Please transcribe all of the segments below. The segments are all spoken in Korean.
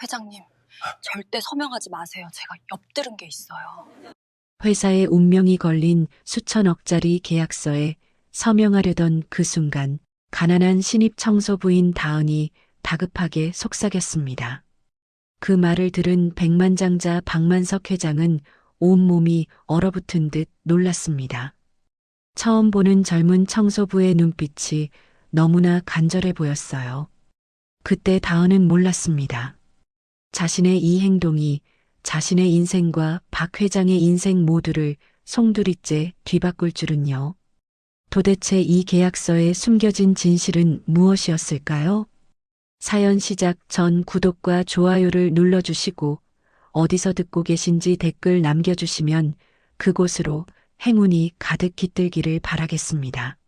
회장님, 절대 서명하지 마세요. 제가 엿들은 게 있어요. 회사의 운명이 걸린 수천억짜리 계약서에 서명하려던 그 순간 가난한 신입 청소부인 다은이 다급하게 속삭였습니다. 그 말을 들은 백만장자 박만석 회장은 온몸이 얼어붙은 듯 놀랐습니다. 처음 보는 젊은 청소부의 눈빛이 너무나 간절해 보였어요. 그때 다은은 몰랐습니다. 자신의 이 행동이 자신의 인생과 박 회장의 인생 모두를 송두리째 뒤바꿀 줄은요. 도대체 이 계약서에 숨겨진 진실은 무엇이었을까요? 사연 시작 전 구독과 좋아요를 눌러주시고 어디서 듣고 계신지 댓글 남겨주시면 그곳으로 행운이 가득 깃들기를 바라겠습니다.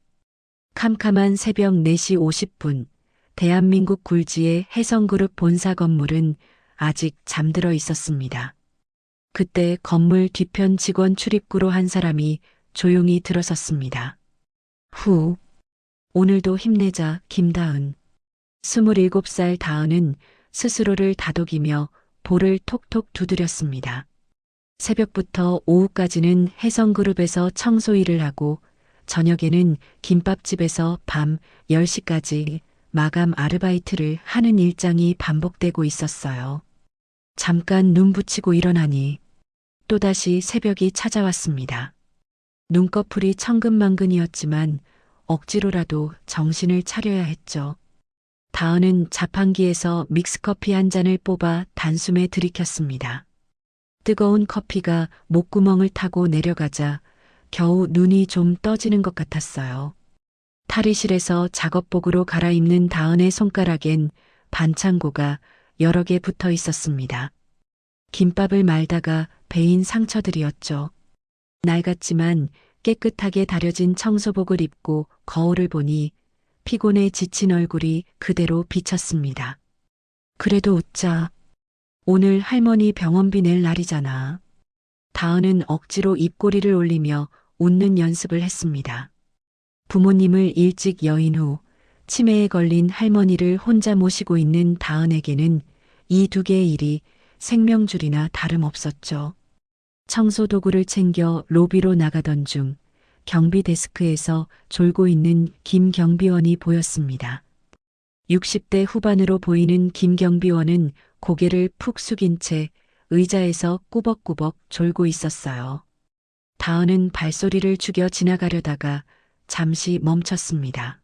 캄캄한 새벽 4시 50분, 대한민국 굴지의 해성그룹 본사 건물은 아직 잠들어 있었습니다. 그때 건물 뒤편 직원 출입구로 한 사람이 조용히 들어섰습니다. 후, 오늘도 힘내자, 김다은. 27살 다은은 스스로를 다독이며 볼을 톡톡 두드렸습니다. 새벽부터 오후까지는 해성그룹에서 청소 일을 하고 저녁에는 김밥집에서 밤 10시까지 마감 아르바이트를 하는 일정이 반복되고 있었어요. 잠깐 눈 붙이고 일어나니 또다시 새벽이 찾아왔습니다. 눈꺼풀이 천근만근이었지만 억지로라도 정신을 차려야 했죠. 다은은 자판기에서 믹스커피 한 잔을 뽑아 단숨에 들이켰습니다. 뜨거운 커피가 목구멍을 타고 내려가자 겨우 눈이 좀 떠지는 것 같았어요. 탈의실에서 작업복으로 갈아입는 다은의 손가락엔 반창고가 여러 개 붙어 있었습니다. 김밥을 말다가 베인 상처들이었죠. 낡았지만 깨끗하게 다려진 청소복을 입고 거울을 보니 피곤해 지친 얼굴이 그대로 비쳤습니다. 그래도 웃자. 오늘 할머니 병원비 낼 날이잖아. 다은은 억지로 입꼬리를 올리며 웃는 연습을 했습니다. 부모님을 일찍 여인 후 치매에 걸린 할머니를 혼자 모시고 있는 다은에게는 이 두 개의 일이 생명줄이나 다름없었죠. 청소 도구를 챙겨 로비로 나가던 중 경비 데스크에서 졸고 있는 김 경비원이 보였습니다. 60대 후반으로 보이는 김 경비원은 고개를 푹 숙인 채 의자에서 꾸벅꾸벅 졸고 있었어요. 다은은 발소리를 죽여 지나가려다가 잠시 멈췄습니다.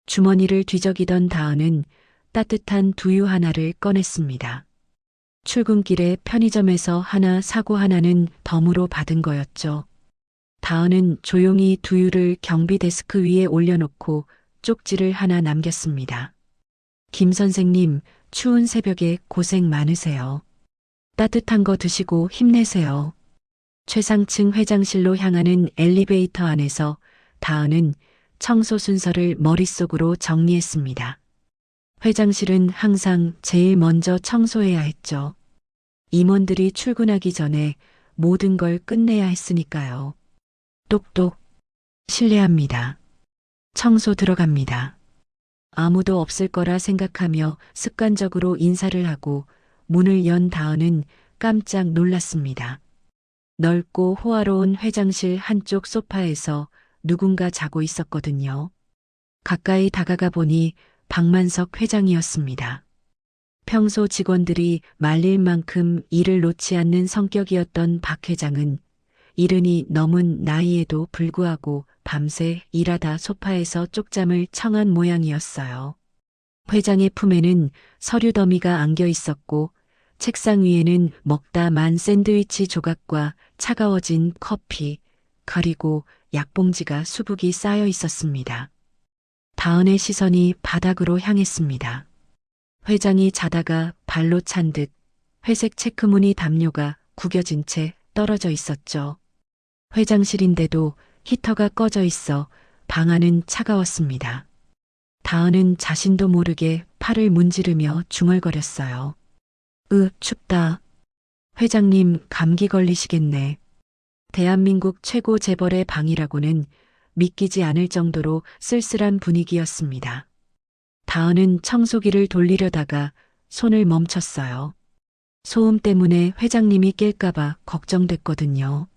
주머니를 뒤적이던 다은은 따뜻한 두유 하나를 꺼냈습니다. 출근길에 편의점에서 하나 사고 하나는 덤으로 받은 거였죠. 다은은 조용히 두유를 경비 데스크 위에 올려놓고 쪽지를 하나 남겼습니다. 김 선생님, 추운 새벽에 고생 많으세요. 따뜻한 거 드시고 힘내세요. 최상층 회장실로 향하는 엘리베이터 안에서 다은은 청소 순서를 머릿속으로 정리했습니다. 회장실은 항상 제일 먼저 청소해야 했죠. 임원들이 출근하기 전에 모든 걸 끝내야 했으니까요. 똑똑. 실례합니다. 청소 들어갑니다. 아무도 없을 거라 생각하며 습관적으로 인사를 하고 문을 연 다은은 깜짝 놀랐습니다. 넓고 호화로운 회장실 한쪽 소파에서 누군가 자고 있었거든요. 가까이 다가가 보니 박만석 회장이었습니다. 평소 직원들이 말릴 만큼 일을 놓지 않는 성격이었던 박 회장은 이른이 넘은 나이에도 불구하고 밤새 일하다 소파에서 쪽잠을 청한 모양이었어요. 회장의 품에는 서류 더미가 안겨 있었고 책상 위에는 먹다 만 샌드위치 조각과 차가워진 커피, 그리고 약봉지가 수북이 쌓여 있었습니다. 다은의 시선이 바닥으로 향했습니다. 회장이 자다가 발로 찬 듯 회색 체크무늬 담요가 구겨진 채 떨어져 있었죠. 회장실인데도 히터가 꺼져 있어 방 안은 차가웠습니다. 다은은 자신도 모르게 팔을 문지르며 중얼거렸어요. 춥다. 회장님 감기 걸리시겠네. 대한민국 최고 재벌의 방이라고는 믿기지 않을 정도로 쓸쓸한 분위기였습니다. 다은은 청소기를 돌리려다가 손을 멈췄어요. 소음 때문에 회장님이 깰까봐 걱정됐거든요.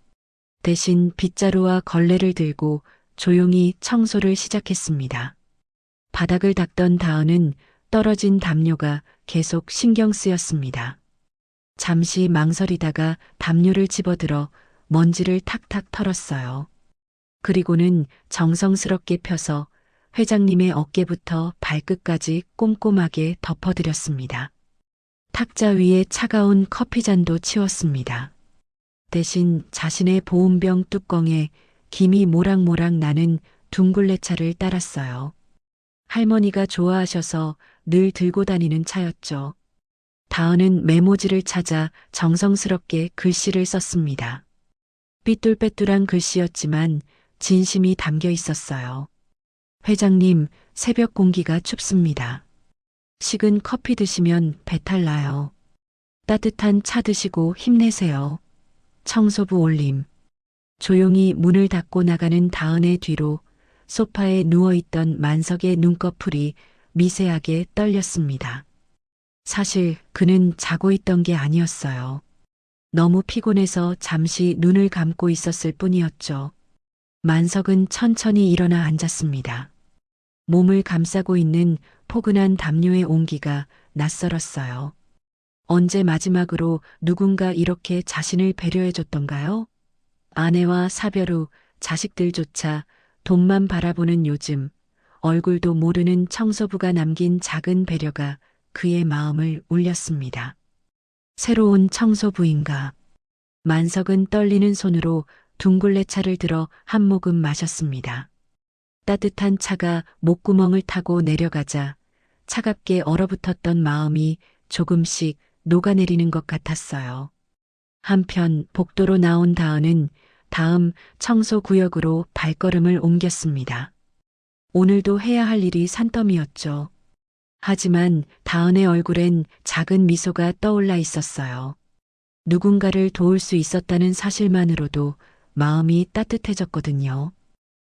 대신 빗자루와 걸레를 들고 조용히 청소를 시작했습니다. 바닥을 닦던 다은은 떨어진 담요가 계속 신경 쓰였습니다. 잠시 망설이다가 담요를 집어들어 먼지를 탁탁 털었어요. 그리고는 정성스럽게 펴서 회장님의 어깨부터 발끝까지 꼼꼼하게 덮어드렸습니다. 탁자 위에 차가운 커피잔도 치웠습니다. 대신 자신의 보온병 뚜껑에 김이 모락모락 나는 둥글레차를 따랐어요. 할머니가 좋아하셔서 늘 들고 다니는 차였죠. 다은은 메모지를 찾아 정성스럽게 글씨를 썼습니다. 삐뚤빼뚤한 글씨였지만 진심이 담겨 있었어요. 회장님, 새벽 공기가 춥습니다. 식은 커피 드시면 배탈 나요. 따뜻한 차 드시고 힘내세요. 청소부 올림. 조용히 문을 닫고 나가는 다은의 뒤로 소파에 누워있던 만석의 눈꺼풀이 미세하게 떨렸습니다. 사실 그는 자고 있던 게 아니었어요. 너무 피곤해서 잠시 눈을 감고 있었을 뿐이었죠. 만석은 천천히 일어나 앉았습니다. 몸을 감싸고 있는 포근한 담요의 온기가 낯설었어요. 언제 마지막으로 누군가 이렇게 자신을 배려해줬던가요? 아내와 사별 후 자식들조차 돈만 바라보는 요즘, 얼굴도 모르는 청소부가 남긴 작은 배려가 그의 마음을 울렸습니다. 새로운 청소부인가? 만석은 떨리는 손으로 둥글레 차를 들어 한 모금 마셨습니다. 따뜻한 차가 목구멍을 타고 내려가자 차갑게 얼어붙었던 마음이 조금씩 녹아내리는 것 같았어요. 한편 복도로 나온 다은은 다음 청소구역으로 발걸음을 옮겼습니다. 오늘도 해야 할 일이 산더미였죠. 하지만 다은의 얼굴엔 작은 미소가 떠올라 있었어요. 누군가를 도울 수 있었다는 사실만으로도 마음이 따뜻해졌거든요.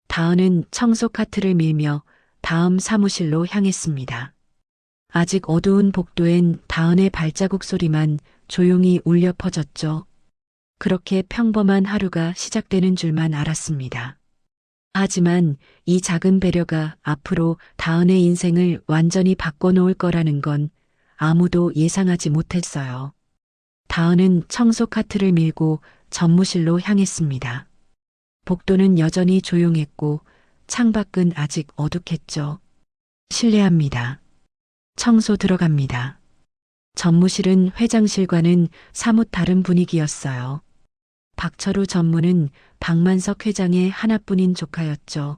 다은은 청소 카트를 밀며 다음 사무실로 향했습니다. 아직 어두운 복도엔 다은의 발자국 소리만 조용히 울려 퍼졌죠. 그렇게 평범한 하루가 시작되는 줄만 알았습니다. 하지만 이 작은 배려가 앞으로 다은의 인생을 완전히 바꿔놓을 거라는 건 아무도 예상하지 못했어요. 다은은 청소 카트를 밀고 전무실로 향했습니다. 복도는 여전히 조용했고 창밖은 아직 어둑했죠. 실례합니다. 청소 들어갑니다. 전무실은 회장실과는 사뭇 다른 분위기였어요. 박철우 전무는 박만석 회장의 하나뿐인 조카였죠.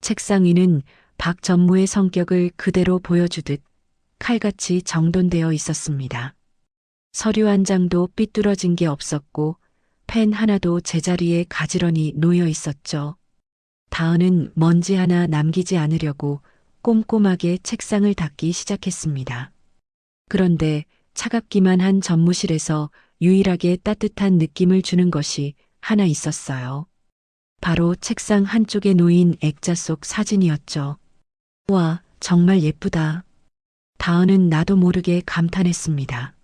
책상 위는 박 전무의 성격을 그대로 보여주듯 칼같이 정돈되어 있었습니다. 서류 한 장도 삐뚤어진 게 없었고 펜 하나도 제자리에 가지런히 놓여 있었죠. 다은은 먼지 하나 남기지 않으려고 꼼꼼하게 책상을 닦기 시작했습니다. 그런데 차갑기만 한 전무실에서 유일하게 따뜻한 느낌을 주는 것이 하나 있었어요. 바로 책상 한쪽에 놓인 액자 속 사진이었죠. 와, 정말 예쁘다. 다은은 나도 모르게 감탄했습니다.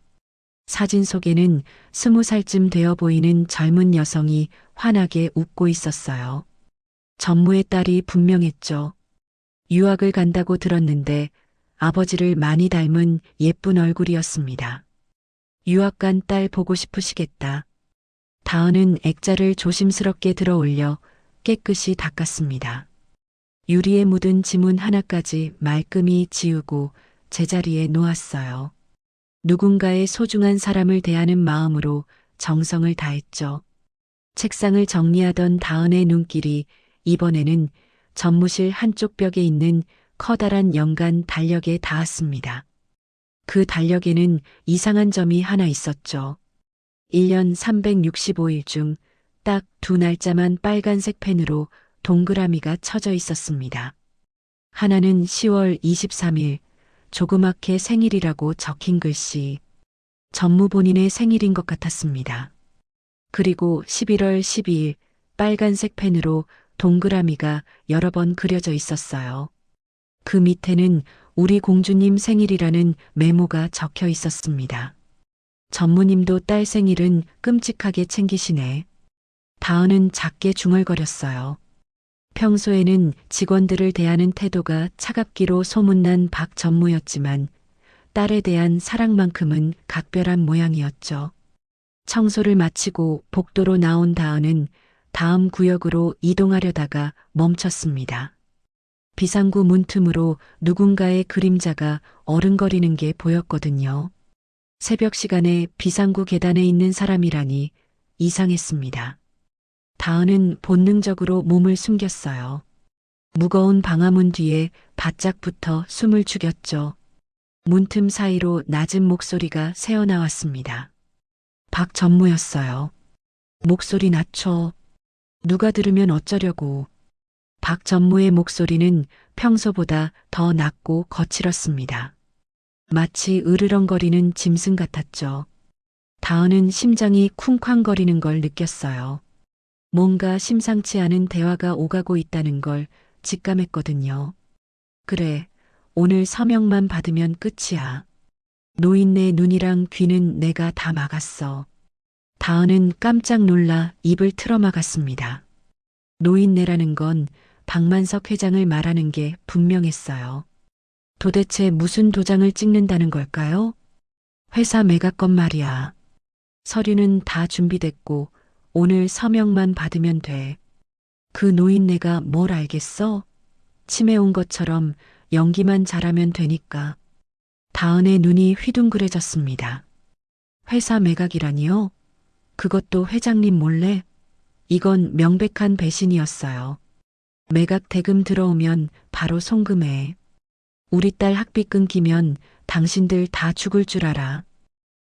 사진 속에는 20살쯤 되어 보이는 젊은 여성이 환하게 웃고 있었어요. 전무의 딸이 분명했죠. 유학을 간다고 들었는데 아버지를 많이 닮은 예쁜 얼굴이었습니다. 유학 간 딸 보고 싶으시겠다. 다은은 액자를 조심스럽게 들어 올려 깨끗이 닦았습니다. 유리에 묻은 지문 하나까지 말끔히 지우고 제자리에 놓았어요. 누군가의 소중한 사람을 대하는 마음으로 정성을 다했죠. 책상을 정리하던 다은의 눈길이 이번에는 전무실 한쪽 벽에 있는 커다란 연간 달력에 닿았습니다. 그 달력에는 이상한 점이 하나 있었죠. 1년 365일 중 딱 2날짜만 빨간색 펜으로 동그라미가 쳐져 있었습니다. 하나는 10월 23일, 조그맣게 생일이라고 적힌 글씨. 전무 본인의 생일인 것 같았습니다. 그리고 11월 12일, 빨간색 펜으로 동그라미가 여러 번 그려져 있었어요. 그 밑에는 우리 공주님 생일이라는 메모가 적혀 있었습니다. 전무님도 딸 생일은 끔찍하게 챙기시네. 다은은 작게 중얼거렸어요. 평소에는 직원들을 대하는 태도가 차갑기로 소문난 박 전무였지만 딸에 대한 사랑만큼은 각별한 모양이었죠. 청소를 마치고 복도로 나온 다은은 다음 구역으로 이동하려다가 멈췄습니다. 비상구 문틈으로 누군가의 그림자가 어른거리는 게 보였거든요. 새벽 시간에 비상구 계단에 있는 사람이라니 이상했습니다. 다은은 본능적으로 몸을 숨겼어요. 무거운 방화문 뒤에 바짝 붙어 숨을 죽였죠. 문틈 사이로 낮은 목소리가 새어나왔습니다. 박 전무였어요. 목소리 낮춰. 누가 들으면 어쩌려고. 박 전무의 목소리는 평소보다 더 낮고 거칠었습니다. 마치 으르렁거리는 짐승 같았죠. 다은은 심장이 쿵쾅거리는 걸 느꼈어요. 뭔가 심상치 않은 대화가 오가고 있다는 걸 직감했거든요. 그래, 오늘 서명만 받으면 끝이야. 노인네 눈이랑 귀는 내가 다 막았어. 다은은 깜짝 놀라 입을 틀어막았습니다. 노인네라는 건 박만석 회장을 말하는 게 분명했어요. 도대체 무슨 도장을 찍는다는 걸까요? 회사 매각건 말이야. 서류는 다 준비됐고 오늘 서명만 받으면 돼. 그 노인네가 뭘 알겠어? 치매 온 것처럼 연기만 잘하면 되니까. 다은의 눈이 휘둥그레졌습니다. 회사 매각이라니요? 그것도 회장님 몰래? 이건 명백한 배신이었어요. 매각 대금 들어오면 바로 송금해. 우리 딸 학비 끊기면 당신들 다 죽을 줄 알아.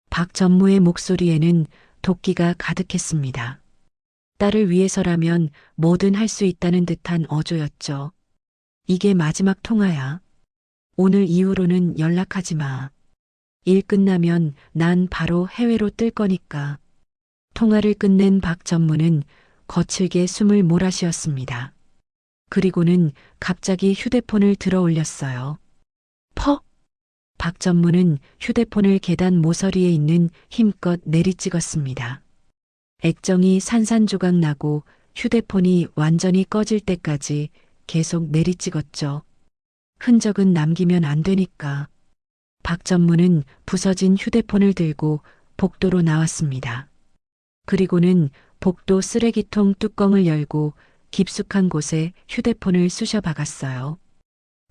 박 전무의 목소리에는 도끼가 가득했습니다. 딸을 위해서라면 뭐든 할 수 있다는 듯한 어조였죠. 이게 마지막 통화야. 오늘 이후로는 연락하지 마. 일 끝나면 난 바로 해외로 뜰 거니까. 통화를 끝낸 박 전무는 거칠게 숨을 몰아쉬었습니다. 그리고는 갑자기 휴대폰을 들어 올렸어요. 퍽! 박 전무는 휴대폰을 계단 모서리에 있는 힘껏 내리찍었습니다. 액정이 산산조각 나고 휴대폰이 완전히 꺼질 때까지 계속 내리찍었죠. 흔적은 남기면 안 되니까. 박 전무는 부서진 휴대폰을 들고 복도로 나왔습니다. 그리고는 복도 쓰레기통 뚜껑을 열고 깊숙한 곳에 휴대폰을 쑤셔 박았어요.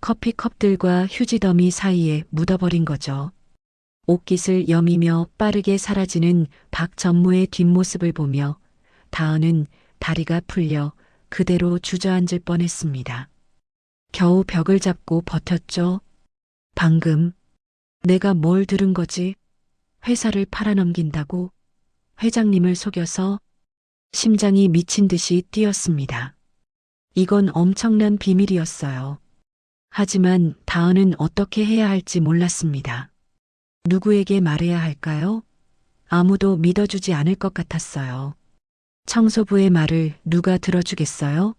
커피컵들과 휴지 더미 사이에 묻어버린 거죠. 옷깃을 여미며 빠르게 사라지는 박 전무의 뒷모습을 보며 다은은 다리가 풀려 그대로 주저앉을 뻔했습니다. 겨우 벽을 잡고 버텼죠. 방금 내가 뭘 들은 거지? 회사를 팔아넘긴다고? 회장님을 속여서? 심장이 미친 듯이 뛰었습니다. 이건 엄청난 비밀이었어요. 하지만 다은은 어떻게 해야 할지 몰랐습니다. 누구에게 말해야 할까요? 아무도 믿어주지 않을 것 같았어요. 청소부의 말을 누가 들어주겠어요?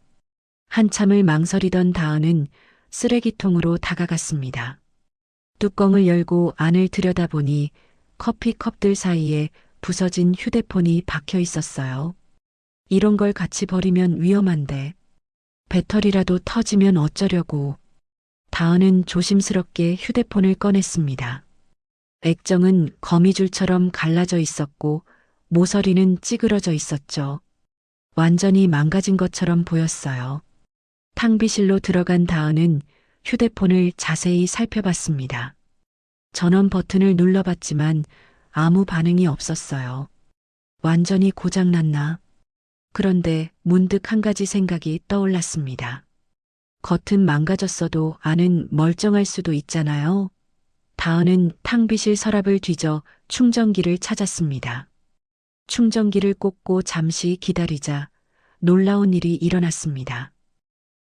한참을 망설이던 다은은 쓰레기통으로 다가갔습니다. 뚜껑을 열고 안을 들여다보니 커피컵들 사이에 부서진 휴대폰이 박혀 있었어요. 이런 걸 같이 버리면 위험한데 배터리라도 터지면 어쩌려고. 다은은 조심스럽게 휴대폰을 꺼냈습니다. 액정은 거미줄처럼 갈라져 있었고 모서리는 찌그러져 있었죠. 완전히 망가진 것처럼 보였어요. 탕비실로 들어간 다은은 휴대폰을 자세히 살펴봤습니다. 전원 버튼을 눌러봤지만 아무 반응이 없었어요. 완전히 고장났나? 그런데 문득 한 가지 생각이 떠올랐습니다. 겉은 망가졌어도 안은 멀쩡할 수도 있잖아요. 다은은 탕비실 서랍을 뒤져 충전기를 찾았습니다. 충전기를 꽂고 잠시 기다리자 놀라운 일이 일어났습니다.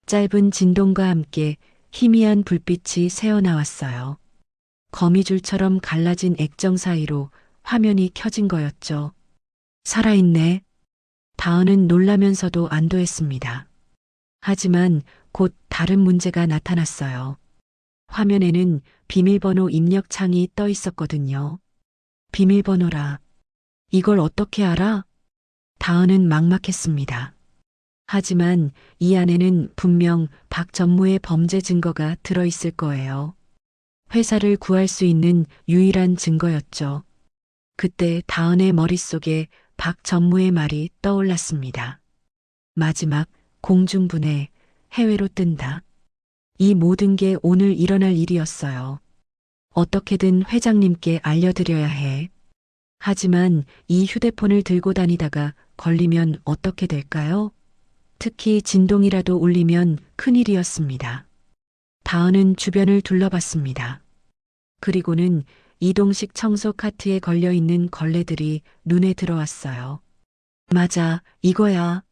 짧은 진동과 함께 희미한 불빛이 새어나왔어요. 거미줄처럼 갈라진 액정 사이로 화면이 켜진 거였죠. 살아있네. 다은은 놀라면서도 안도했습니다. 하지만 곧 다른 문제가 나타났어요. 화면에는 비밀번호 입력 창이 떠 있었거든요. 비밀번호라. 이걸 어떻게 알아? 다은은 막막했습니다. 하지만 이 안에는 분명 박 전무의 범죄 증거가 들어있을 거예요. 회사를 구할 수 있는 유일한 증거였죠. 그때 다은의 머릿속에 박 전무의 말이 떠올랐습니다. 마지막 공중분해, 해외로 뜬다. 이 모든 게 오늘 일어날 일이었어요. 어떻게든 회장님께 알려드려야 해. 하지만 이 휴대폰을 들고 다니다가 걸리면 어떻게 될까요? 특히 진동이라도 울리면 큰일이었습니다. 다은은 주변을 둘러봤습니다. 그리고는 이동식 청소 카트에 걸려있는 걸레들이 눈에 들어왔어요. 맞아, 이거야.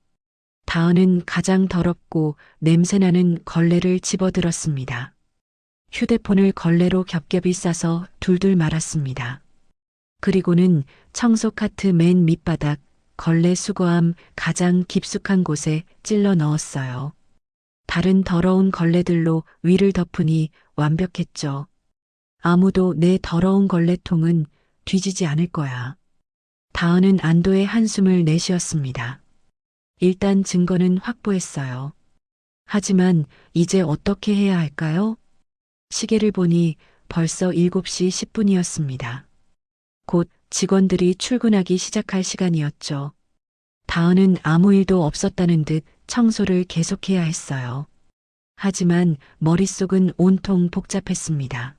다은은 가장 더럽고 냄새나는 걸레를 집어들었습니다. 휴대폰을 걸레로 겹겹이 싸서 둘둘 말았습니다. 그리고는 청소 카트 맨 밑바닥 걸레 수거함 가장 깊숙한 곳에 찔러 넣었어요. 다른 더러운 걸레들로 위를 덮으니 완벽했죠. 아무도 내 더러운 걸레통은 뒤지지 않을 거야. 다은은 안도의 한숨을 내쉬었습니다. 일단 증거는 확보했어요. 하지만 이제 어떻게 해야 할까요? 시계를 보니 벌써 7시 10분이었습니다. 곧 직원들이 출근하기 시작할 시간이었죠. 다은은 아무 일도 없었다는 듯 청소를 계속해야 했어요. 하지만 머릿속은 온통 복잡했습니다.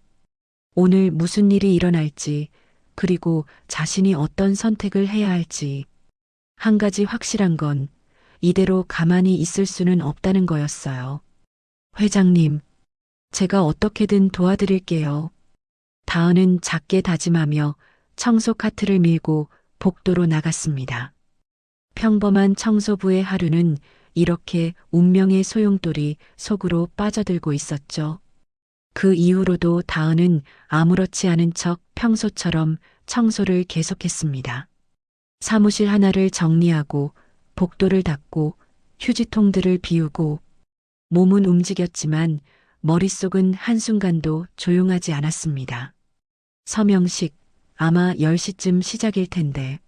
오늘 무슨 일이 일어날지, 그리고 자신이 어떤 선택을 해야 할지. 한 가지 확실한 건 이대로 가만히 있을 수는 없다는 거였어요. 회장님, 제가 어떻게든 도와드릴게요. 다은은 작게 다짐하며 청소 카트를 밀고 복도로 나갔습니다. 평범한 청소부의 하루는 이렇게 운명의 소용돌이 속으로 빠져들고 있었죠. 그 이후로도 다은은 아무렇지 않은 척 평소처럼 청소를 계속했습니다. 사무실 하나를 정리하고 복도를 닦고 휴지통들을 비우고 몸은 움직였지만 머릿속은 한순간도 조용하지 않았습니다. 서명식, 아마 10시쯤 시작일 텐데.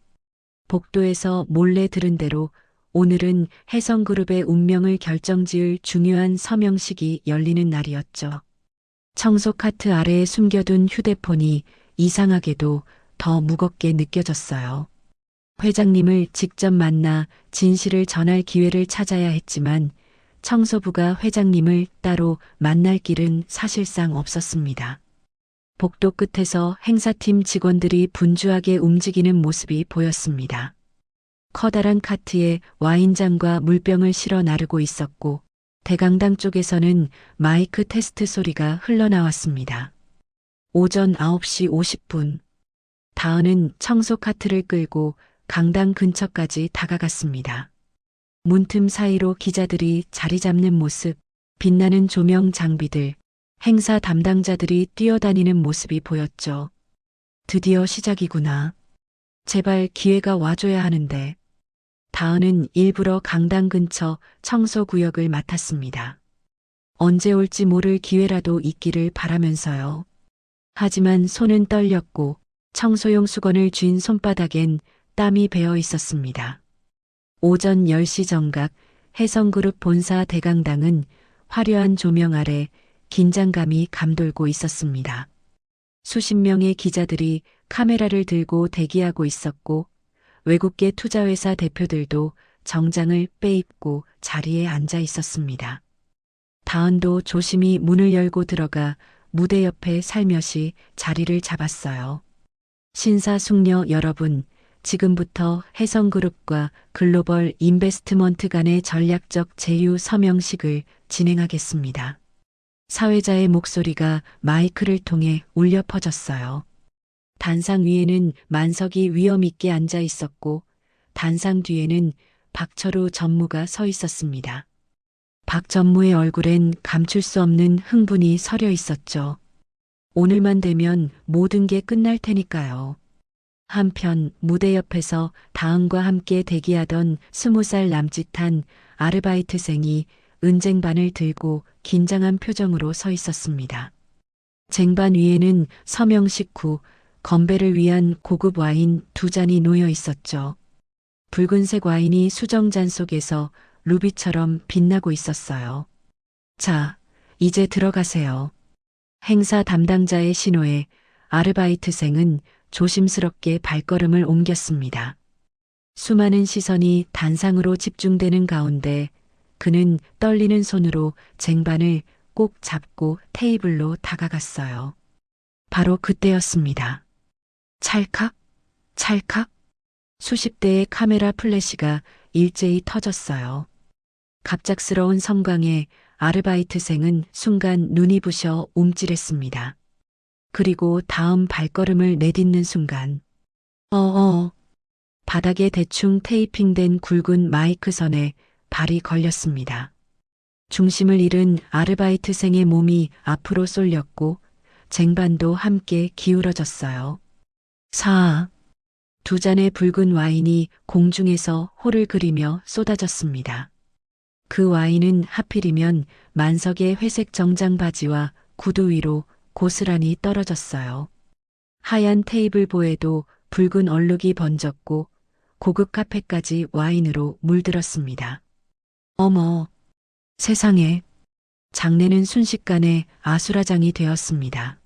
복도에서 몰래 들은 대로 오늘은 혜성그룹의 운명을 결정지을 중요한 서명식이 열리는 날이었죠. 청소 카트 아래에 숨겨둔 휴대폰이 이상하게도 더 무겁게 느껴졌어요. 회장님을 직접 만나 진실을 전할 기회를 찾아야 했지만 청소부가 회장님을 따로 만날 길은 사실상 없었습니다. 복도 끝에서 행사팀 직원들이 분주하게 움직이는 모습이 보였습니다. 커다란 카트에 와인잔과 물병을 실어 나르고 있었고 대강당 쪽에서는 마이크 테스트 소리가 흘러나왔습니다. 오전 9시 50분. 다은은 청소 카트를 끌고 강당 근처까지 다가갔습니다. 문틈 사이로 기자들이 자리 잡는 모습, 빛나는 조명 장비들, 행사 담당자들이 뛰어다니는 모습이 보였죠. 드디어 시작이구나. 제발 기회가 와줘야 하는데. 다은은 일부러 강당 근처 청소 구역을 맡았습니다. 언제 올지 모를 기회라도 있기를 바라면서요. 하지만 손은 떨렸고 청소용 수건을 쥔 손바닥엔 땀이 배어 있었습니다. 오전 10시 정각 혜성그룹 본사 대강당은 화려한 조명 아래 긴장감이 감돌고 있었습니다. 수십 명의 기자들이 카메라를 들고 대기하고 있었고 외국계 투자회사 대표들도 정장을 빼입고 자리에 앉아 있었습니다. 다은도 조심히 문을 열고 들어가 무대 옆에 살며시 자리를 잡았어요. 신사숙녀 여러분, 지금부터 혜성그룹과 글로벌 인베스트먼트 간의 전략적 제휴 서명식을 진행하겠습니다. 사회자의 목소리가 마이크를 통해 울려 퍼졌어요. 단상 위에는 만석이 위엄 있게 앉아 있었고 단상 뒤에는 박철우 전무가 서 있었습니다. 박 전무의 얼굴엔 감출 수 없는 흥분이 서려 있었죠. 오늘만 되면 모든 게 끝날 테니까요. 한편 무대 옆에서 다은과 함께 대기하던 20살 남짓한 아르바이트생이 은쟁반을 들고 긴장한 표정으로 서 있었습니다. 쟁반 위에는 서명 식후 건배를 위한 고급 와인 2잔이 놓여 있었죠. 붉은색 와인이 수정잔 속에서 루비처럼 빛나고 있었어요. 자, 이제 들어가세요. 행사 담당자의 신호에 아르바이트생은 조심스럽게 발걸음을 옮겼습니다. 수많은 시선이 단상으로 집중되는 가운데 그는 떨리는 손으로 쟁반을 꼭 잡고 테이블로 다가갔어요. 바로 그때였습니다. 찰칵, 찰칵. 수십 대의 카메라 플래시가 일제히 터졌어요. 갑작스러운 섬광에 아르바이트생은 순간 눈이 부셔 움찔했습니다. 그리고 다음 발걸음을 내딛는 순간, 바닥에 대충 테이핑된 굵은 마이크 선에 발이 걸렸습니다. 중심을 잃은 아르바이트생의 몸이 앞으로 쏠렸고 쟁반도 함께 기울어졌어요. 2잔의 붉은 와인이 공중에서 호를 그리며 쏟아졌습니다. 그 와인은 하필이면 만석의 회색 정장 바지와 구두 위로 고스란히 떨어졌어요. 하얀 테이블보에도 붉은 얼룩이 번졌고 고급 카페까지 와인으로 물들었습니다. 어머, 세상에. 장례는 순식간에 아수라장이 되었습니다.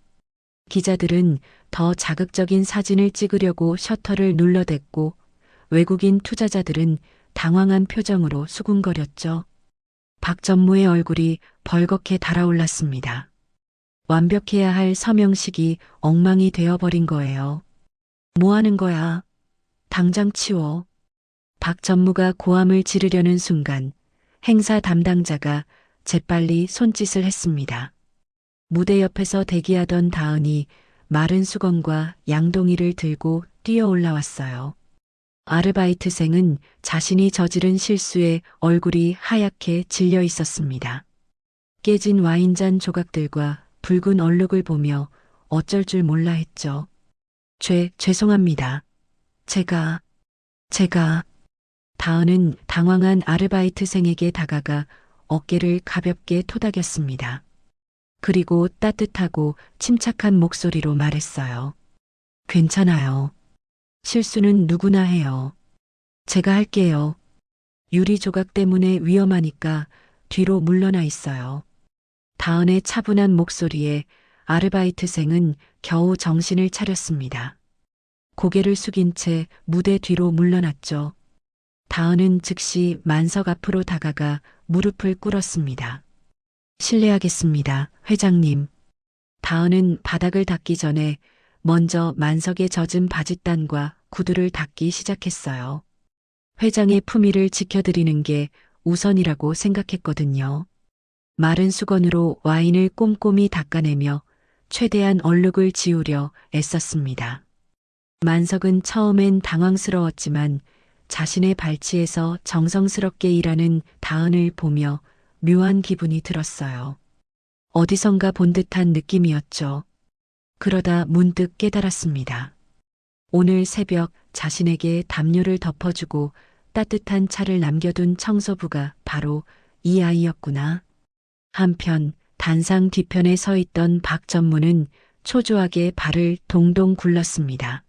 기자들은 더 자극적인 사진을 찍으려고 셔터를 눌러댔고 외국인 투자자들은 당황한 표정으로 수군거렸죠. 박전무의 얼굴이 벌겋게 달아올랐습니다. 완벽해야 할 서명식이 엉망이 되어버린 거예요. 뭐 하는 거야? 당장 치워. 박전무가 고함을 지르려는 순간 행사 담당자가 재빨리 손짓을 했습니다. 무대 옆에서 대기하던 다은이 마른 수건과 양동이를 들고 뛰어 올라왔어요. 아르바이트생은 자신이 저지른 실수에 얼굴이 하얗게 질려 있었습니다. 깨진 와인잔 조각들과 붉은 얼룩을 보며 어쩔 줄 몰라 했죠. 죄송합니다. 제가. 다은은 당황한 아르바이트생에게 다가가 어깨를 가볍게 토닥였습니다. 그리고 따뜻하고 침착한 목소리로 말했어요. 괜찮아요. 실수는 누구나 해요. 제가 할게요. 유리 조각 때문에 위험하니까 뒤로 물러나 있어요. 다은의 차분한 목소리에 아르바이트생은 겨우 정신을 차렸습니다. 고개를 숙인 채 무대 뒤로 물러났죠. 다은은 즉시 만석 앞으로 다가가 무릎을 꿇었습니다. 실례하겠습니다, 회장님. 다은은 바닥을 닦기 전에 먼저 만석의 젖은 바짓단과 구두를 닦기 시작했어요. 회장의 품위를 지켜드리는 게 우선이라고 생각했거든요. 마른 수건으로 와인을 꼼꼼히 닦아내며 최대한 얼룩을 지우려 애썼습니다. 만석은 처음엔 당황스러웠지만 자신의 발치에서 정성스럽게 일하는 다은을 보며 묘한 기분이 들었어요. 어디선가 본 듯한 느낌이었죠. 그러다 문득 깨달았습니다. 오늘 새벽 자신에게 담요를 덮어주고 따뜻한 차를 남겨둔 청소부가 바로 이 아이였구나. 한편 단상 뒤편에 서 있던 박전무는 초조하게 발을 동동 굴렀습니다.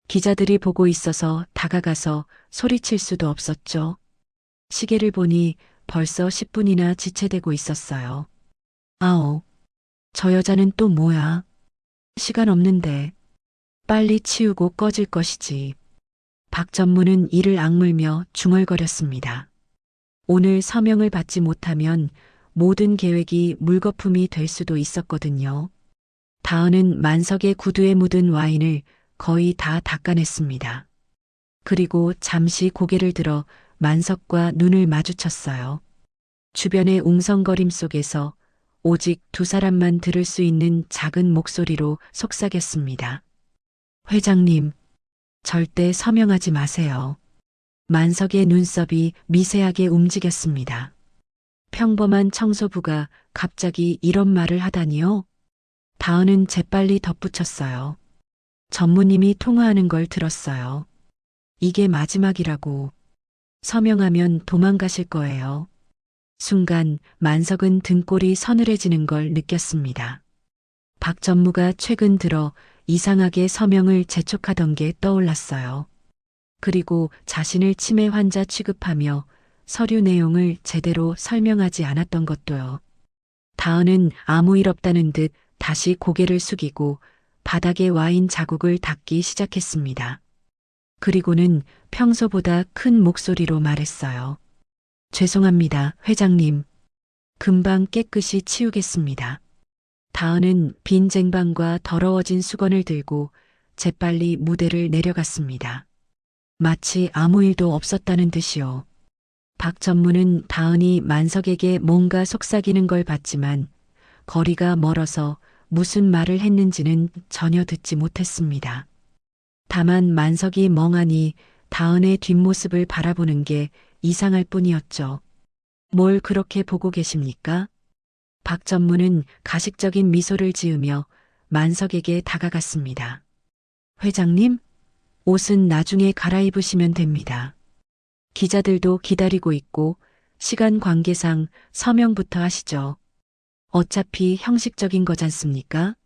기자들이 보고 있어서 다가가서 소리칠 수도 없었죠. 시계를 보니 벌써 10분이나 지체되고 있었어요. 아오, 저 여자는 또 뭐야? 시간 없는데 빨리 치우고 꺼질 것이지. 박전무는 이를 악물며 중얼거렸습니다. 오늘 서명을 받지 못하면 모든 계획이 물거품이 될 수도 있었거든요. 다은은 만석의 구두에 묻은 와인을 거의 다 닦아냈습니다. 그리고 잠시 고개를 들어 만석과 눈을 마주쳤어요. 주변의 웅성거림 속에서 오직 두 사람만 들을 수 있는 작은 목소리로 속삭였습니다. 회장님, 절대 서명하지 마세요. 만석의 눈썹이 미세하게 움직였습니다. 평범한 청소부가 갑자기 이런 말을 하다니요? 다은은 재빨리 덧붙였어요. 전무님이 통화하는 걸 들었어요. 이게 마지막이라고. 서명하면 도망가실 거예요. 순간 만석은 등골이 서늘해지는 걸 느꼈습니다. 박 전무가 최근 들어 이상하게 서명을 재촉하던 게 떠올랐어요. 그리고 자신을 치매 환자 취급하며 서류 내용을 제대로 설명하지 않았던 것도요. 다은은 아무 일 없다는 듯 다시 고개를 숙이고 바닥에 와인 자국을 닦기 시작했습니다. 그리고는 평소보다 큰 목소리로 말했어요. 죄송합니다, 회장님. 금방 깨끗이 치우겠습니다. 다은은 빈 쟁반과 더러워진 수건을 들고 재빨리 무대를 내려갔습니다. 마치 아무 일도 없었다는 듯이요. 박 전무는 다은이 만석에게 뭔가 속삭이는 걸 봤지만 거리가 멀어서 무슨 말을 했는지는 전혀 듣지 못했습니다. 다만 만석이 멍하니 다은의 뒷모습을 바라보는 게 이상할 뿐이었죠. 뭘 그렇게 보고 계십니까? 박 전무는 가식적인 미소를 지으며 만석에게 다가갔습니다. 회장님, 옷은 나중에 갈아입으시면 됩니다. 기자들도 기다리고 있고 시간 관계상 서명부터 하시죠. 어차피 형식적인 거잖습니까?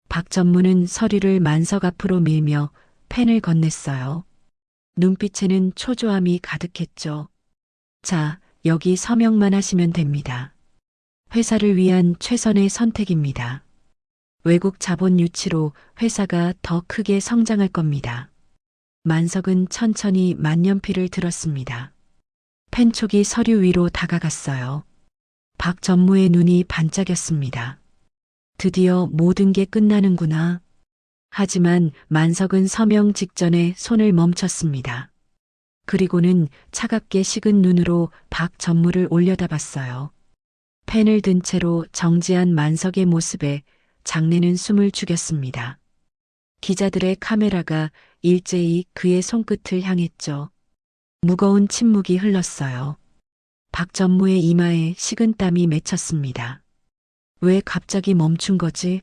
박 전무는 서류를 만석 앞으로 밀며 펜을 건넸어요. 눈빛에는 초조함이 가득했죠. 자, 여기 서명만 하시면 됩니다. 회사를 위한 최선의 선택입니다. 외국 자본 유치로 회사가 더 크게 성장할 겁니다. 만석은 천천히 만년필을 들었습니다. 펜촉이 서류 위로 다가갔어요. 박 전무의 눈이 반짝였습니다. 드디어 모든 게 끝나는구나. 하지만 만석은 서명 직전에 손을 멈췄습니다. 그리고는 차갑게 식은 눈으로 박 전무를 올려다봤어요. 펜을 든 채로 정지한 만석의 모습에 장내는 숨을 죽였습니다. 기자들의 카메라가 일제히 그의 손끝을 향했죠. 무거운 침묵이 흘렀어요. 박 전무의 이마에 식은땀이 맺혔습니다. 왜 갑자기 멈춘 거지?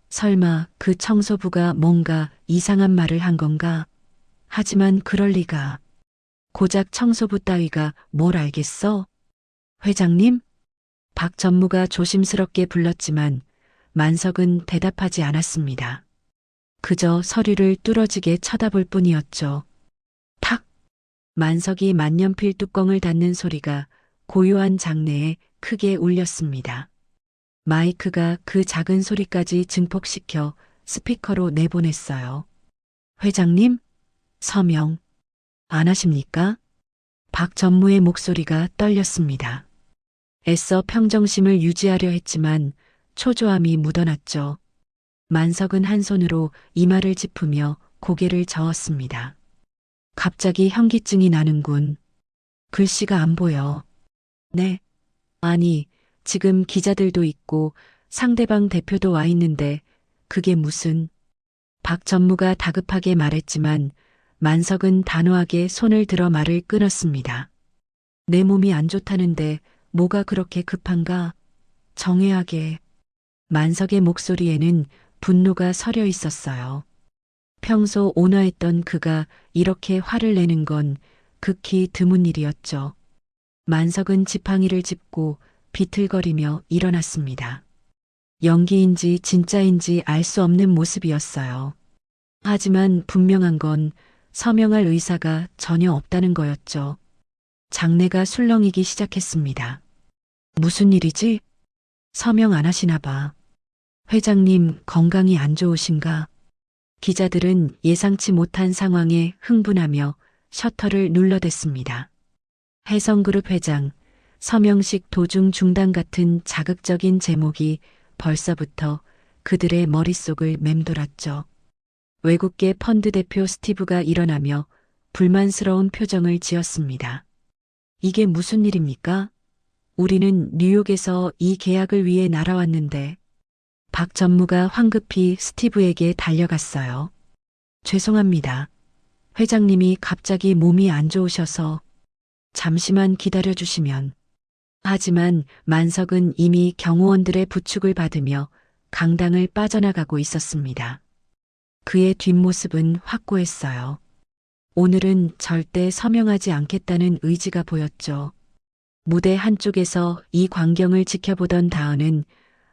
설마 그 청소부가 뭔가 이상한 말을 한 건가? 하지만 그럴 리가. 고작 청소부 따위가 뭘 알겠어? 회장님? 박 전무가 조심스럽게 불렀지만 만석은 대답하지 않았습니다. 그저 서류를 뚫어지게 쳐다볼 뿐이었죠. 탁! 만석이 만년필 뚜껑을 닫는 소리가 고요한 장내에 크게 울렸습니다. 마이크가 그 작은 소리까지 증폭시켜 스피커로 내보냈어요. 회장님? 서명. 안 하십니까? 박 전무의 목소리가 떨렸습니다. 애써 평정심을 유지하려 했지만 초조함이 묻어났죠. 만석은 한 손으로 이마를 짚으며 고개를 저었습니다. 갑자기 현기증이 나는군. 글씨가 안 보여. 네. 아니, 지금 기자들도 있고 상대방 대표도 와 있는데 그게 무슨... 박 전무가 다급하게 말했지만 만석은 단호하게 손을 들어 말을 끊었습니다. 내 몸이 안 좋다는데 뭐가 그렇게 급한가? 정회하게. 만석의 목소리에는 분노가 서려 있었어요. 평소 온화했던 그가 이렇게 화를 내는 건 극히 드문 일이었죠. 만석은 지팡이를 짚고 비틀거리며 일어났습니다. 연기인지 진짜인지 알 수 없는 모습이었어요. 하지만 분명한 건 서명할 의사가 전혀 없다는 거였죠. 장내가 술렁이기 시작했습니다. 무슨 일이지? 서명 안 하시나 봐. 회장님 건강이 안 좋으신가? 기자들은 예상치 못한 상황에 흥분하며 셔터를 눌러댔습니다. 해성그룹 회장, 서명식 도중 중단 같은 자극적인 제목이 벌써부터 그들의 머릿속을 맴돌았죠. 외국계 펀드 대표 스티브가 일어나며 불만스러운 표정을 지었습니다. 이게 무슨 일입니까? 우리는 뉴욕에서 이 계약을 위해 날아왔는데. 박 전무가 황급히 스티브에게 달려갔어요. 죄송합니다. 회장님이 갑자기 몸이 안 좋으셔서 잠시만 기다려주시면. 하지만 만석은 이미 경호원들의 부축을 받으며 강당을 빠져나가고 있었습니다. 그의 뒷모습은 확고했어요. 오늘은 절대 서명하지 않겠다는 의지가 보였죠. 무대 한쪽에서 이 광경을 지켜보던 다은은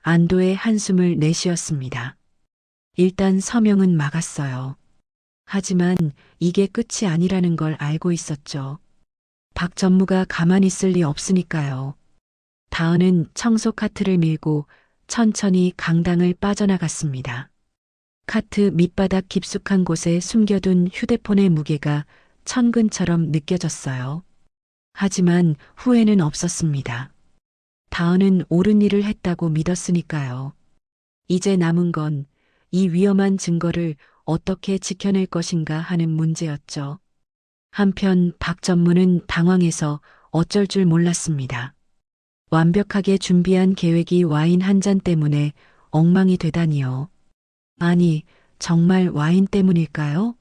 안도의 한숨을 내쉬었습니다. 일단 서명은 막았어요. 하지만 이게 끝이 아니라는 걸 알고 있었죠. 박 전무가 가만히 있을 리 없으니까요. 다은은 청소 카트를 밀고 천천히 강당을 빠져나갔습니다. 카트 밑바닥 깊숙한 곳에 숨겨둔 휴대폰의 무게가 천근처럼 느껴졌어요. 하지만 후회는 없었습니다. 다은은 옳은 일을 했다고 믿었으니까요. 이제 남은 건 이 위험한 증거를 어떻게 지켜낼 것인가 하는 문제였죠. 한편 박 전무는 당황해서 어쩔 줄 몰랐습니다. 완벽하게 준비한 계획이 와인 한 잔 때문에 엉망이 되다니요. 아니, 정말 와인 때문일까요?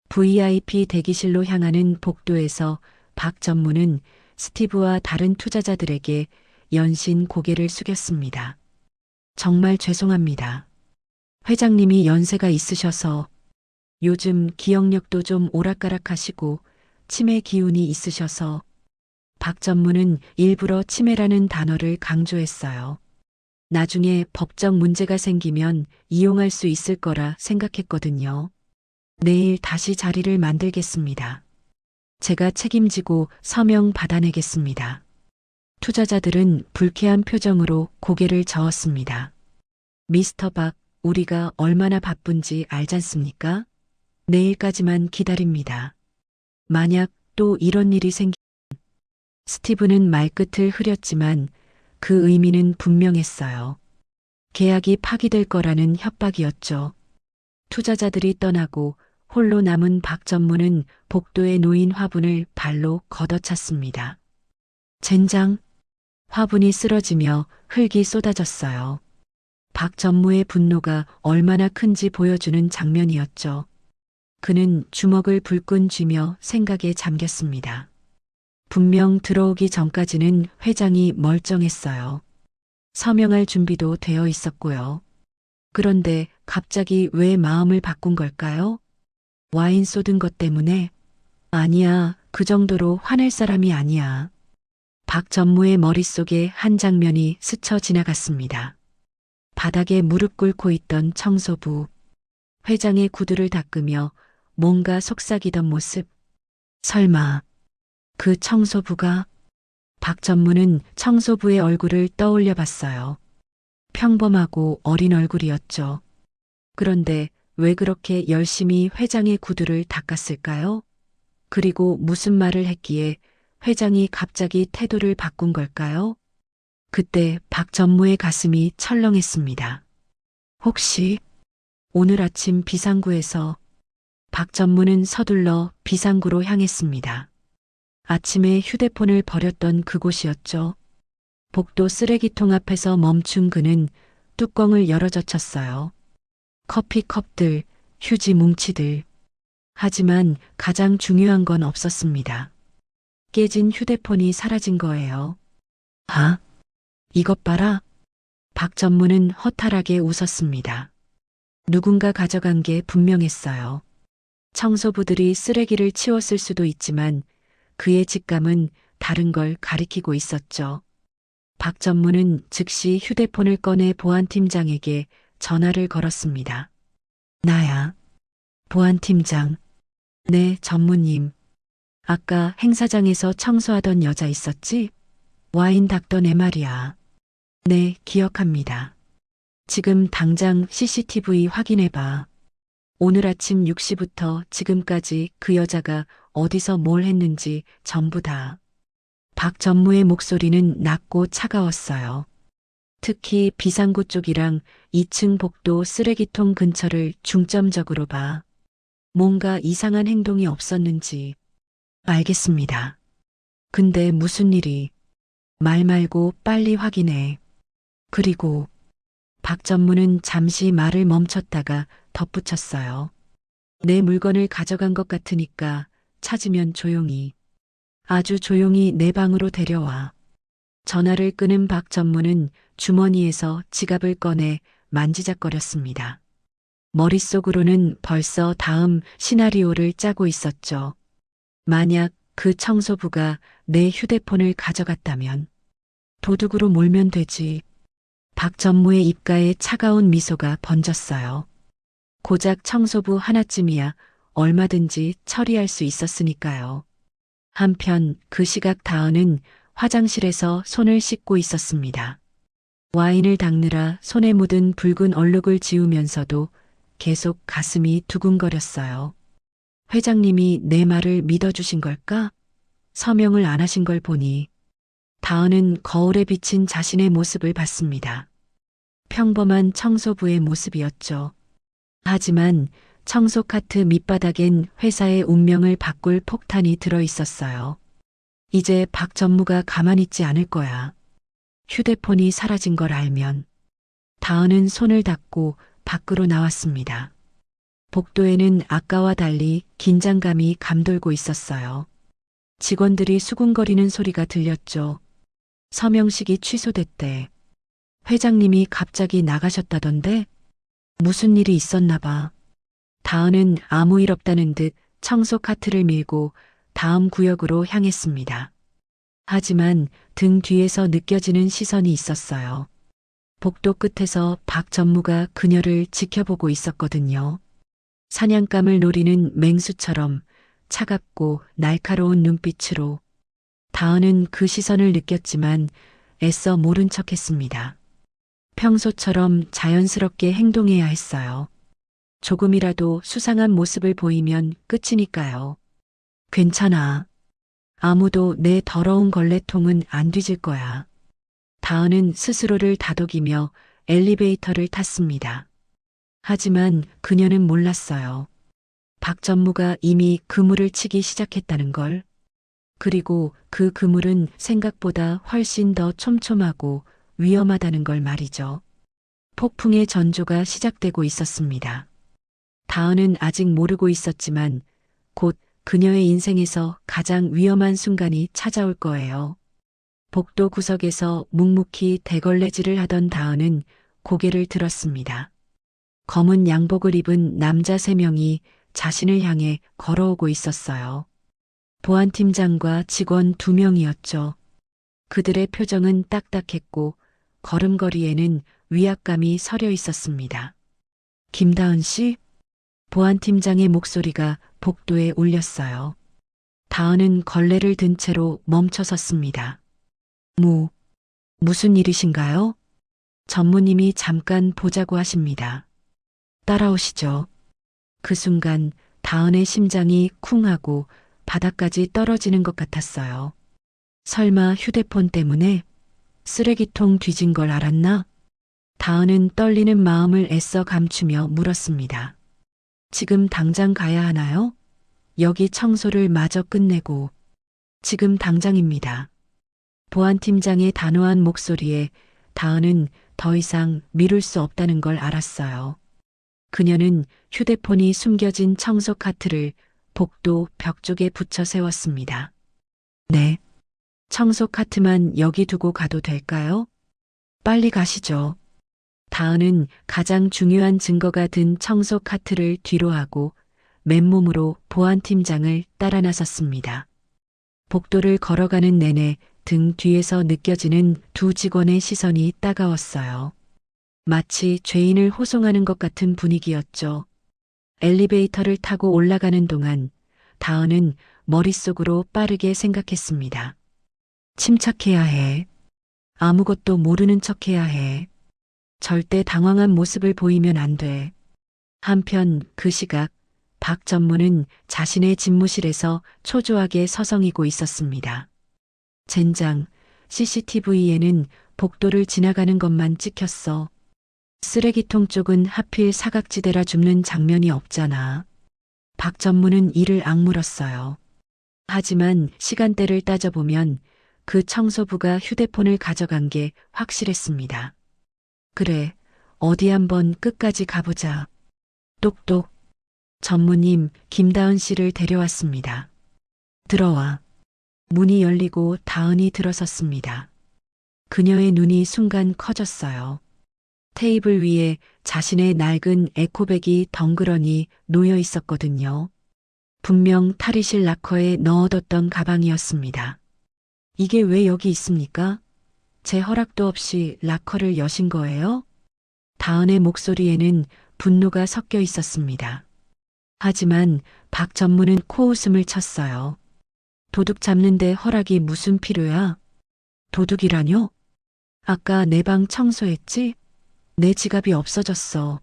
VIP 대기실로 향하는 복도에서 박 전무는 스티브와 다른 투자자들에게 연신 고개를 숙였습니다. 정말 죄송합니다. 회장님이 연세가 있으셔서 요즘 기억력도 좀 오락가락하시고 치매 기운이 있으셔서 박 전무는 일부러 치매라는 단어를 강조했어요. 나중에 법적 문제가 생기면 이용할 수 있을 거라 생각했거든요. 내일 다시 자리를 만들겠습니다. 제가 책임지고 서명 받아내겠습니다. 투자자들은 불쾌한 표정으로 고개를 저었습니다. 미스터 박, 우리가 얼마나 바쁜지 알잖습니까? 내일까지만 기다립니다. 만약 또 이런 일이 스티브는 말끝을 흐렸지만 그 의미는 분명했어요. 계약이 파기될 거라는 협박이었죠. 투자자들이 떠나고 홀로 남은 박 전무는 복도에 놓인 화분을 발로 걷어찼습니다. 젠장! 화분이 쓰러지며 흙이 쏟아졌어요. 박 전무의 분노가 얼마나 큰지 보여주는 장면이었죠. 그는 주먹을 불끈 쥐며 생각에 잠겼습니다. 분명 들어오기 전까지는 회장이 멀쩡했어요. 서명할 준비도 되어 있었고요. 그런데 갑자기 왜 마음을 바꾼 걸까요? 와인 쏟은 것 때문에? 아니야, 그 정도로 화낼 사람이 아니야. 박 전무의 머릿속에 한 장면이 스쳐 지나갔습니다. 바닥에 무릎 꿇고 있던 청소부. 회장의 구두를 닦으며 뭔가 속삭이던 모습. 설마 그 청소부가? 박 전무는 청소부의 얼굴을 떠올려 봤어요. 평범하고 어린 얼굴이었죠. 그런데 왜 그렇게 열심히 회장의 구두를 닦았을까요? 그리고 무슨 말을 했기에 회장이 갑자기 태도를 바꾼 걸까요? 그때 박 전무의 가슴이 철렁했습니다. 혹시 오늘 아침 비상구에서 박 전무는 서둘러 비상구로 향했습니다. 아침에 휴대폰을 버렸던 그곳이었죠. 복도 쓰레기통 앞에서 멈춘 그는 뚜껑을 열어젖혔어요. 커피컵들, 휴지 뭉치들. 하지만 가장 중요한 건 없었습니다. 깨진 휴대폰이 사라진 거예요. 아, 이것 봐라. 박 전무는 허탈하게 웃었습니다. 누군가 가져간 게 분명했어요. 청소부들이 쓰레기를 치웠을 수도 있지만 그의 직감은 다른 걸 가리키고 있었죠. 박 전무는 즉시 휴대폰을 꺼내 보안팀장에게 전화를 걸었습니다. 나야. 보안팀장. 네, 전무님. 아까 행사장에서 청소하던 여자 있었지? 와인 닦던 애 말이야. 네, 기억합니다. 지금 당장 CCTV 확인해봐. 오늘 아침 6시부터 지금까지 그 여자가 어디서 뭘 했는지 전부 다. 박 전무의 목소리는 낮고 차가웠어요. 특히 비상구 쪽이랑 2층 복도 쓰레기통 근처를 중점적으로 봐. 뭔가 이상한 행동이 없었는지. 알겠습니다. 근데 무슨 일이? 말 말고 빨리 확인해. 그리고 박 전무는 잠시 말을 멈췄다가 덧붙였어요. 내 물건을 가져간 것 같으니까 찾으면 조용히. 아주 조용히 내 방으로 데려와. 전화를 끊은 박 전무는 주머니에서 지갑을 꺼내 만지작거렸습니다. 머릿속으로는 벌써 다음 시나리오를 짜고 있었죠. 만약 그 청소부가 내 휴대폰을 가져갔다면 도둑으로 몰면 되지. 박전무의 입가에 차가운 미소가 번졌어요. 고작 청소부 하나쯤이야 얼마든지 처리할 수 있었으니까요. 한편 그 시각 다은은 화장실에서 손을 씻고 있었습니다. 와인을 닦느라 손에 묻은 붉은 얼룩을 지우면서도 계속 가슴이 두근거렸어요. 회장님이 내 말을 믿어주신 걸까? 서명을 안 하신 걸 보니 다은은 거울에 비친 자신의 모습을 봤습니다. 평범한 청소부의 모습이었죠. 하지만 청소 카트 밑바닥엔 회사의 운명을 바꿀 폭탄이 들어 있었어요. 이제 박 전무가 가만히 있지 않을 거야. 휴대폰이 사라진 걸 알면. 다은은 손을 닫고 밖으로 나왔습니다. 복도에는 아까와 달리 긴장감이 감돌고 있었어요. 직원들이 수군거리는 소리가 들렸죠. 서명식이 취소됐대. 회장님이 갑자기 나가셨다던데? 무슨 일이 있었나 봐. 다은은 아무 일 없다는 듯 청소 카트를 밀고 다음 구역으로 향했습니다. 하지만 등 뒤에서 느껴지는 시선이 있었어요. 복도 끝에서 박 전무가 그녀를 지켜보고 있었거든요. 사냥감을 노리는 맹수처럼 차갑고 날카로운 눈빛으로. 다은은 그 시선을 느꼈지만 애써 모른 척했습니다. 평소처럼 자연스럽게 행동해야 했어요. 조금이라도 수상한 모습을 보이면 끝이니까요. 괜찮아. 아무도 내 더러운 걸레통은 안 뒤질 거야. 다은은 스스로를 다독이며 엘리베이터를 탔습니다. 하지만 그녀는 몰랐어요. 박 전무가 이미 그물을 치기 시작했다는 걸. 그리고 그 그물은 생각보다 훨씬 더 촘촘하고 위험하다는 걸 말이죠. 폭풍의 전조가 시작되고 있었습니다. 다은은 아직 모르고 있었지만 곧 그녀의 인생에서 가장 위험한 순간이 찾아올 거예요. 복도 구석에서 묵묵히 대걸레질을 하던 다은은 고개를 들었습니다. 검은 양복을 입은 남자 3명이 자신을 향해 걸어오고 있었어요. 보안팀장과 직원 2명이었죠. 그들의 표정은 딱딱했고 걸음걸이에는 위압감이 서려 있었습니다. 김다은 씨? 보안팀장의 목소리가 복도에 울렸어요. 다은은 걸레를 든 채로 멈춰 섰습니다. 무슨 일이신가요? 전무님이 잠깐 보자고 하십니다. 따라오시죠. 그 순간 다은의 심장이 쿵하고 바닥까지 떨어지는 것 같았어요. 설마 휴대폰 때문에 쓰레기통 뒤진 걸 알았나? 다은은 떨리는 마음을 애써 감추며 물었습니다. 지금 당장 가야 하나요? 여기 청소를 마저 끝내고. 지금 당장입니다. 보안팀장의 단호한 목소리에 다은은 더 이상 미룰 수 없다는 걸 알았어요. 그녀는 휴대폰이 숨겨진 청소 카트를 복도 벽 쪽에 붙여 세웠습니다. 네. 청소 카트만 여기 두고 가도 될까요? 빨리 가시죠. 다은은 가장 중요한 증거가 든 청소 카트를 뒤로 하고 맨몸으로 보안팀장을 따라 나섰습니다. 복도를 걸어가는 내내 등 뒤에서 느껴지는 2 직원의 시선이 따가웠어요. 마치 죄인을 호송하는 것 같은 분위기였죠. 엘리베이터를 타고 올라가는 동안 다은은 머릿속으로 빠르게 생각했습니다. 침착해야 해. 아무것도 모르는 척해야 해. 절대 당황한 모습을 보이면 안 돼. 한편 그 시각 박 전무는 자신의 집무실에서 초조하게 서성이고 있었습니다. 젠장, CCTV에는 복도를 지나가는 것만 찍혔어. 쓰레기통 쪽은 하필 사각지대라 줍는 장면이 없잖아. 박 전무는 이를 악물었어요. 하지만 시간대를 따져보면 그 청소부가 휴대폰을 가져간 게 확실했습니다. 그래, 어디 한번 끝까지 가보자. 똑똑. 전무님, 김다은 씨를 데려왔습니다. 들어와. 문이 열리고 다은이 들어섰습니다. 그녀의 눈이 순간 커졌어요. 테이블 위에 자신의 낡은 에코백이 덩그러니 놓여 있었거든요. 분명 탈의실 락커에 넣어뒀던 가방이었습니다. 이게 왜 여기 있습니까? 제 허락도 없이 라커를 여신 거예요? 다은의 목소리에는 분노가 섞여 있었습니다. 하지만 박 전무는 코웃음을 쳤어요. 도둑 잡는데 허락이 무슨 필요야? 도둑이라뇨? 아까 내 방 청소했지? 내 지갑이 없어졌어.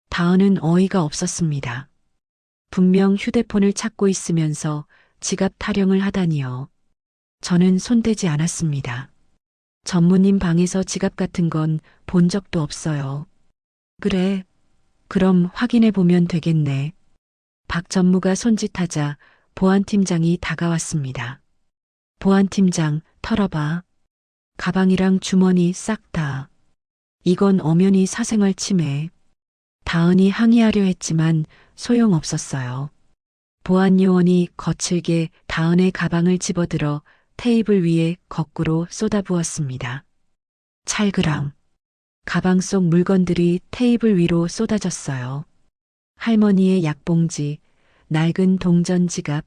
다은은 어이가 없었습니다. 분명 휴대폰을 찾고 있으면서 지갑 타령을 하다니요. 저는 손대지 않았습니다. 전무님 방에서 지갑 같은 건 본 적도 없어요. 그래. 그럼 확인해 보면 되겠네. 박 전무가 손짓하자 보안팀장이 다가왔습니다. 보안팀장, 털어봐. 가방이랑 주머니 싹 다. 이건 엄연히 사생활 침해. 다은이 항의하려 했지만 소용없었어요. 보안 요원이 거칠게 다은의 가방을 집어들어 테이블 위에 거꾸로 쏟아부었습니다. 찰그랑. 가방 속 물건들이 테이블 위로 쏟아졌어요. 할머니의 약봉지, 낡은 동전 지갑,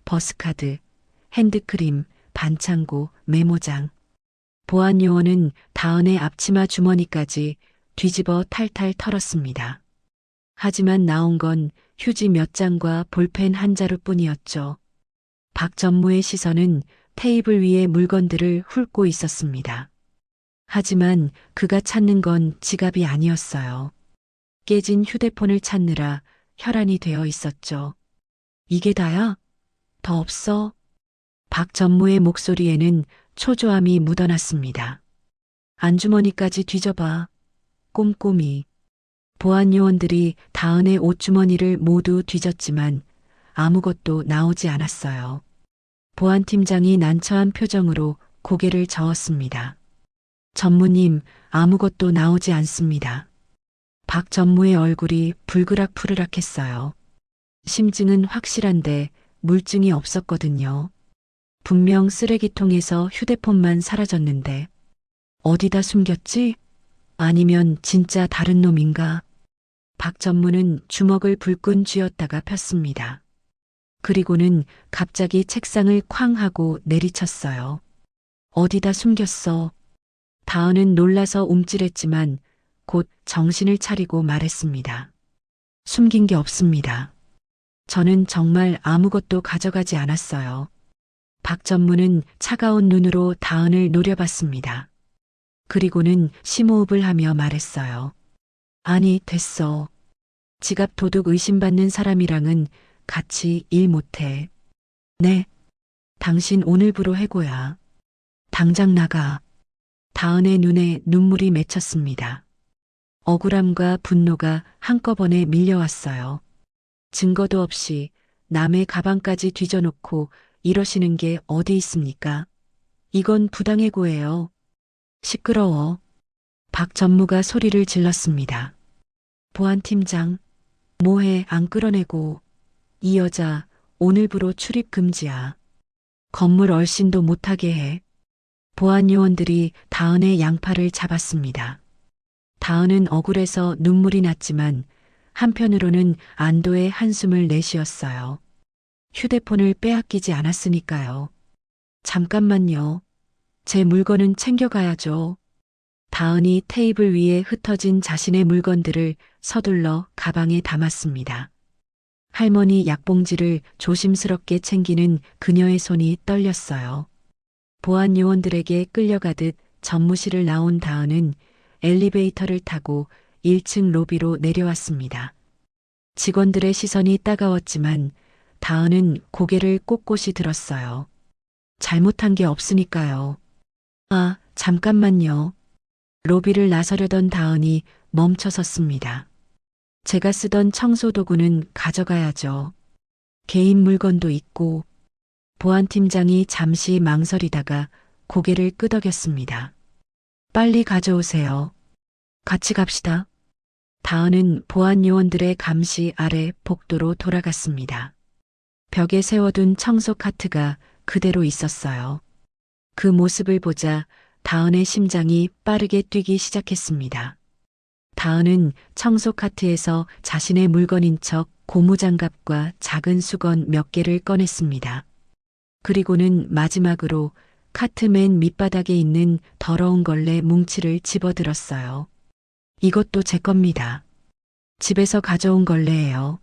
버스카드, 핸드크림, 반창고, 메모장. 보안 요원은 다은의 앞치마 주머니까지 뒤집어 탈탈 털었습니다. 하지만 나온 건 휴지 몇 장과 볼펜 한 자루뿐이었죠. 박 전무의 시선은 테이블 위의 물건들을 훑고 있었습니다. 하지만 그가 찾는 건 지갑이 아니었어요. 깨진 휴대폰을 찾느라 혈안이 되어 있었죠. 이게 다야? 더 없어? 박 전무의 목소리에는 초조함이 묻어났습니다. 안주머니까지 뒤져봐. 꼼꼼히. 보안 요원들이 다은의 옷주머니를 모두 뒤졌지만 아무것도 나오지 않았어요. 보안팀장이 난처한 표정으로 고개를 저었습니다. 전무님, 아무것도 나오지 않습니다. 박 전무의 얼굴이 불그락푸르락했어요. 심증은 확실한데 물증이 없었거든요. 분명 쓰레기통에서 휴대폰만 사라졌는데 어디다 숨겼지? 아니면 진짜 다른 놈인가? 박 전무는 주먹을 불끈 쥐었다가 폈습니다. 그리고는 갑자기 책상을 쾅 하고 내리쳤어요. 어디다 숨겼어? 다은은 놀라서 움찔했지만 곧 정신을 차리고 말했습니다. 숨긴 게 없습니다. 저는 정말 아무것도 가져가지 않았어요. 박 전무는 차가운 눈으로 다은을 노려봤습니다. 그리고는 심호흡을 하며 말했어요. 아니, 됐어. 지갑 도둑 의심받는 사람이랑은 같이 일 못해. 네. 당신 오늘부로 해고야. 당장 나가. 다은의 눈에 눈물이 맺혔습니다. 억울함과 분노가 한꺼번에 밀려왔어요. 증거도 없이 남의 가방까지 뒤져놓고 이러시는 게 어디 있습니까? 이건 부당해고예요. 시끄러워. 박 전무가 소리를 질렀습니다. 보안팀장, 뭐해 안 끌어내고. 이 여자 오늘부로 출입 금지야. 건물 얼씬도 못하게 해. 보안 요원들이 다은의 양팔을 잡았습니다. 다은은 억울해서 눈물이 났지만 한편으로는 안도의 한숨을 내쉬었어요. 휴대폰을 빼앗기지 않았으니까요. 잠깐만요. 제 물건은 챙겨가야죠. 다은이 테이블 위에 흩어진 자신의 물건들을 서둘러 가방에 담았습니다. 할머니 약봉지를 조심스럽게 챙기는 그녀의 손이 떨렸어요. 보안 요원들에게 끌려가듯 전무실을 나온 다은은 엘리베이터를 타고 1층 로비로 내려왔습니다. 직원들의 시선이 따가웠지만 다은은 고개를 꼿꼿이 들었어요. 잘못한 게 없으니까요. 아, 잠깐만요. 로비를 나서려던 다은이 멈춰섰습니다. 제가 쓰던 청소도구는 가져가야죠. 개인 물건도 있고. 보안팀장이 잠시 망설이다가 고개를 끄덕였습니다. 빨리 가져오세요. 같이 갑시다. 다은은 보안 요원들의 감시 아래 복도로 돌아갔습니다. 벽에 세워둔 청소 카트가 그대로 있었어요. 그 모습을 보자 다은의 심장이 빠르게 뛰기 시작했습니다. 다은은 청소 카트에서 자신의 물건인 척 고무장갑과 작은 수건 몇 개를 꺼냈습니다. 그리고는 마지막으로 카트 맨 밑바닥에 있는 더러운 걸레 뭉치를 집어들었어요. 이것도 제 겁니다. 집에서 가져온 걸레예요.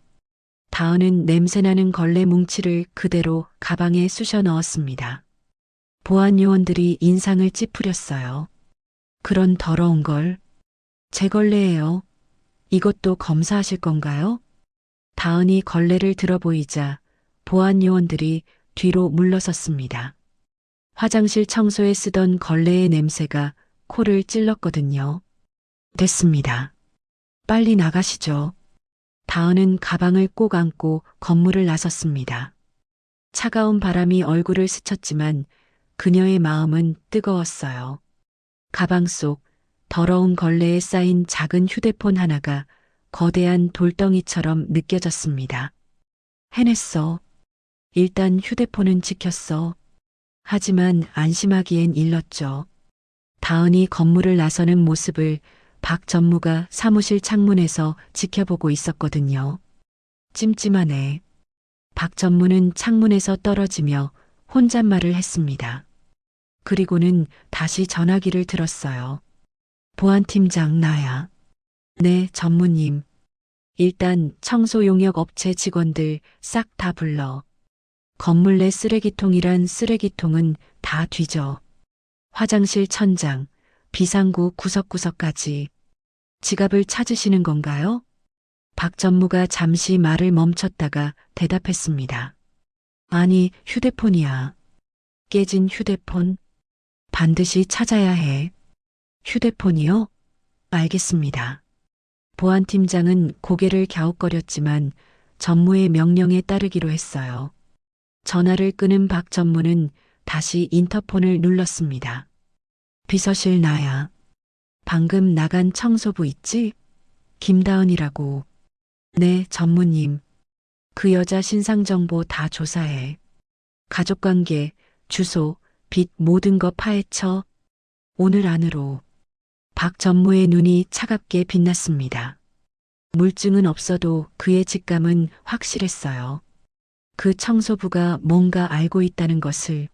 다은은 냄새나는 걸레 뭉치를 그대로 가방에 쑤셔 넣었습니다. 보안 요원들이 인상을 찌푸렸어요. 그런 더러운 걸 제 걸레예요. 이것도 검사하실 건가요? 다은이 걸레를 들어보이자 보안 요원들이 뒤로 물러섰습니다. 화장실 청소에 쓰던 걸레의 냄새가 코를 찔렀거든요. 됐습니다. 빨리 나가시죠. 다은은 가방을 꼭 안고 건물을 나섰습니다. 차가운 바람이 얼굴을 스쳤지만 그녀의 마음은 뜨거웠어요. 가방 속 더러운 걸레에 쌓인 작은 휴대폰 하나가 거대한 돌덩이처럼 느껴졌습니다. 해냈어. 일단 휴대폰은 지켰어. 하지만 안심하기엔 일렀죠. 다은이 건물을 나서는 모습을 박 전무가 사무실 창문에서 지켜보고 있었거든요. 찜찜하네. 박 전무는 창문에서 떨어지며 혼잣말을 했습니다. 그리고는 다시 전화기를 들었어요. 보안팀장 나야. 네, 전무님. 일단 청소 용역 업체 직원들 싹 다 불러. 건물 내 쓰레기통이란 쓰레기통은 다 뒤져. 화장실 천장, 비상구 구석구석까지. 지갑을 찾으시는 건가요? 박 전무가 잠시 말을 멈췄다가 대답했습니다. 아니, 휴대폰이야. 깨진 휴대폰. 반드시 찾아야 해. 휴대폰이요? 알겠습니다. 보안팀장은 고개를 갸웃거렸지만 전무의 명령에 따르기로 했어요. 전화를 끊은 박 전무는 다시 인터폰을 눌렀습니다. 비서실 나야. 방금 나간 청소부 있지? 김다은이라고. 네, 전무님. 그 여자 신상 정보 다 조사해. 가족관계, 주소, 빚 모든 거 파헤쳐. 오늘 안으로. 박 전무의 눈이 차갑게 빛났습니다. 물증은 없어도 그의 직감은 확실했어요. 그 청소부가 뭔가 알고 있다는 것을.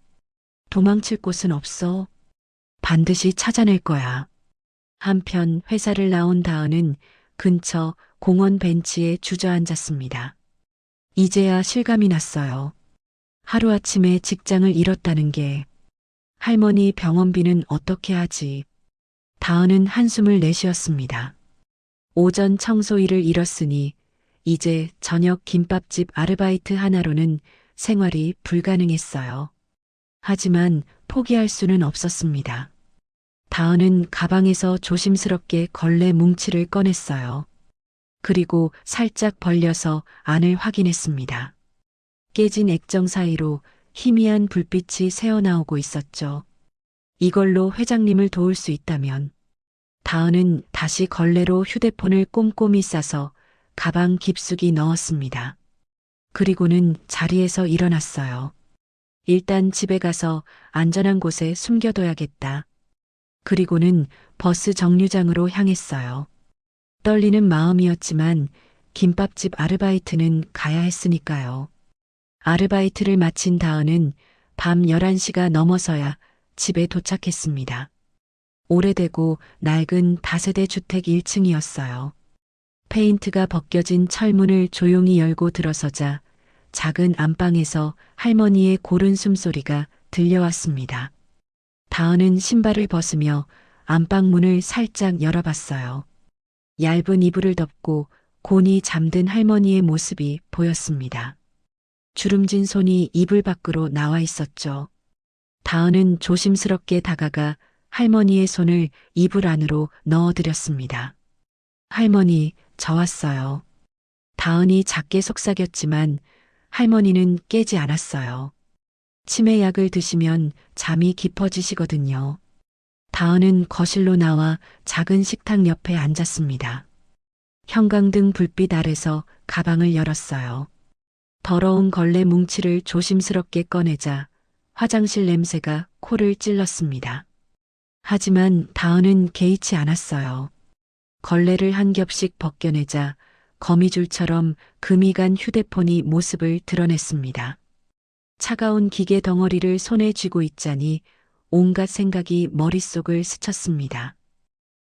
도망칠 곳은 없어. 반드시 찾아낼 거야. 한편 회사를 나온 다은은 근처 공원 벤치에 주저앉았습니다. 이제야 실감이 났어요. 하루아침에 직장을 잃었다는 게. 할머니 병원비는 어떻게 하지? 다은은 한숨을 내쉬었습니다. 오전 청소 일을 잃었으니 이제 저녁 김밥집 아르바이트 하나로는 생활이 불가능했어요. 하지만 포기할 수는 없었습니다. 다은은 가방에서 조심스럽게 걸레 뭉치를 꺼냈어요. 그리고 살짝 벌려서 안을 확인했습니다. 깨진 액정 사이로 희미한 불빛이 새어나오고 있었죠. 이걸로 회장님을 도울 수 있다면. 다은은 다시 걸레로 휴대폰을 꼼꼼히 싸서 가방 깊숙이 넣었습니다. 그리고는 자리에서 일어났어요. 일단 집에 가서 안전한 곳에 숨겨둬야겠다. 그리고는 버스 정류장으로 향했어요. 떨리는 마음이었지만 김밥집 아르바이트는 가야 했으니까요. 아르바이트를 마친 다은은 밤 11시가 넘어서야 집에 도착했습니다. 오래되고 낡은 다세대 주택 1층이었어요. 페인트가 벗겨진 철문을 조용히 열고 들어서자 작은 안방에서 할머니의 고른 숨소리가 들려왔습니다. 다은은 신발을 벗으며 안방문을 살짝 열어봤어요. 얇은 이불을 덮고 곤히 잠든 할머니의 모습이 보였습니다. 주름진 손이 이불 밖으로 나와 있었죠. 다은은 조심스럽게 다가가 할머니의 손을 이불 안으로 넣어드렸습니다. 할머니, 저 왔어요. 다은이 작게 속삭였지만 할머니는 깨지 않았어요. 치매약을 드시면 잠이 깊어지시거든요. 다은은 거실로 나와 작은 식탁 옆에 앉았습니다. 형광등 불빛 아래서 가방을 열었어요. 더러운 걸레 뭉치를 조심스럽게 꺼내자 화장실 냄새가 코를 찔렀습니다. 하지만 다은은 개의치 않았어요. 걸레를 한 겹씩 벗겨내자 거미줄처럼 금이 간 휴대폰이 모습을 드러냈습니다. 차가운 기계 덩어리를 손에 쥐고 있자니 온갖 생각이 머릿속을 스쳤습니다.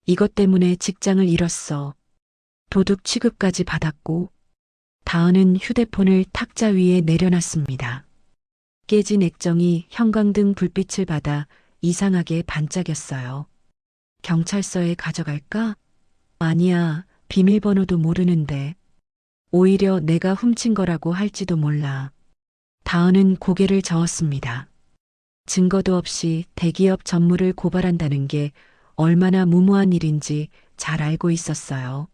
이것 때문에 직장을 잃었어. 도둑 취급까지 받았고, 다은은 휴대폰을 탁자 위에 내려놨습니다. 깨진 액정이 형광등 불빛을 받아 이상하게 반짝였어요. 경찰서에 가져갈까? 아니야, 비밀번호도 모르는데. 오히려 내가 훔친 거라고 할지도 몰라. 다은은 고개를 저었습니다. 증거도 없이 대기업 전무를 고발한다는 게 얼마나 무모한 일인지 잘 알고 있었어요.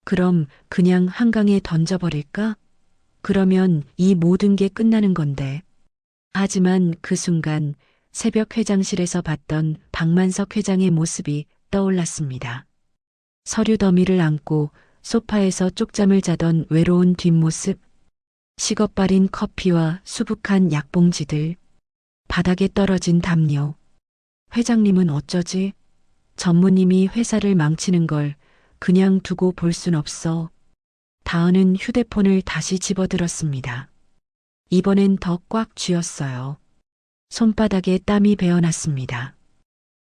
그럼 그냥 한강에 던져버릴까? 그러면 이 모든 게 끝나는 건데. 하지만 그 순간 새벽 회장실에서 봤던 박만석 회장의 모습이 떠올랐습니다. 서류 더미를 안고 소파에서 쪽잠을 자던 외로운 뒷모습, 식어빠린 커피와 수북한 약봉지들, 바닥에 떨어진 담요. 회장님은 어쩌지? 전무님이 회사를 망치는 걸 그냥 두고 볼 순 없어. 다은은 휴대폰을 다시 집어들었습니다. 이번엔 더 꽉 쥐었어요. 손바닥에 땀이 배어났습니다.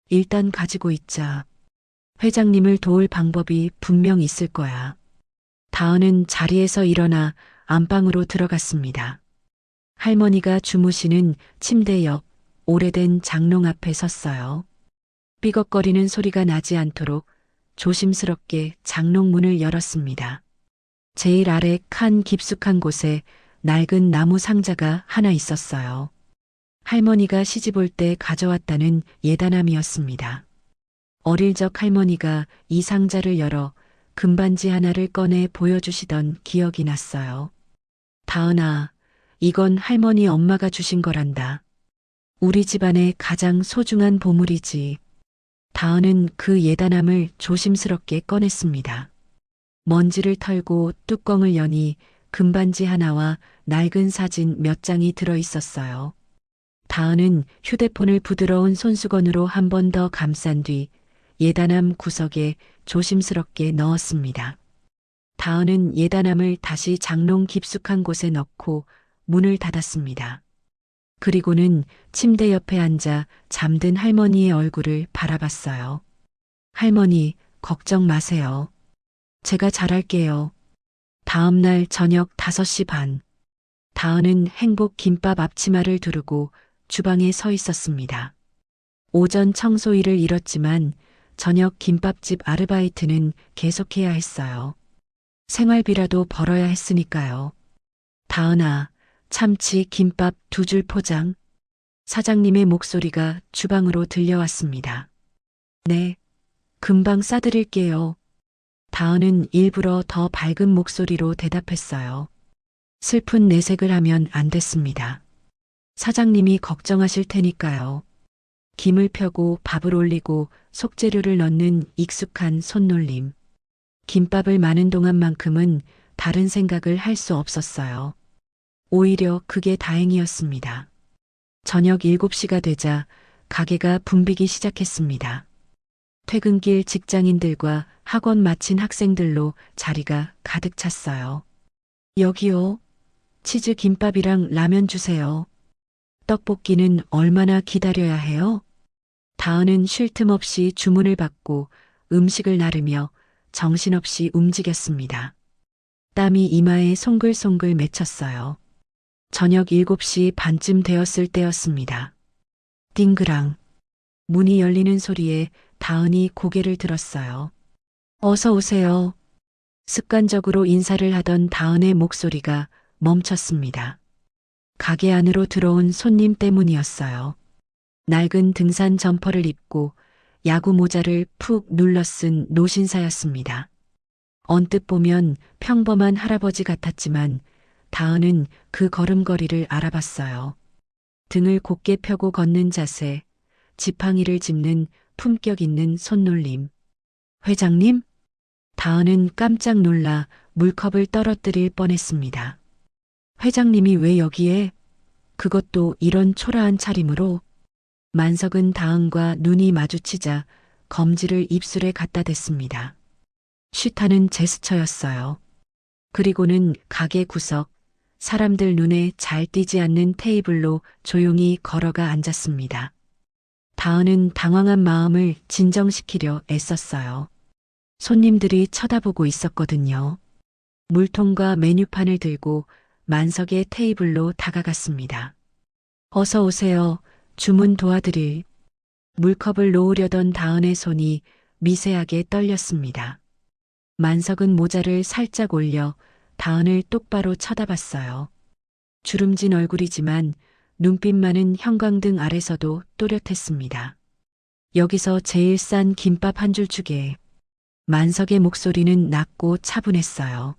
일단 가지고 있자. 회장님을 도울 방법이 분명 있을 거야. 다은은 자리에서 일어나 안방으로 들어갔습니다. 할머니가 주무시는 침대 옆 오래된 장롱 앞에 섰어요. 삐걱거리는 소리가 나지 않도록 조심스럽게 장롱 문을 열었습니다. 제일 아래 칸 깊숙한 곳에 낡은 나무 상자가 하나 있었어요. 할머니가 시집올 때 가져왔다는 예단함이었습니다. 어릴 적 할머니가 이 상자를 열어 금반지 하나를 꺼내 보여주시던 기억이 났어요. 다은아, 이건 할머니 엄마가 주신 거란다. 우리 집안의 가장 소중한 보물이지. 다은은 그 예단함을 조심스럽게 꺼냈습니다. 먼지를 털고 뚜껑을 여니 금반지 하나와 낡은 사진 몇 장이 들어 있었어요. 다은은 휴대폰을 부드러운 손수건으로 한 번 더 감싼 뒤 예단함 구석에 조심스럽게 넣었습니다. 다은은 예단함을 다시 장롱 깊숙한 곳에 넣고 문을 닫았습니다. 그리고는 침대 옆에 앉아 잠든 할머니의 얼굴을 바라봤어요. 할머니, 걱정 마세요. 제가 잘할게요. 다음 날 저녁 5시 반. 다은은 행복 김밥 앞치마를 두르고 주방에 서 있었습니다. 오전 청소일을 잃었지만 저녁 김밥집 아르바이트는 계속해야 했어요. 생활비라도 벌어야 했으니까요. 다은아, 참치 김밥 2줄 포장. 사장님의 목소리가 주방으로 들려왔습니다. 네, 금방 싸드릴게요. 다은은 일부러 더 밝은 목소리로 대답했어요. 슬픈 내색을 하면 안 됐습니다. 사장님이 걱정하실 테니까요. 김을 펴고 밥을 올리고 속재료를 넣는 익숙한 손놀림. 김밥을 마는 동안만큼은 다른 생각을 할 수 없었어요. 오히려 그게 다행이었습니다. 저녁 7시가 되자 가게가 붐비기 시작했습니다. 퇴근길 직장인들과 학원 마친 학생들로 자리가 가득 찼어요. 여기요. 치즈 김밥이랑 라면 주세요. 떡볶이는 얼마나 기다려야 해요? 다은은 쉴 틈 없이 주문을 받고 음식을 나르며 정신없이 움직였습니다. 땀이 이마에 송글송글 맺혔어요. 저녁 7시 반쯤 되었을 때였습니다. 띵그랑. 문이 열리는 소리에 다은이 고개를 들었어요. 어서 오세요. 습관적으로 인사를 하던 다은의 목소리가 멈췄습니다. 가게 안으로 들어온 손님 때문이었어요. 낡은 등산 점퍼를 입고 야구 모자를 푹 눌러 쓴 노신사였습니다. 언뜻 보면 평범한 할아버지 같았지만 다은은 그 걸음걸이를 알아봤어요. 등을 곧게 펴고 걷는 자세, 지팡이를 짚는 품격 있는 손놀림. 회장님? 다은은 깜짝 놀라 물컵을 떨어뜨릴 뻔했습니다. 회장님이 왜 여기에? 그것도 이런 초라한 차림으로? 만석은 다은과 눈이 마주치자 검지를 입술에 갖다 댔습니다. 쉬타는 제스처였어요. 그리고는 가게 구석, 사람들 눈에 잘 띄지 않는 테이블로 조용히 걸어가 앉았습니다. 다은은 당황한 마음을 진정시키려 애썼어요. 손님들이 쳐다보고 있었거든요. 물통과 메뉴판을 들고 만석의 테이블로 다가갔습니다. 어서 오세요. 주문 도와드릴. 물컵을 놓으려던 다은의 손이 미세하게 떨렸습니다. 만석은 모자를 살짝 올려 다은을 똑바로 쳐다봤어요. 주름진 얼굴이지만 눈빛만은 형광등 아래서도 또렷했습니다. 여기서 제일 싼 김밥 한 줄 주게. 만석의 목소리는 낮고 차분했어요.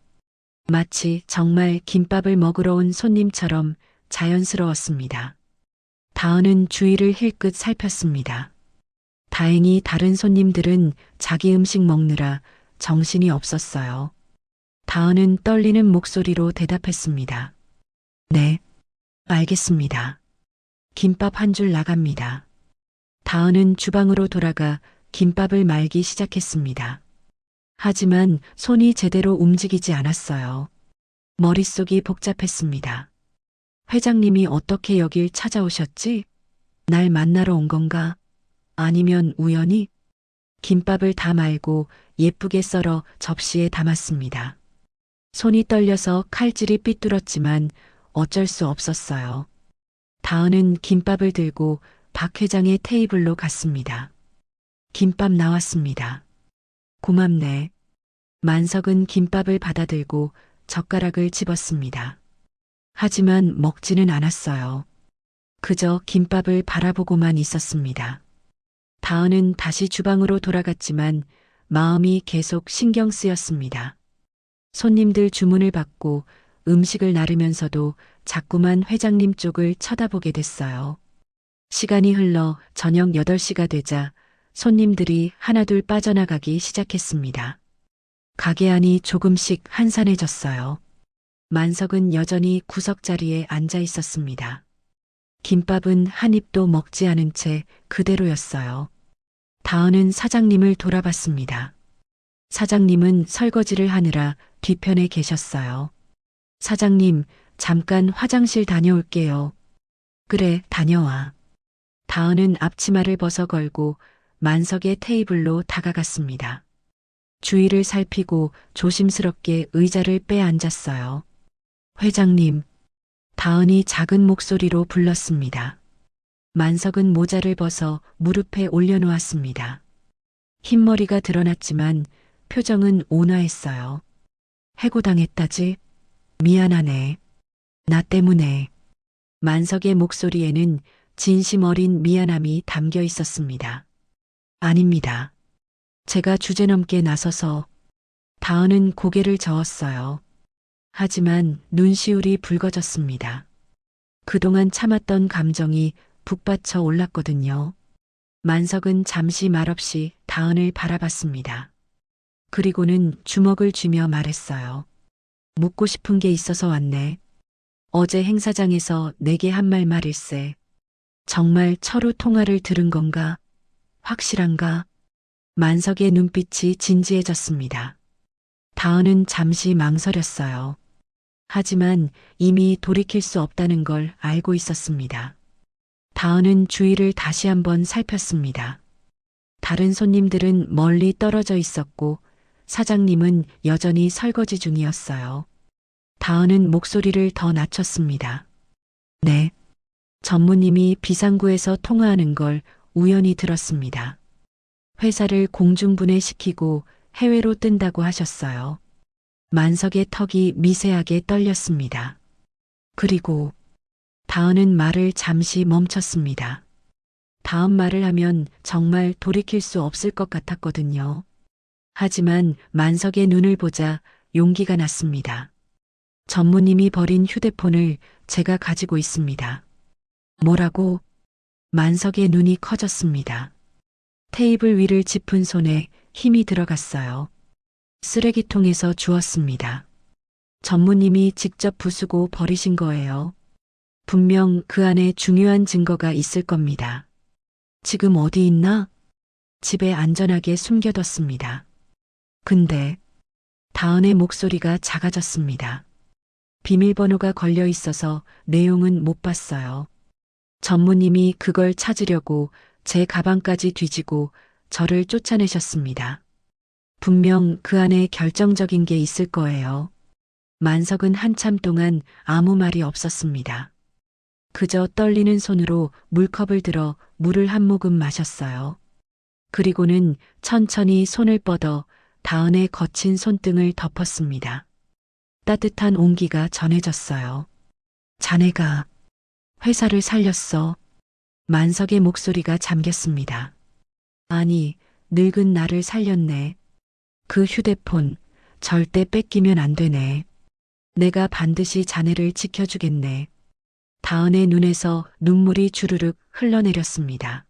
마치 정말 김밥을 먹으러 온 손님처럼 자연스러웠습니다. 다은은 주위를 힐끗 살폈습니다. 다행히 다른 손님들은 자기 음식 먹느라 정신이 없었어요. 다은은 떨리는 목소리로 대답했습니다. 네, 알겠습니다. 김밥 한 줄 나갑니다. 다은은 주방으로 돌아가 김밥을 말기 시작했습니다. 하지만 손이 제대로 움직이지 않았어요. 머릿속이 복잡했습니다. 회장님이 어떻게 여길 찾아오셨지? 날 만나러 온 건가? 아니면 우연히? 김밥을 다 말고 예쁘게 썰어 접시에 담았습니다. 손이 떨려서 칼질이 삐뚤었지만 어쩔 수 없었어요. 다은은 김밥을 들고 박 회장의 테이블로 갔습니다. 김밥 나왔습니다. 고맙네. 만석은 김밥을 받아들고 젓가락을 집었습니다. 하지만 먹지는 않았어요. 그저 김밥을 바라보고만 있었습니다. 다은은 다시 주방으로 돌아갔지만 마음이 계속 신경 쓰였습니다. 손님들 주문을 받고 음식을 나르면서도 자꾸만 회장님 쪽을 쳐다보게 됐어요. 시간이 흘러 저녁 8시가 되자 손님들이 하나둘 빠져나가기 시작했습니다. 가게 안이 조금씩 한산해졌어요. 만석은 여전히 구석자리에 앉아 있었습니다. 김밥은 한 입도 먹지 않은 채 그대로였어요. 다은은 사장님을 돌아봤습니다. 사장님은 설거지를 하느라 뒤편에 계셨어요. 사장님, 잠깐 화장실 다녀올게요. 그래, 다녀와. 다은은 앞치마를 벗어 걸고 만석의 테이블로 다가갔습니다. 주위를 살피고 조심스럽게 의자를 빼앉았어요. 회장님, 다은이 작은 목소리로 불렀습니다. 만석은 모자를 벗어 무릎에 올려놓았습니다. 흰머리가 드러났지만 표정은 온화했어요. 해고당했다지? 미안하네. 나 때문에. 만석의 목소리에는 진심 어린 미안함이 담겨 있었습니다. 아닙니다. 제가 주제넘게 나서서. 다은은 고개를 저었어요. 하지만 눈시울이 붉어졌습니다. 그동안 참았던 감정이 북받쳐 올랐거든요. 만석은 잠시 말없이 다은을 바라봤습니다. 그리고는 주먹을 쥐며 말했어요. 묻고 싶은 게 있어서 왔네. 어제 행사장에서 내게 한 말일세. 정말 철우 통화를 들은 건가? 확실한가? 만석의 눈빛이 진지해졌습니다. 다은은 잠시 망설였어요. 하지만 이미 돌이킬 수 없다는 걸 알고 있었습니다. 다은은 주위를 다시 한번 살폈습니다. 다른 손님들은 멀리 떨어져 있었고 사장님은 여전히 설거지 중이었어요. 다은은 목소리를 더 낮췄습니다. 네. 전무님이 비상구에서 통화하는 걸 우연히 들었습니다. 회사를 공중분해시키고 해외로 뜬다고 하셨어요. 만석의 턱이 미세하게 떨렸습니다. 그리고 다은은 말을 잠시 멈췄습니다. 다음 말을 하면 정말 돌이킬 수 없을 것 같았거든요. 하지만 만석의 눈을 보자 용기가 났습니다. 전무님이 버린 휴대폰을 제가 가지고 있습니다. 뭐라고? 만석의 눈이 커졌습니다. 테이블 위를 짚은 손에 힘이 들어갔어요. 쓰레기통에서 주웠습니다. 전무님이 직접 부수고 버리신 거예요. 분명 그 안에 중요한 증거가 있을 겁니다. 지금 어디 있나? 집에 안전하게 숨겨뒀습니다. 근데 다은의 목소리가 작아졌습니다. 비밀번호가 걸려 있어서 내용은 못 봤어요. 전무님이 그걸 찾으려고 제 가방까지 뒤지고 저를 쫓아내셨습니다. 분명 그 안에 결정적인 게 있을 거예요. 만석은 한참 동안 아무 말이 없었습니다. 그저 떨리는 손으로 물컵을 들어 물을 한 모금 마셨어요. 그리고는 천천히 손을 뻗어 다은의 거친 손등을 덮었습니다. 따뜻한 온기가 전해졌어요. 자네가 회사를 살렸어. 만석의 목소리가 잠겼습니다. 아니, 늙은 나를 살렸네. 그 휴대폰 절대 뺏기면 안 되네. 내가 반드시 자네를 지켜주겠네. 다은의 눈에서 눈물이 주르륵 흘러내렸습니다.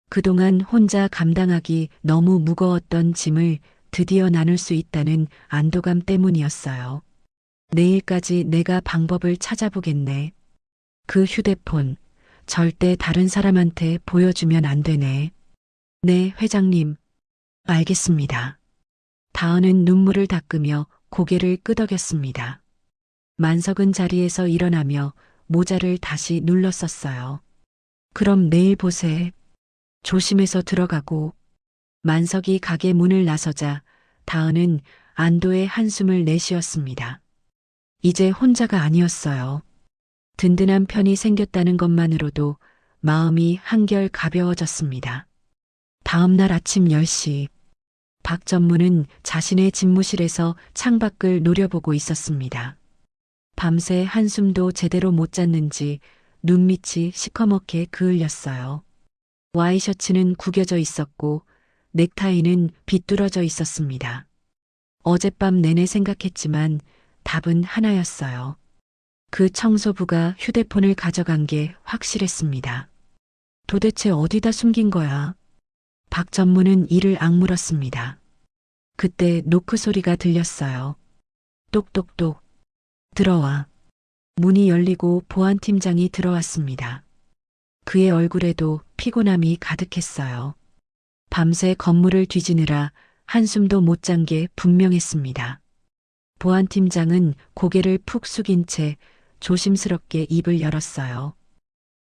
그동안 혼자 감당하기 너무 무거웠던 짐을 드디어 나눌 수 있다는 안도감 때문이었어요. 내일까지 내가 방법을 찾아보겠네. 그 휴대폰 절대 다른 사람한테 보여주면 안 되네. 네, 회장님. 알겠습니다. 다은은 눈물을 닦으며 고개를 끄덕였습니다. 만석은 자리에서 일어나며 모자를 다시 눌렀었어요. 그럼 내일 보세. 조심해서 들어가고. 만석이 가게 문을 나서자 다은은 안도의 한숨을 내쉬었습니다. 이제 혼자가 아니었어요. 든든한 편이 생겼다는 것만으로도 마음이 한결 가벼워졌습니다. 다음 날 아침 10시, 박 전무는 자신의 집무실에서 창밖을 노려보고 있었습니다. 밤새 한숨도 제대로 못 잤는지 눈밑이 시커멓게 그을렸어요. 와이셔츠는 구겨져 있었고 넥타이는 비뚤어져 있었습니다. 어젯밤 내내 생각했지만 답은 하나였어요. 그 청소부가 휴대폰을 가져간 게 확실했습니다. 도대체 어디다 숨긴 거야? 박 전무는 이를 악물었습니다. 그때 노크 소리가 들렸어요. 똑똑똑. 들어와. 문이 열리고 보안팀장이 들어왔습니다. 그의 얼굴에도 피곤함이 가득했어요. 밤새 건물을 뒤지느라 한숨도 못 잔 게 분명했습니다. 보안팀장은 고개를 푹 숙인 채 조심스럽게 입을 열었어요.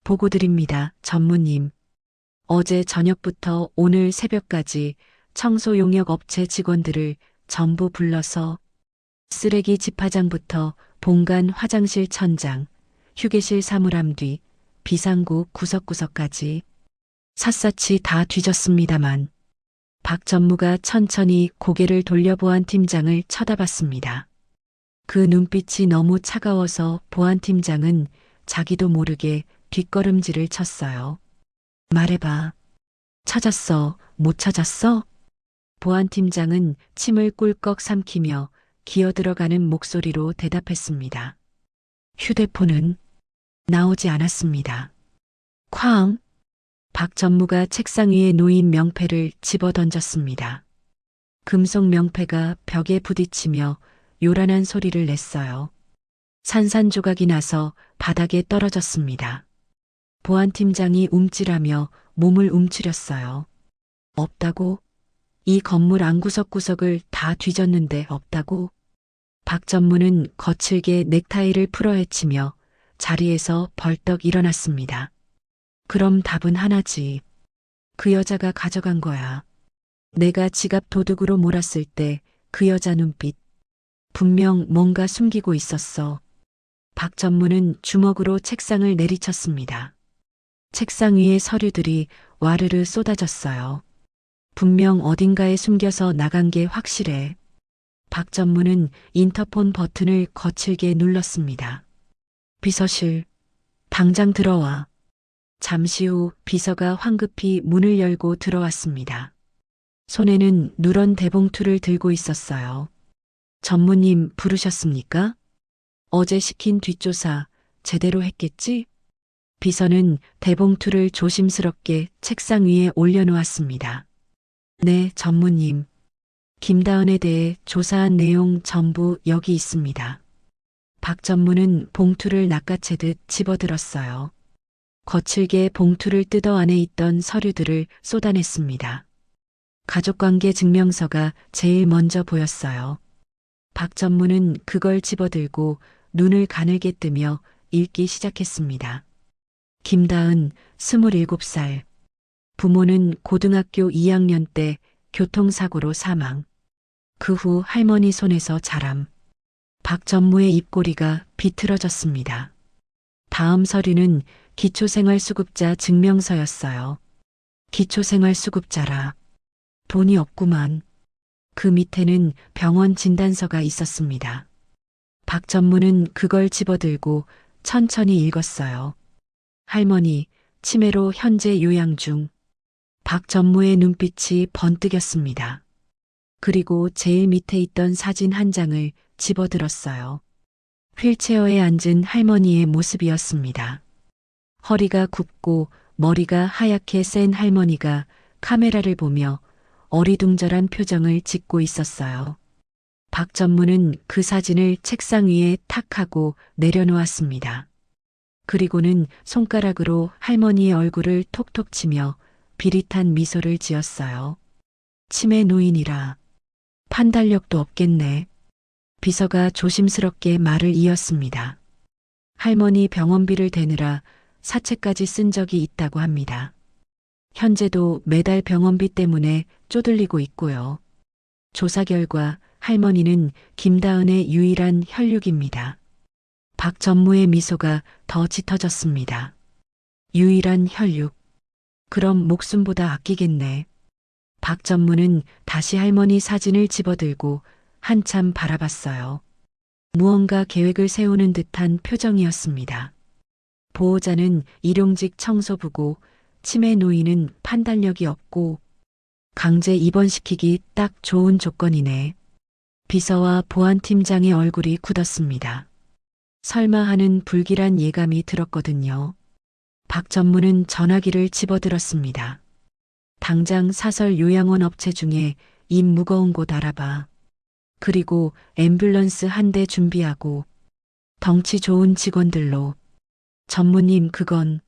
보고 드립니다, 전무님. 어제 저녁부터 오늘 새벽까지 청소 용역 업체 직원들을 전부 불러서 쓰레기 집화장부터 본관 화장실 천장, 휴게실 사물함 뒤, 비상구 구석구석까지 샅샅이 다 뒤졌습니다만 박 전무가 천천히 고개를 돌려 보안팀장을 쳐다봤습니다. 그 눈빛이 너무 차가워서 보안팀장은 자기도 모르게 뒷걸음질을 쳤어요. 말해봐. 찾았어? 못 찾았어? 보안팀장은 침을 꿀꺽 삼키며 기어들어가는 목소리로 대답했습니다. 휴대폰은 나오지 않았습니다. 쾅! 박 전무가 책상 위에 놓인 명패를 집어던졌습니다. 금속 명패가 벽에 부딪히며 요란한 소리를 냈어요. 산산조각이 나서 바닥에 떨어졌습니다. 보안팀장이 움찔하며 몸을 움츠렸어요. 없다고? 이 건물 안구석구석을 다 뒤졌는데 없다고? 박 전무는 거칠게 넥타이를 풀어헤치며 자리에서 벌떡 일어났습니다. 그럼 답은 하나지. 그 여자가 가져간 거야. 내가 지갑 도둑으로 몰았을 때 그 여자 눈빛. 분명 뭔가 숨기고 있었어. 박 전무는 주먹으로 책상을 내리쳤습니다. 책상 위에 서류들이 와르르 쏟아졌어요. 분명 어딘가에 숨겨서 나간 게 확실해. 박 전무는 인터폰 버튼을 거칠게 눌렀습니다. 비서실, 당장 들어와. 잠시 후 비서가 황급히 문을 열고 들어왔습니다. 손에는 누런 대봉투를 들고 있었어요. 전무님 부르셨습니까? 어제 시킨 뒷조사 제대로 했겠지? 비서는 대봉투를 조심스럽게 책상 위에 올려놓았습니다. 네, 전무님. 김다은에 대해 조사한 내용 전부 여기 있습니다. 박 전무는 봉투를 낚아채듯 집어들었어요. 거칠게 봉투를 뜯어 안에 있던 서류들을 쏟아냈습니다. 가족관계 증명서가 제일 먼저 보였어요. 박 전무는 그걸 집어들고 눈을 가늘게 뜨며 읽기 시작했습니다. 김다은 27살. 부모는 고등학교 2학년 때 교통사고로 사망. 그 후 할머니 손에서 자람. 박전무의 입꼬리가 비틀어졌습니다. 다음 서류는 기초생활수급자 증명서였어요. 기초생활수급자라. 돈이 없구만. 그 밑에는 병원 진단서가 있었습니다. 박전무는 그걸 집어들고 천천히 읽었어요. 할머니, 치매로 현재 요양 중. 박전무의 눈빛이 번뜩였습니다. 그리고 제일 밑에 있던 사진 한 장을 집어들었어요. 휠체어에 앉은 할머니의 모습이었습니다. 허리가 굽고 머리가 하얗게 센 할머니가 카메라를 보며 어리둥절한 표정을 짓고 있었어요. 박전무는 그 사진을 책상 위에 탁 하고 내려놓았습니다. 그리고는 손가락으로 할머니의 얼굴을 톡톡 치며 비릿한 미소를 지었어요. 치매 노인이라. 판단력도 없겠네. 비서가 조심스럽게 말을 이었습니다. 할머니 병원비를 대느라 사채까지 쓴 적이 있다고 합니다. 현재도 매달 병원비 때문에 쪼들리고 있고요. 조사 결과 할머니는 김다은의 유일한 혈육입니다. 박전무의 미소가 더 짙어졌습니다. 유일한 혈육. 그럼 목숨보다 아끼겠네. 박전무는 다시 할머니 사진을 집어들고 한참 바라봤어요. 무언가 계획을 세우는 듯한 표정이었습니다. 보호자는 일용직 청소부고 치매 노인은 판단력이 없고 강제 입원시키기 딱 좋은 조건이네. 비서와 보안팀장의 얼굴이 굳었습니다. 설마 하는 불길한 예감이 들었거든요. 박전무는 전화기를 집어들었습니다. 당장 사설 요양원 업체 중에 입 무거운 곳 알아봐. 그리고 앰뷸런스 한 대 준비하고 덩치 좋은 직원들로. 전무님 그건.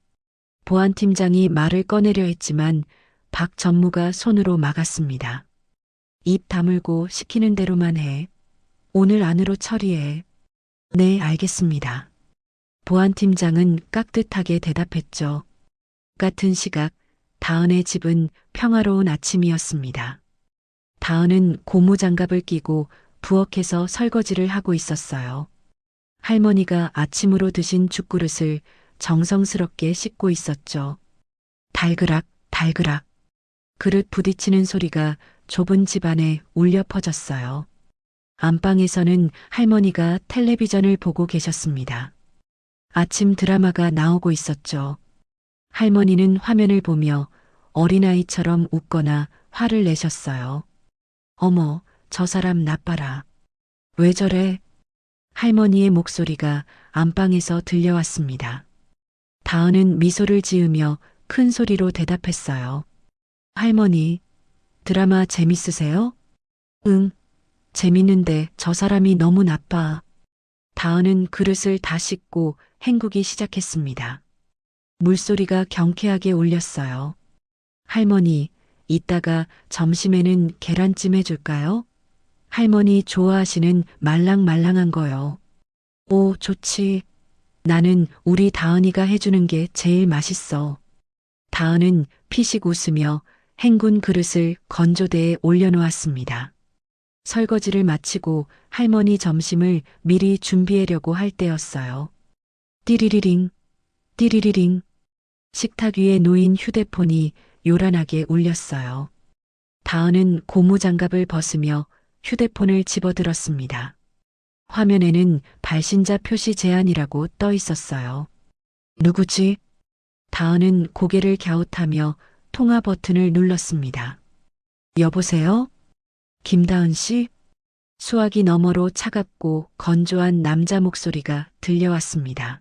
보안팀장이 말을 꺼내려 했지만 박 전무가 손으로 막았습니다. 입 다물고 시키는 대로만 해. 오늘 안으로 처리해. 네, 알겠습니다. 보안팀장은 깍듯하게 대답했죠. 같은 시각 다은의 집은 평화로운 아침이었습니다. 다은은 고무장갑을 끼고 부엌에서 설거지를 하고 있었어요. 할머니가 아침으로 드신 죽그릇을 정성스럽게 씻고 있었죠. 달그락, 달그락. 그릇 부딪히는 소리가 좁은 집안에 울려 퍼졌어요. 안방에서는 할머니가 텔레비전을 보고 계셨습니다. 아침 드라마가 나오고 있었죠. 할머니는 화면을 보며 어린아이처럼 웃거나 화를 내셨어요. 어머, 저 사람 나빠라. 왜 저래? 할머니의 목소리가 안방에서 들려왔습니다. 다은은 미소를 지으며 큰 소리로 대답했어요. 할머니, 드라마 재밌으세요? 응, 재밌는데 저 사람이 너무 나빠. 다은은 그릇을 다 씻고 헹구기 시작했습니다. 물소리가 경쾌하게 울렸어요. 할머니, 이따가 점심에는 계란찜 해줄까요? 할머니 좋아하시는 말랑말랑한 거요. 오, 좋지. 나는 우리 다은이가 해주는 게 제일 맛있어. 다은은 피식 웃으며 헹군 그릇을 건조대에 올려놓았습니다. 설거지를 마치고 할머니 점심을 미리 준비하려고 할 때였어요. 띠리리링, 띠리리링. 식탁 위에 놓인 휴대폰이 요란하게 울렸어요. 다은은 고무장갑을 벗으며 휴대폰을 집어들었습니다. 화면에는 발신자 표시 제한이라고 떠 있었어요. 누구지? 다은은 고개를 갸웃하며 통화 버튼을 눌렀습니다. 여보세요? 김다은 씨? 수화기 너머로 차갑고 건조한 남자 목소리가 들려왔습니다.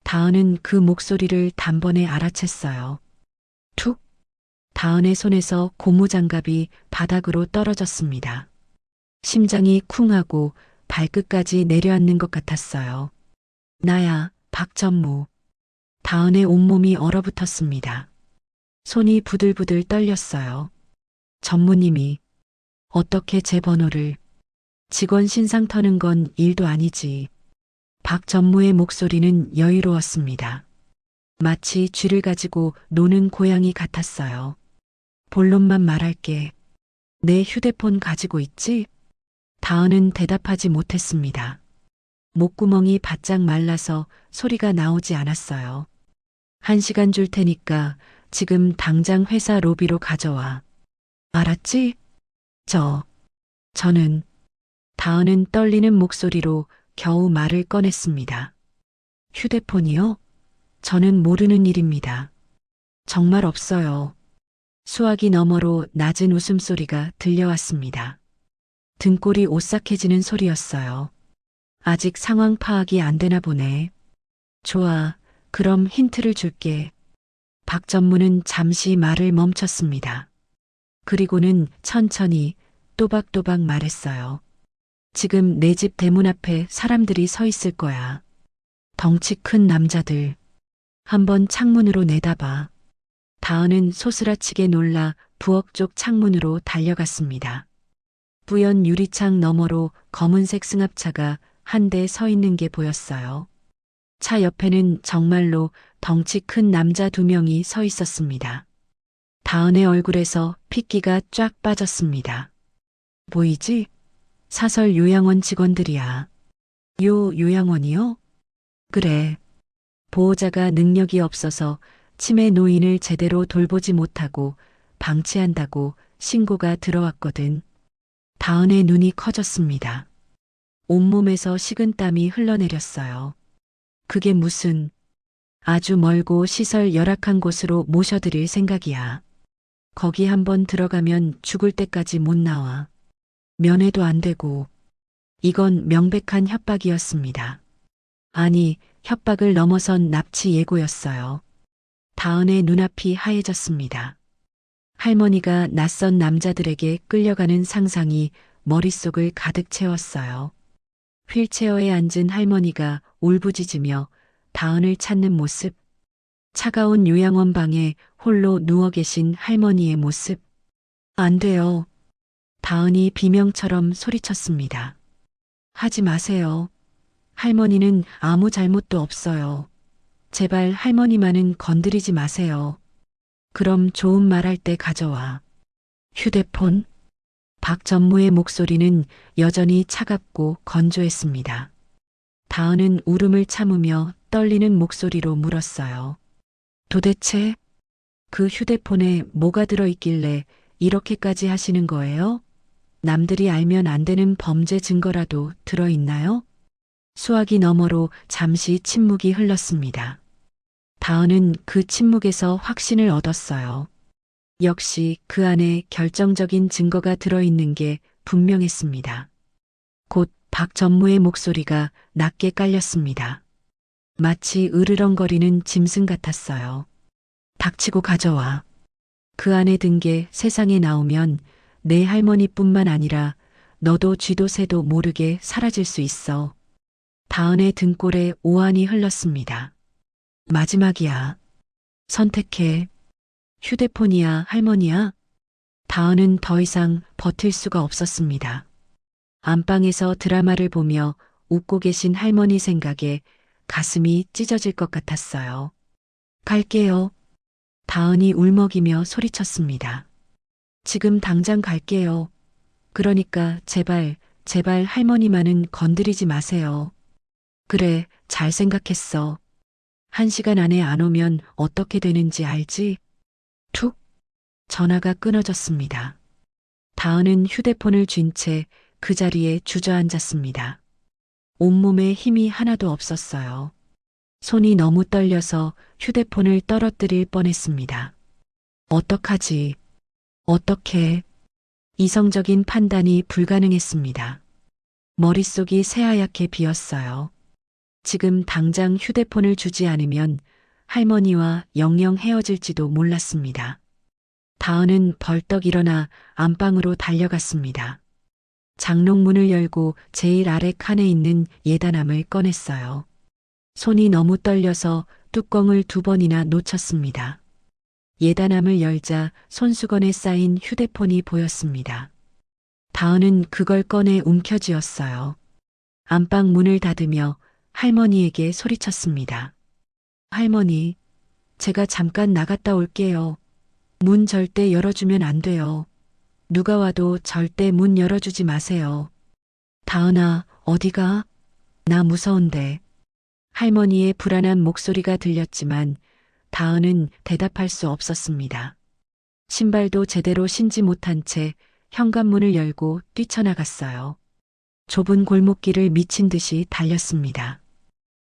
다은은 그 목소리를 단번에 알아챘어요. 툭! 다은의 손에서 고무장갑이 바닥으로 떨어졌습니다. 심장이 쿵하고 발끝까지 내려앉는 것 같았어요. 나야, 박전무. 다은의 온몸이 얼어붙었습니다. 손이 부들부들 떨렸어요. 전무님이 어떻게 제 번호를. 직원 신상 터는 건 일도 아니지. 박 전무의 목소리는 여유로웠습니다. 마치 쥐를 가지고 노는 고양이 같았어요. 본론만 말할게. 내 휴대폰 가지고 있지? 다은은 대답하지 못했습니다. 목구멍이 바짝 말라서 소리가 나오지 않았어요. 1시간 줄 테니까 지금 당장 회사 로비로 가져와. 알았지? 저는 다은은 떨리는 목소리로 겨우 말을 꺼냈습니다. 휴대폰이요? 저는 모르는 일입니다. 정말 없어요. 수화기 너머로 낮은 웃음소리가 들려왔습니다. 등골이 오싹해지는 소리였어요. 아직 상황 파악이 안 되나 보네. 좋아, 그럼 힌트를 줄게. 박 전무는 잠시 말을 멈췄습니다. 그리고는 천천히 또박또박 말했어요. 지금 내 집 대문 앞에 사람들이 서 있을 거야. 덩치 큰 남자들. 한번 창문으로 내다봐. 다은은 소스라치게 놀라 부엌 쪽 창문으로 달려갔습니다. 뿌연 유리창 너머로 검은색 승합차가 한 대 서 있는 게 보였어요. 차 옆에는 정말로 덩치 큰 남자 2명이 서 있었습니다. 다은의 얼굴에서 핏기가 쫙 빠졌습니다. 보이지? 사설 요양원 직원들이야. 요양원이요? 그래. 보호자가 능력이 없어서 치매 노인을 제대로 돌보지 못하고 방치한다고 신고가 들어왔거든. 다은의 눈이 커졌습니다. 온몸에서 식은땀이 흘러내렸어요. 그게 무슨 아주 멀고 시설 열악한 곳으로 모셔드릴 생각이야. 거기 한번 들어가면 죽을 때까지 못 나와. 면회도 안 되고. 이건 명백한 협박이었습니다. 아니, 협박을 넘어선 납치 예고였어요. 다은의 눈앞이 하얘졌습니다. 할머니가 낯선 남자들에게 끌려가는 상상이 머릿속을 가득 채웠어요. 휠체어에 앉은 할머니가 울부짖으며 다은을 찾는 모습, 차가운 요양원 방에 홀로 누워 계신 할머니의 모습. 안 돼요. 다은이 비명처럼 소리쳤습니다. 하지 마세요. 할머니는 아무 잘못도 없어요. 제발 할머니만은 건드리지 마세요. 그럼 좋은 말 할 때 가져와. 휴대폰? 박 전무의 목소리는 여전히 차갑고 건조했습니다. 다은은 울음을 참으며 떨리는 목소리로 물었어요. 도대체 그 휴대폰에 뭐가 들어있길래 이렇게까지 하시는 거예요? 남들이 알면 안 되는 범죄 증거라도 들어있나요? 수화기 너머로 잠시 침묵이 흘렀습니다. 다은은 그 침묵에서 확신을 얻었어요. 역시 그 안에 결정적인 증거가 들어있는 게 분명했습니다. 곧 박 전무의 목소리가 낮게 깔렸습니다. 마치 으르렁거리는 짐승 같았어요. 닥치고 가져와. 그 안에 든 게 세상에 나오면 내 할머니뿐만 아니라 너도 쥐도 새도 모르게 사라질 수 있어. 다은의 등골에 오한이 흘렀습니다. 마지막이야. 선택해. 휴대폰이야, 할머니야? 다은은 더 이상 버틸 수가 없었습니다. 안방에서 드라마를 보며 웃고 계신 할머니 생각에 가슴이 찢어질 것 같았어요. 갈게요. 다은이 울먹이며 소리쳤습니다. 지금 당장 갈게요. 그러니까 제발 할머니만은 건드리지 마세요. 그래, 잘 생각했어. 1시간 안에 안 오면 어떻게 되는지 알지? 툭! 전화가 끊어졌습니다. 다은은 휴대폰을 쥔 채 그 자리에 주저앉았습니다. 온몸에 힘이 하나도 없었어요. 손이 너무 떨려서 휴대폰을 떨어뜨릴 뻔했습니다. 어떡하지? 어떻게? 이성적인 판단이 불가능했습니다. 머릿속이 새하얗게 비었어요. 지금 당장 휴대폰을 주지 않으면 할머니와 영영 헤어질지도 몰랐습니다. 다은은 벌떡 일어나 안방으로 달려갔습니다. 장롱문을 열고 제일 아래 칸에 있는 예단함을 꺼냈어요. 손이 너무 떨려서 뚜껑을 2번이나 놓쳤습니다. 예단함을 열자 손수건에 쌓인 휴대폰이 보였습니다. 다은은 그걸 꺼내 움켜쥐었어요. 안방 문을 닫으며 할머니에게 소리쳤습니다. 할머니, 제가 잠깐 나갔다 올게요. 문 절대 열어주면 안 돼요. 누가 와도 절대 문 열어주지 마세요. 다은아, 어디가? 나 무서운데. 할머니의 불안한 목소리가 들렸지만 다은은 대답할 수 없었습니다. 신발도 제대로 신지 못한 채 현관문을 열고 뛰쳐나갔어요. 좁은 골목길을 미친 듯이 달렸습니다.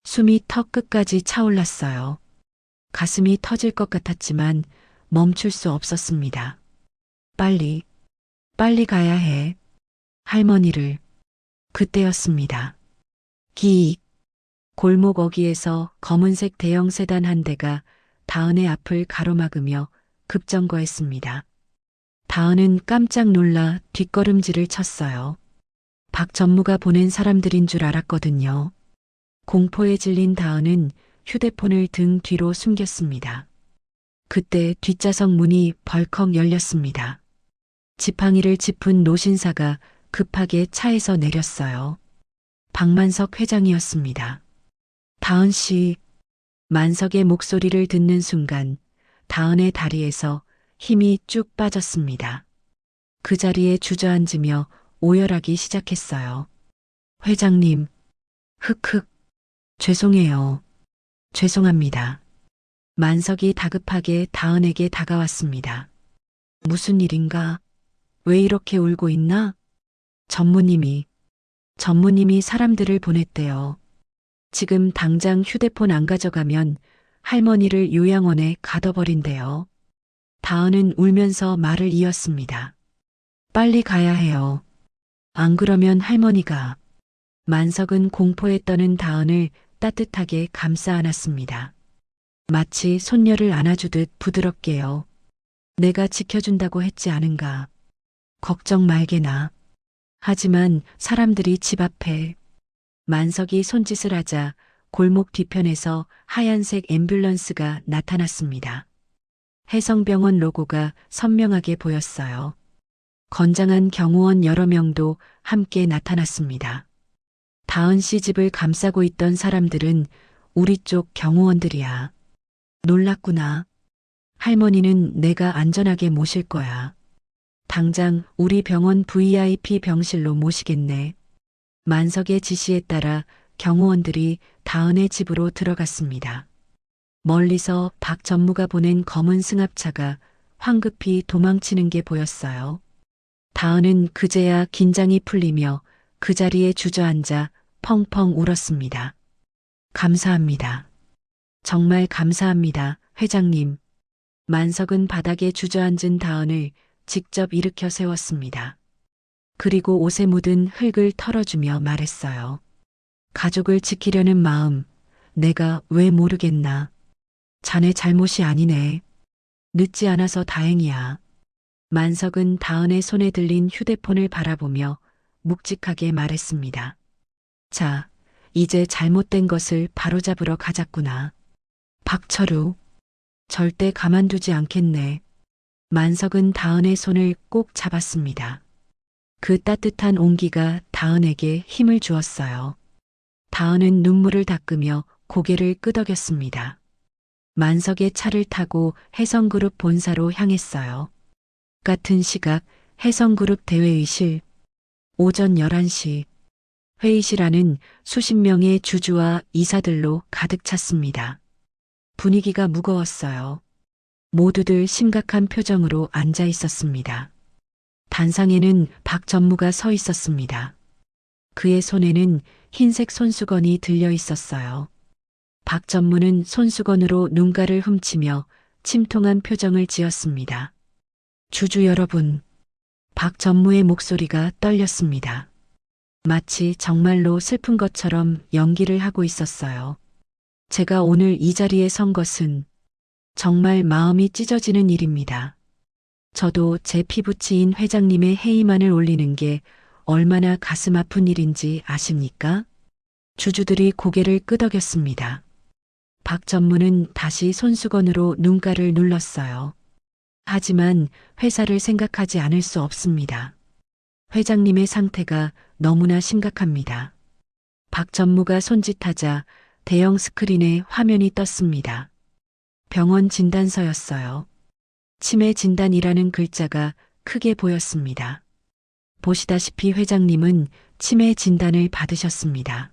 숨이 턱 끝까지 차올랐어요. 가슴이 터질 것 같았지만 멈출 수 없었습니다. 빨리 가야 해. 할머니를. 그때였습니다. 기익. 골목 어귀에서 검은색 대형 세단 한 대가 다은의 앞을 가로막으며 급정거했습니다. 다은은 깜짝 놀라 뒷걸음질을 쳤어요. 박 전무가 보낸 사람들인 줄 알았거든요. 공포에 질린 다은은 휴대폰을 등 뒤로 숨겼습니다. 그때 뒷좌석 문이 벌컥 열렸습니다. 지팡이를 짚은 노신사가 급하게 차에서 내렸어요. 박만석 회장이었습니다. 다은 씨, 만석의 목소리를 듣는 순간 다은의 다리에서 힘이 쭉 빠졌습니다. 그 자리에 주저앉으며 오열하기 시작했어요. 회장님, 흑흑, 죄송해요. 죄송합니다. 만석이 다급하게 다은에게 다가왔습니다. 무슨 일인가? 왜 이렇게 울고 있나? 전무님이 사람들을 보냈대요. 지금 당장 휴대폰 안 가져가면 할머니를 요양원에 가둬버린대요. 다은은 울면서 말을 이었습니다. 빨리 가야 해요. 안 그러면 할머니가. 만석은 공포에 떠는 다은을 따뜻하게 감싸 안았습니다. 마치 손녀를 안아주듯 부드럽게요. 내가 지켜준다고 했지 않은가. 걱정 말게나. 하지만 사람들이 집 앞에. 만석이 손짓을 하자 골목 뒤편에서 하얀색 앰뷸런스가 나타났습니다. 해성병원 로고가 선명하게 보였어요. 건장한 경호원 여러 명도 함께 나타났습니다. 다은 씨 집을 감싸고 있던 사람들은 우리 쪽 경호원들이야. 놀랐구나. 할머니는 내가 안전하게 모실 거야. 당장 우리 병원 VIP 병실로 모시겠네. 만석의 지시에 따라 경호원들이 다은의 집으로 들어갔습니다. 멀리서 박 전무가 보낸 검은 승합차가 황급히 도망치는 게 보였어요. 다은은 그제야 긴장이 풀리며 그 자리에 주저앉아 펑펑 울었습니다. 감사합니다. 정말 감사합니다, 회장님. 만석은 바닥에 주저앉은 다은을 직접 일으켜 세웠습니다. 그리고 옷에 묻은 흙을 털어주며 말했어요. 가족을 지키려는 마음, 내가 왜 모르겠나. 자네 잘못이 아니네. 늦지 않아서 다행이야. 만석은 다은의 손에 들린 휴대폰을 바라보며 묵직하게 말했습니다. 자, 이제 잘못된 것을 바로잡으러 가자꾸나. 박철우, 절대 가만두지 않겠네. 만석은 다은의 손을 꼭 잡았습니다. 그 따뜻한 온기가 다은에게 힘을 주었어요. 다은은 눈물을 닦으며 고개를 끄덕였습니다. 만석의 차를 타고 해성그룹 본사로 향했어요. 같은 시각 해성그룹 대회의실. 오전 11시. 회의실 안은 수십 명의 주주와 이사들로 가득 찼습니다. 분위기가 무거웠어요. 모두들 심각한 표정으로 앉아 있었습니다. 단상에는 박 전무가 서 있었습니다. 그의 손에는 흰색 손수건이 들려 있었어요. 박 전무는 손수건으로 눈가를 훔치며 침통한 표정을 지었습니다. 주주 여러분, 박 전무의 목소리가 떨렸습니다. 마치 정말로 슬픈 것처럼 연기를 하고 있었어요. 제가 오늘 이 자리에 선 것은 정말 마음이 찢어지는 일입니다. 저도 제 피부치인 회장님의 해임안을 올리는 게 얼마나 가슴 아픈 일인지 아십니까? 주주들이 고개를 끄덕였습니다. 박 전무는 다시 손수건으로 눈가를 눌렀어요. 하지만 회사를 생각하지 않을 수 없습니다. 회장님의 상태가 너무나 심각합니다. 박 전무가 손짓하자 대형 스크린에 화면이 떴습니다. 병원 진단서였어요. 치매 진단이라는 글자가 크게 보였습니다. 보시다시피 회장님은 치매 진단을 받으셨습니다.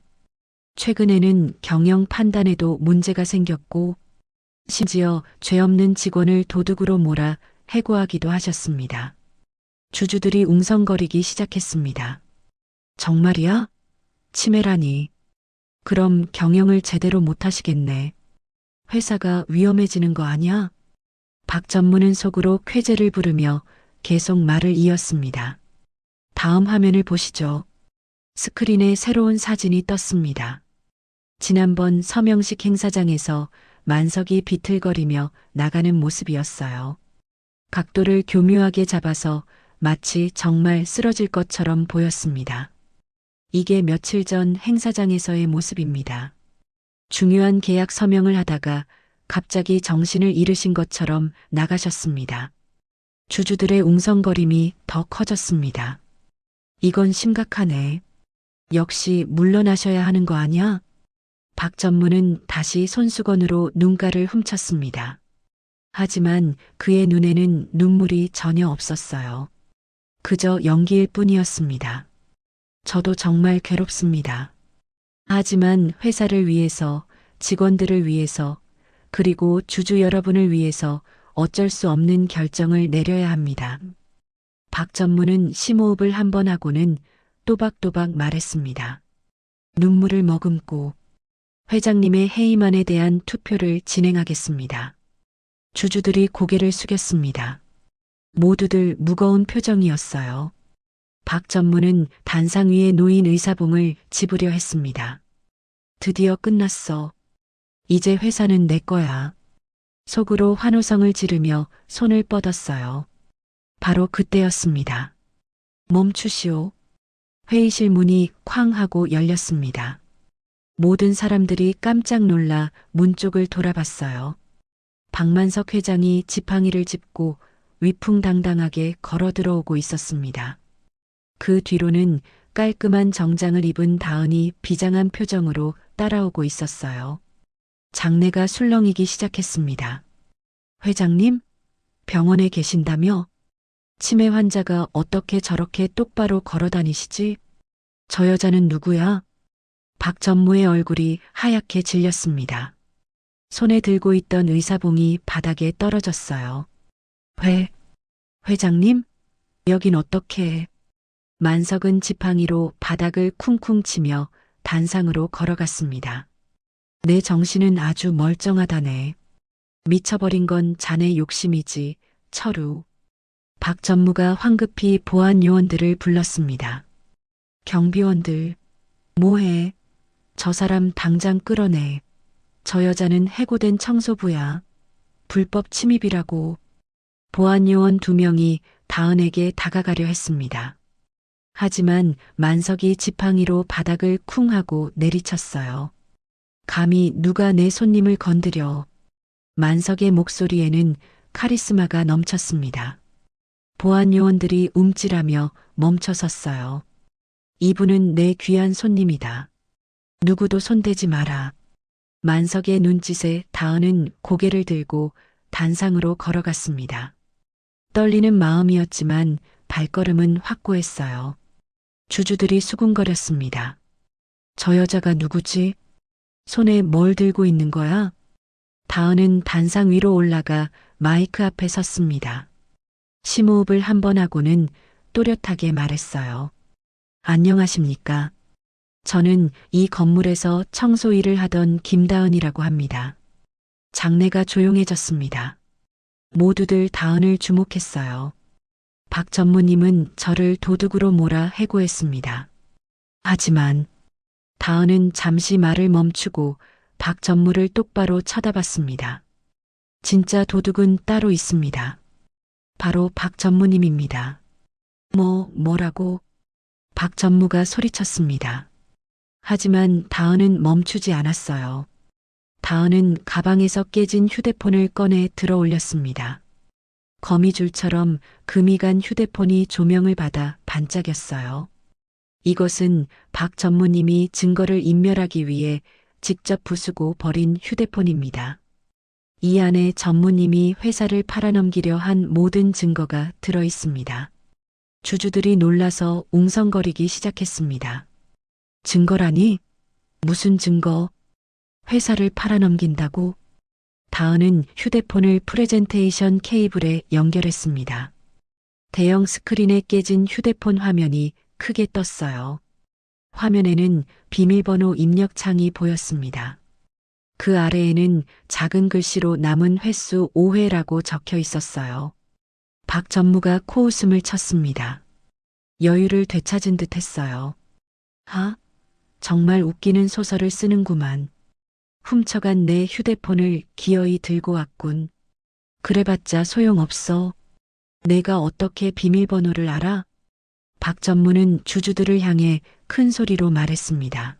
최근에는 경영 판단에도 문제가 생겼고 심지어 죄 없는 직원을 도둑으로 몰아 해고하기도 하셨습니다. 주주들이 웅성거리기 시작했습니다. 정말이야? 치매라니. 그럼 경영을 제대로 못하시겠네. 회사가 위험해지는 거 아니야? 박 전무는 속으로 쾌재를 부르며 계속 말을 이었습니다. 다음 화면을 보시죠. 스크린에 새로운 사진이 떴습니다. 지난번 서명식 행사장에서 만석이 비틀거리며 나가는 모습이었어요. 각도를 교묘하게 잡아서 마치 정말 쓰러질 것처럼 보였습니다. 이게 며칠 전 행사장에서의 모습입니다. 중요한 계약 서명을 하다가 갑자기 정신을 잃으신 것처럼 나가셨습니다. 주주들의 웅성거림이 더 커졌습니다. 이건 심각하네. 역시 물러나셔야 하는 거 아니야? 박 전무는 다시 손수건으로 눈가를 훔쳤습니다. 하지만 그의 눈에는 눈물이 전혀 없었어요. 그저 연기일 뿐이었습니다. 저도 정말 괴롭습니다. 하지만 회사를 위해서, 직원들을 위해서, 그리고 주주 여러분을 위해서 어쩔 수 없는 결정을 내려야 합니다. 박 전무는 심호흡을 한 번 하고는 또박또박 말했습니다. 눈물을 머금고 회장님의 해임안에 대한 투표를 진행하겠습니다. 주주들이 고개를 숙였습니다. 모두들 무거운 표정이었어요. 박 전무는 단상 위에 놓인 의사봉을 집으려 했습니다. 드디어 끝났어. 이제 회사는 내 거야. 속으로 환호성을 지르며 손을 뻗었어요. 바로 그때였습니다. 멈추시오. 회의실 문이 쾅 하고 열렸습니다. 모든 사람들이 깜짝 놀라 문 쪽을 돌아봤어요. 박만석 회장이 지팡이를 짚고 위풍당당하게 걸어 들어오고 있었습니다. 그 뒤로는 깔끔한 정장을 입은 다은이 비장한 표정으로 따라오고 있었어요. 장내가 술렁이기 시작했습니다. 회장님? 병원에 계신다며? 치매 환자가 어떻게 저렇게 똑바로 걸어 다니시지? 저 여자는 누구야? 박 전무의 얼굴이 하얗게 질렸습니다. 손에 들고 있던 의사봉이 바닥에 떨어졌어요. 회장님? 여긴 어떻게? 만석은 지팡이로 바닥을 쿵쿵 치며 단상으로 걸어갔습니다. 내 정신은 아주 멀쩡하다네. 미쳐버린 건 자네 욕심이지, 철우. 박 전무가 황급히 보안 요원들을 불렀습니다. 경비원들, 뭐해? 저 사람 당장 끌어내. 저 여자는 해고된 청소부야. 불법 침입이라고. 보안 요원 2명이 다은에게 다가가려 했습니다. 하지만 만석이 지팡이로 바닥을 쿵 하고 내리쳤어요. 감히 누가 내 손님을 건드려. 만석의 목소리에는 카리스마가 넘쳤습니다. 보안 요원들이 움찔하며 멈춰섰어요. 이분은 내 귀한 손님이다. 누구도 손대지 마라. 만석의 눈짓에 다은은 고개를 들고 단상으로 걸어갔습니다. 떨리는 마음이었지만 발걸음은 확고했어요. 주주들이 수군거렸습니다. 저 여자가 누구지? 손에 뭘 들고 있는 거야? 다은은 단상 위로 올라가 마이크 앞에 섰습니다. 심호흡을 한 번 하고는 또렷하게 말했어요. 안녕하십니까? 저는 이 건물에서 청소 일을 하던 김다은이라고 합니다. 장내가 조용해졌습니다. 모두들 다은을 주목했어요. 박 전무님은 저를 도둑으로 몰아 해고했습니다. 하지만 다은은 잠시 말을 멈추고 박 전무를 똑바로 쳐다봤습니다. 진짜 도둑은 따로 있습니다. 바로 박 전무님입니다. 뭐라고? 박 전무가 소리쳤습니다. 하지만 다은은 멈추지 않았어요. 다은은 가방에서 깨진 휴대폰을 꺼내 들어 올렸습니다. 거미줄처럼 금이 간 휴대폰이 조명을 받아 반짝였어요. 이것은 박 전무님이 증거를 인멸하기 위해 직접 부수고 버린 휴대폰입니다. 이 안에 전무님이 회사를 팔아넘기려 한 모든 증거가 들어 있습니다. 주주들이 놀라서 웅성거리기 시작했습니다. 증거라니? 무슨 증거? 회사를 팔아넘긴다고? 다은은 휴대폰을 프레젠테이션 케이블에 연결했습니다. 대형 스크린에 깨진 휴대폰 화면이 크게 떴어요. 화면에는 비밀번호 입력창이 보였습니다. 그 아래에는 작은 글씨로 남은 횟수 5회라고 적혀 있었어요. 박 전무가 코웃음을 쳤습니다. 여유를 되찾은 듯 했어요. 정말 웃기는 소설을 쓰는구만. 훔쳐간 내 휴대폰을 기어이 들고 왔군. 그래봤자 소용없어. 내가 어떻게 비밀번호를 알아? 박 전무는 주주들을 향해 큰 소리로 말했습니다.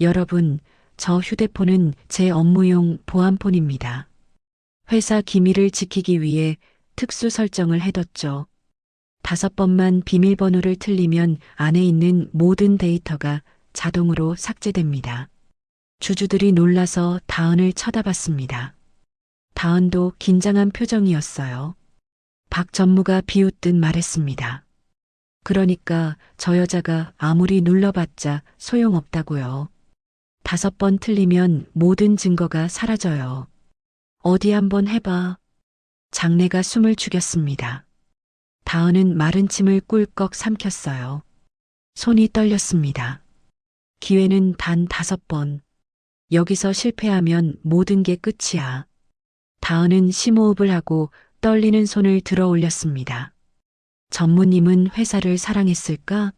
여러분, 저 휴대폰은 제 업무용 보안폰입니다. 회사 기밀을 지키기 위해 특수 설정을 해뒀죠. 5번만 비밀번호를 틀리면 안에 있는 모든 데이터가 자동으로 삭제됩니다. 주주들이 놀라서 다은을 쳐다봤습니다. 다은도 긴장한 표정이었어요. 박 전무가 비웃듯 말했습니다. 그러니까 저 여자가 아무리 눌러봤자 소용없다고요. 5번 틀리면 모든 증거가 사라져요. 어디 한번 해봐. 장내가 숨을 죽였습니다. 다은은 마른 침을 꿀꺽 삼켰어요. 손이 떨렸습니다. 기회는 단 5번. 여기서 실패하면 모든 게 끝이야. 다은은 심호흡을 하고 떨리는 손을 들어 올렸습니다. 전무님은 회사를 사랑했을까?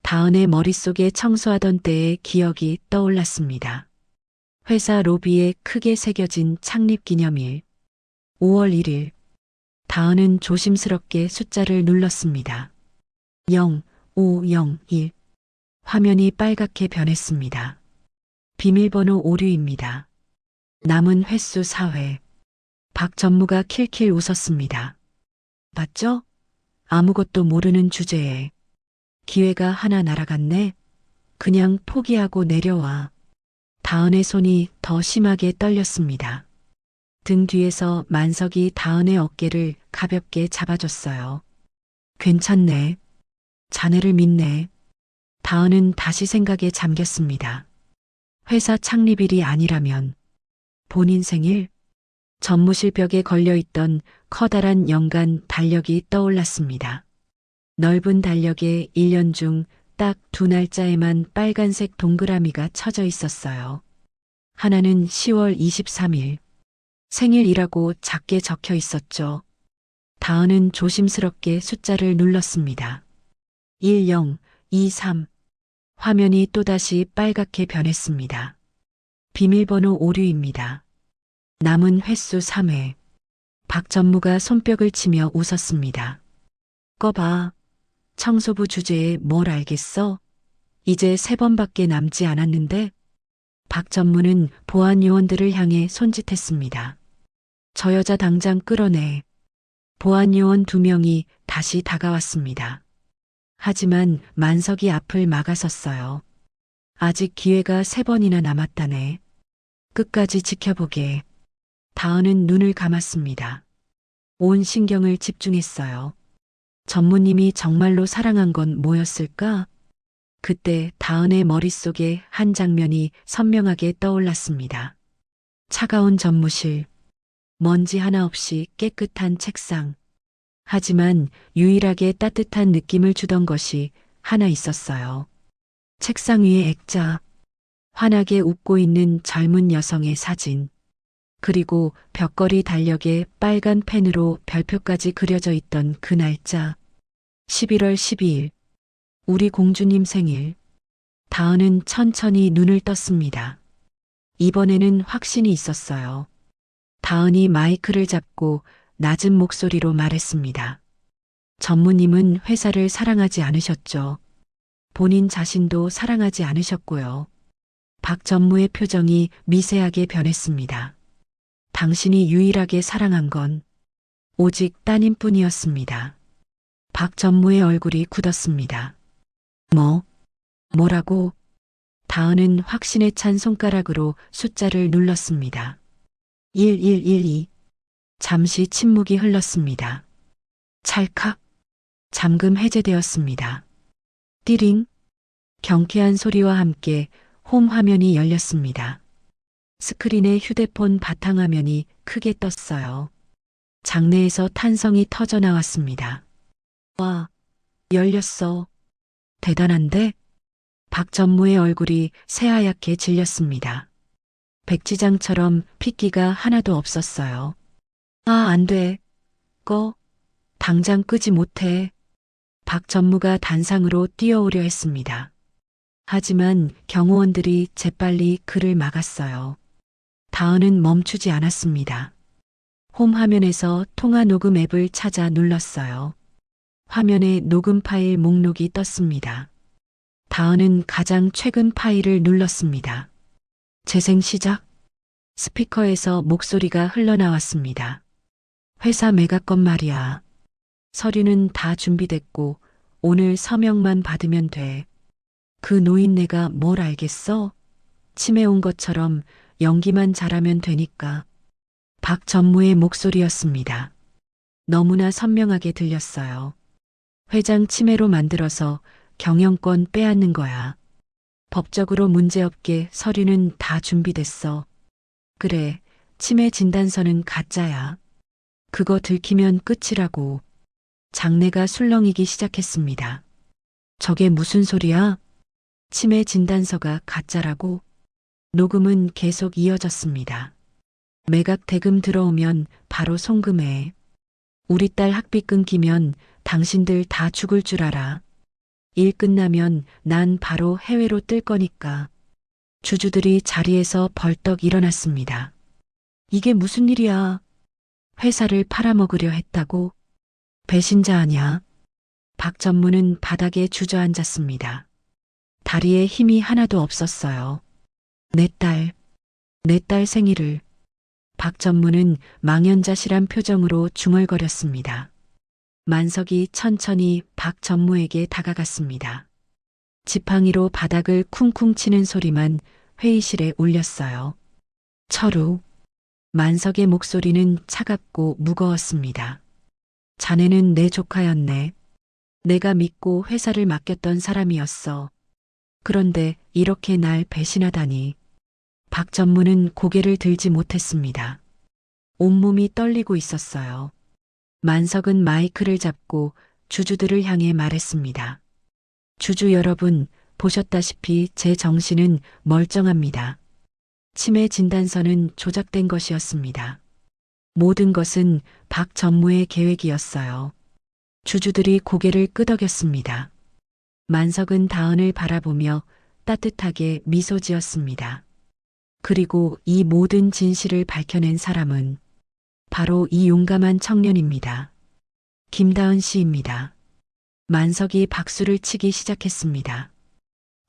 다은의 머릿속에 청소하던 때의 기억이 떠올랐습니다. 회사 로비에 크게 새겨진 창립기념일. 5월 1일. 다은은 조심스럽게 숫자를 눌렀습니다. 0501. 화면이 빨갛게 변했습니다. 비밀번호 오류입니다. 남은 횟수 4회. 박 전무가 킬킬 웃었습니다. 맞죠? 아무것도 모르는 주제에 기회가 하나 날아갔네. 그냥 포기하고 내려와. 다은의 손이 더 심하게 떨렸습니다. 등 뒤에서 만석이 다은의 어깨를 가볍게 잡아줬어요. 괜찮네. 자네를 믿네. 다은은 다시 생각에 잠겼습니다. 회사 창립일이 아니라면 본인 생일? 전무실 벽에 걸려있던 커다란 연간 달력이 떠올랐습니다. 넓은 달력에 1년 중 딱 2날짜에만 빨간색 동그라미가 쳐져 있었어요. 하나는 10월 23일. 생일이라고 작게 적혀 있었죠. 다은은 조심스럽게 숫자를 눌렀습니다. 1023. 화면이 또다시 빨갛게 변했습니다. 비밀번호 오류입니다. 남은 횟수 3회. 박 전무가 손뼉을 치며 웃었습니다. 꺼봐. 청소부 주제에 뭘 알겠어? 이제 3번밖에 남지 않았는데? 박 전무는 보안 요원들을 향해 손짓했습니다. 저 여자 당장 끌어내. 보안 요원 2명이 다시 다가왔습니다. 하지만 만석이 앞을 막아섰어요. 아직 기회가 3번이나 남았다네. 끝까지 지켜보게. 다은은 눈을 감았습니다. 온 신경을 집중했어요. 전무님이 정말로 사랑한 건 뭐였을까? 그때 다은의 머릿속에 한 장면이 선명하게 떠올랐습니다. 차가운 전무실, 먼지 하나 없이 깨끗한 책상. 하지만 유일하게 따뜻한 느낌을 주던 것이 하나 있었어요. 책상 위에 액자, 환하게 웃고 있는 젊은 여성의 사진, 그리고 벽걸이 달력에 빨간 펜으로 별표까지 그려져 있던 그 날짜. 11월 12일. 우리 공주님 생일. 다은은 천천히 눈을 떴습니다. 이번에는 확신이 있었어요. 다은이 마이크를 잡고 낮은 목소리로 말했습니다. 전무님은 회사를 사랑하지 않으셨죠. 본인 자신도 사랑하지 않으셨고요. 박 전무의 표정이 미세하게 변했습니다. 당신이 유일하게 사랑한 건 오직 따님뿐이었습니다. 박 전무의 얼굴이 굳었습니다. 뭐라고? 다은은 확신에 찬 손가락으로 숫자를 눌렀습니다. 1112. 잠시 침묵이 흘렀습니다. 찰칵. 잠금 해제되었습니다. 띠링. 경쾌한 소리와 함께 홈 화면이 열렸습니다. 스크린에 휴대폰 바탕화면이 크게 떴어요. 장내에서 탄성이 터져 나왔습니다. 와, 열렸어. 대단한데? 박전무의 얼굴이 새하얗게 질렸습니다. 백지장처럼 핏기가 하나도 없었어요. 아, 안 돼. 꺼. 당장 끄지 못해. 박전무가 단상으로 뛰어오려 했습니다. 하지만 경호원들이 재빨리 그를 막았어요. 다은은 멈추지 않았습니다. 홈 화면에서 통화 녹음 앱을 찾아 눌렀어요. 화면에 녹음 파일 목록이 떴습니다. 다은은 가장 최근 파일을 눌렀습니다. 재생 시작. 스피커에서 목소리가 흘러나왔습니다. 회사 매각건 말이야. 서류는 다 준비됐고 오늘 서명만 받으면 돼. 그 노인네가 뭘 알겠어? 치매 온 것처럼 연기만 잘하면 되니까. 박전무의 목소리였습니다. 너무나 선명하게 들렸어요. 회장 치매로 만들어서 경영권 빼앗는 거야. 법적으로 문제없게 서류는 다 준비됐어. 그래, 치매 진단서는 가짜야. 그거 들키면 끝이라고. 장내가 술렁이기 시작했습니다. 저게 무슨 소리야? 치매 진단서가 가짜라고? 녹음은 계속 이어졌습니다. 매각 대금 들어오면 바로 송금해. 우리 딸 학비 끊기면 당신들 다 죽을 줄 알아. 일 끝나면 난 바로 해외로 뜰 거니까. 주주들이 자리에서 벌떡 일어났습니다. 이게 무슨 일이야? 회사를 팔아먹으려 했다고? 배신자 아냐? 박전무는 바닥에 주저앉았습니다. 다리에 힘이 하나도 없었어요. 내 딸 생일을. 박전무는 망연자실한 표정으로 중얼거렸습니다. 만석이 천천히 박전무에게 다가갔습니다. 지팡이로 바닥을 쿵쿵 치는 소리만 회의실에 울렸어요. 철우. 만석의 목소리는 차갑고 무거웠습니다. 자네는 내 조카였네. 내가 믿고 회사를 맡겼던 사람이었어. 그런데 이렇게 날 배신하다니. 박전무는 고개를 들지 못했습니다. 온몸이 떨리고 있었어요. 만석은 마이크를 잡고 주주들을 향해 말했습니다. 주주 여러분, 보셨다시피 제 정신은 멀쩡합니다. 치매 진단서는 조작된 것이었습니다. 모든 것은 박전무의 계획이었어요. 주주들이 고개를 끄덕였습니다. 만석은 다은을 바라보며 따뜻하게 미소 지었습니다. 그리고 이 모든 진실을 밝혀낸 사람은 바로 이 용감한 청년입니다. 김다은 씨입니다. 만석이 박수를 치기 시작했습니다.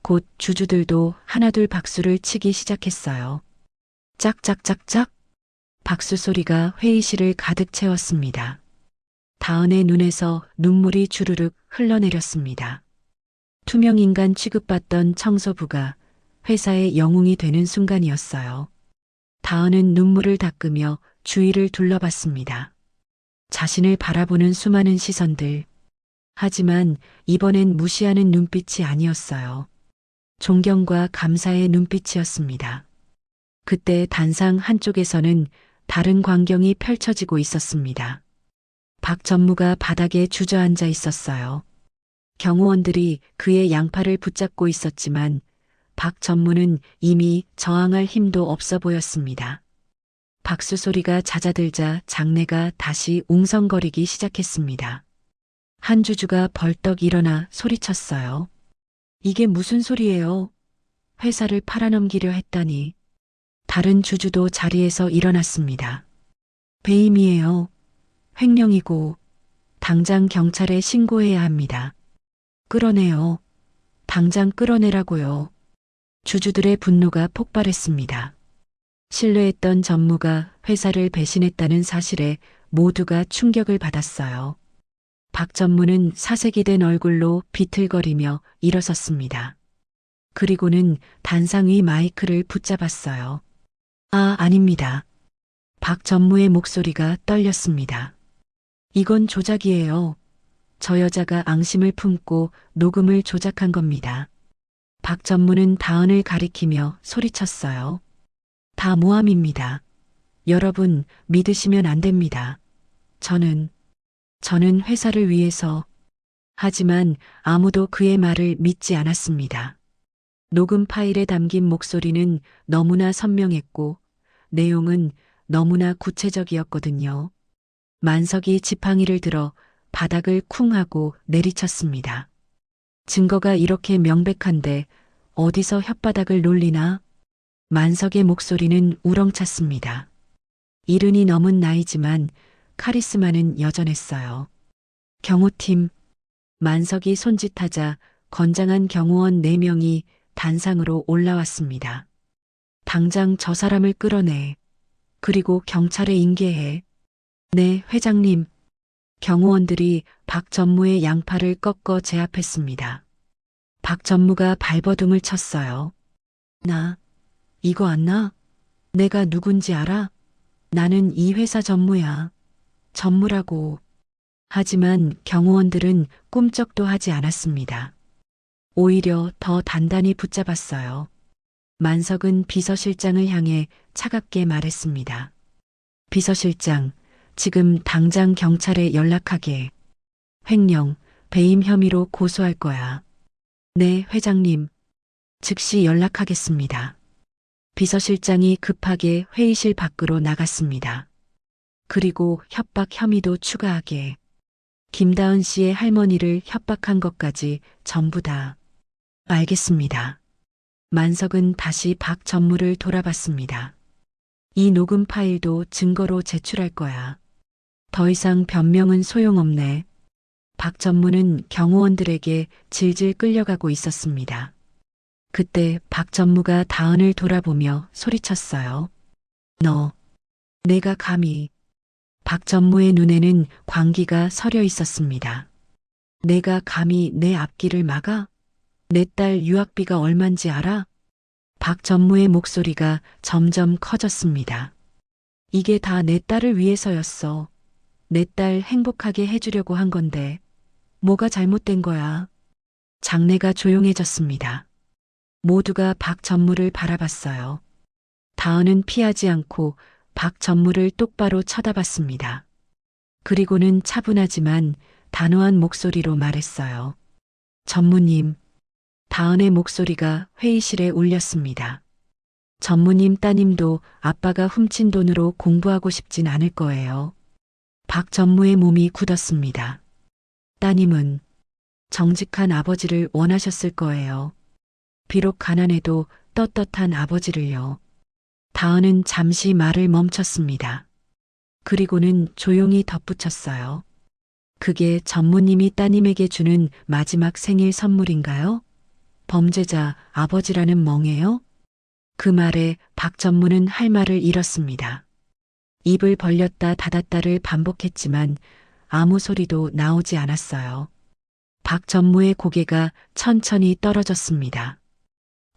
곧 주주들도 하나둘 박수를 치기 시작했어요. 짝짝짝짝. 박수 소리가 회의실을 가득 채웠습니다. 다은의 눈에서 눈물이 주르륵 흘러내렸습니다. 투명인간 취급받던 청소부가 회사의 영웅이 되는 순간이었어요. 다은은 눈물을 닦으며 주위를 둘러봤습니다. 자신을 바라보는 수많은 시선들. 하지만 이번엔 무시하는 눈빛이 아니었어요. 존경과 감사의 눈빛이었습니다. 그때 단상 한쪽에서는 다른 광경이 펼쳐지고 있었습니다. 박전무가 바닥에 주저앉아 있었어요. 경호원들이 그의 양팔을 붙잡고 있었지만 박전무는 이미 저항할 힘도 없어 보였습니다. 박수 소리가 잦아들자 장내가 다시 웅성거리기 시작했습니다. 한 주주가 벌떡 일어나 소리쳤어요. 이게 무슨 소리예요? 회사를 팔아넘기려 했다니. 다른 주주도 자리에서 일어났습니다. 배임이에요. 횡령이고 당장 경찰에 신고해야 합니다. 끌어내요. 당장 끌어내라고요. 주주들의 분노가 폭발했습니다. 신뢰했던 전무가 회사를 배신했다는 사실에 모두가 충격을 받았어요. 박전무는 사색이 된 얼굴로 비틀거리며 일어섰습니다. 그리고는 단상 위 마이크를 붙잡았어요. 아, 아닙니다. 박 전무의 목소리가 떨렸습니다. 이건 조작이에요. 저 여자가 앙심을 품고 녹음을 조작한 겁니다. 박 전무는 다은을 가리키며 소리쳤어요. 다 모함입니다. 여러분, 믿으시면 안 됩니다. 저는 회사를 위해서. 하지만 아무도 그의 말을 믿지 않았습니다. 녹음 파일에 담긴 목소리는 너무나 선명했고 내용은 너무나 구체적이었거든요. 만석이 지팡이를 들어 바닥을 쿵 하고 내리쳤습니다. 증거가 이렇게 명백한데 어디서 혓바닥을 놀리나? 만석의 목소리는 우렁찼습니다. 70이 넘은 나이지만 카리스마는 여전했어요. 경호팀, 만석이 손짓하자 건장한 경호원 4명이 단상으로 올라왔습니다. 당장 저 사람을 끌어내. 그리고 경찰에 인계해. 네, 회장님. 경호원들이 박 전무의 양팔을 꺾어 제압했습니다. 박 전무가 발버둥을 쳤어요. 나, 이거 안 나? 내가 누군지 알아? 나는 이 회사 전무야. 전무라고. 하지만 경호원들은 꿈쩍도 하지 않았습니다. 오히려 더 단단히 붙잡았어요. 만석은 비서실장을 향해 차갑게 말했습니다. 비서실장, 지금 당장 경찰에 연락하게. 횡령, 배임 혐의로 고소할 거야. 네, 회장님. 즉시 연락하겠습니다. 비서실장이 급하게 회의실 밖으로 나갔습니다. 그리고 협박 혐의도 추가하게. 김다은 씨의 할머니를 협박한 것까지 전부 다. 알겠습니다. 만석은 다시 박 전무를 돌아봤습니다. 이 녹음 파일도 증거로 제출할 거야. 더 이상 변명은 소용없네. 박 전무는 경호원들에게 질질 끌려가고 있었습니다. 그때 박 전무가 다은을 돌아보며 소리쳤어요. 너, 내가 감히. 박 전무의 눈에는 광기가 서려 있었습니다. 내가 감히 내 앞길을 막아? 내 딸 유학비가 얼만지 알아? 박 전무의 목소리가 점점 커졌습니다. 이게 다 내 딸을 위해서였어. 내 딸 행복하게 해주려고 한 건데 뭐가 잘못된 거야? 장내가 조용해졌습니다. 모두가 박 전무를 바라봤어요. 다은은 피하지 않고 박 전무를 똑바로 쳐다봤습니다. 그리고는 차분하지만 단호한 목소리로 말했어요. 전무님. 다은의 목소리가 회의실에 울렸습니다. 전무님 따님도 아빠가 훔친 돈으로 공부하고 싶진 않을 거예요. 박 전무의 몸이 굳었습니다. 따님은 정직한 아버지를 원하셨을 거예요. 비록 가난해도 떳떳한 아버지를요. 다은은 잠시 말을 멈췄습니다. 그리고는 조용히 덧붙였어요. 그게 전무님이 따님에게 주는 마지막 생일 선물인가요? 범죄자 아버지라는 멍해요? 그 말에 박 전무는 할 말을 잃었습니다. 입을 벌렸다 닫았다를 반복했지만 아무 소리도 나오지 않았어요. 박 전무의 고개가 천천히 떨어졌습니다.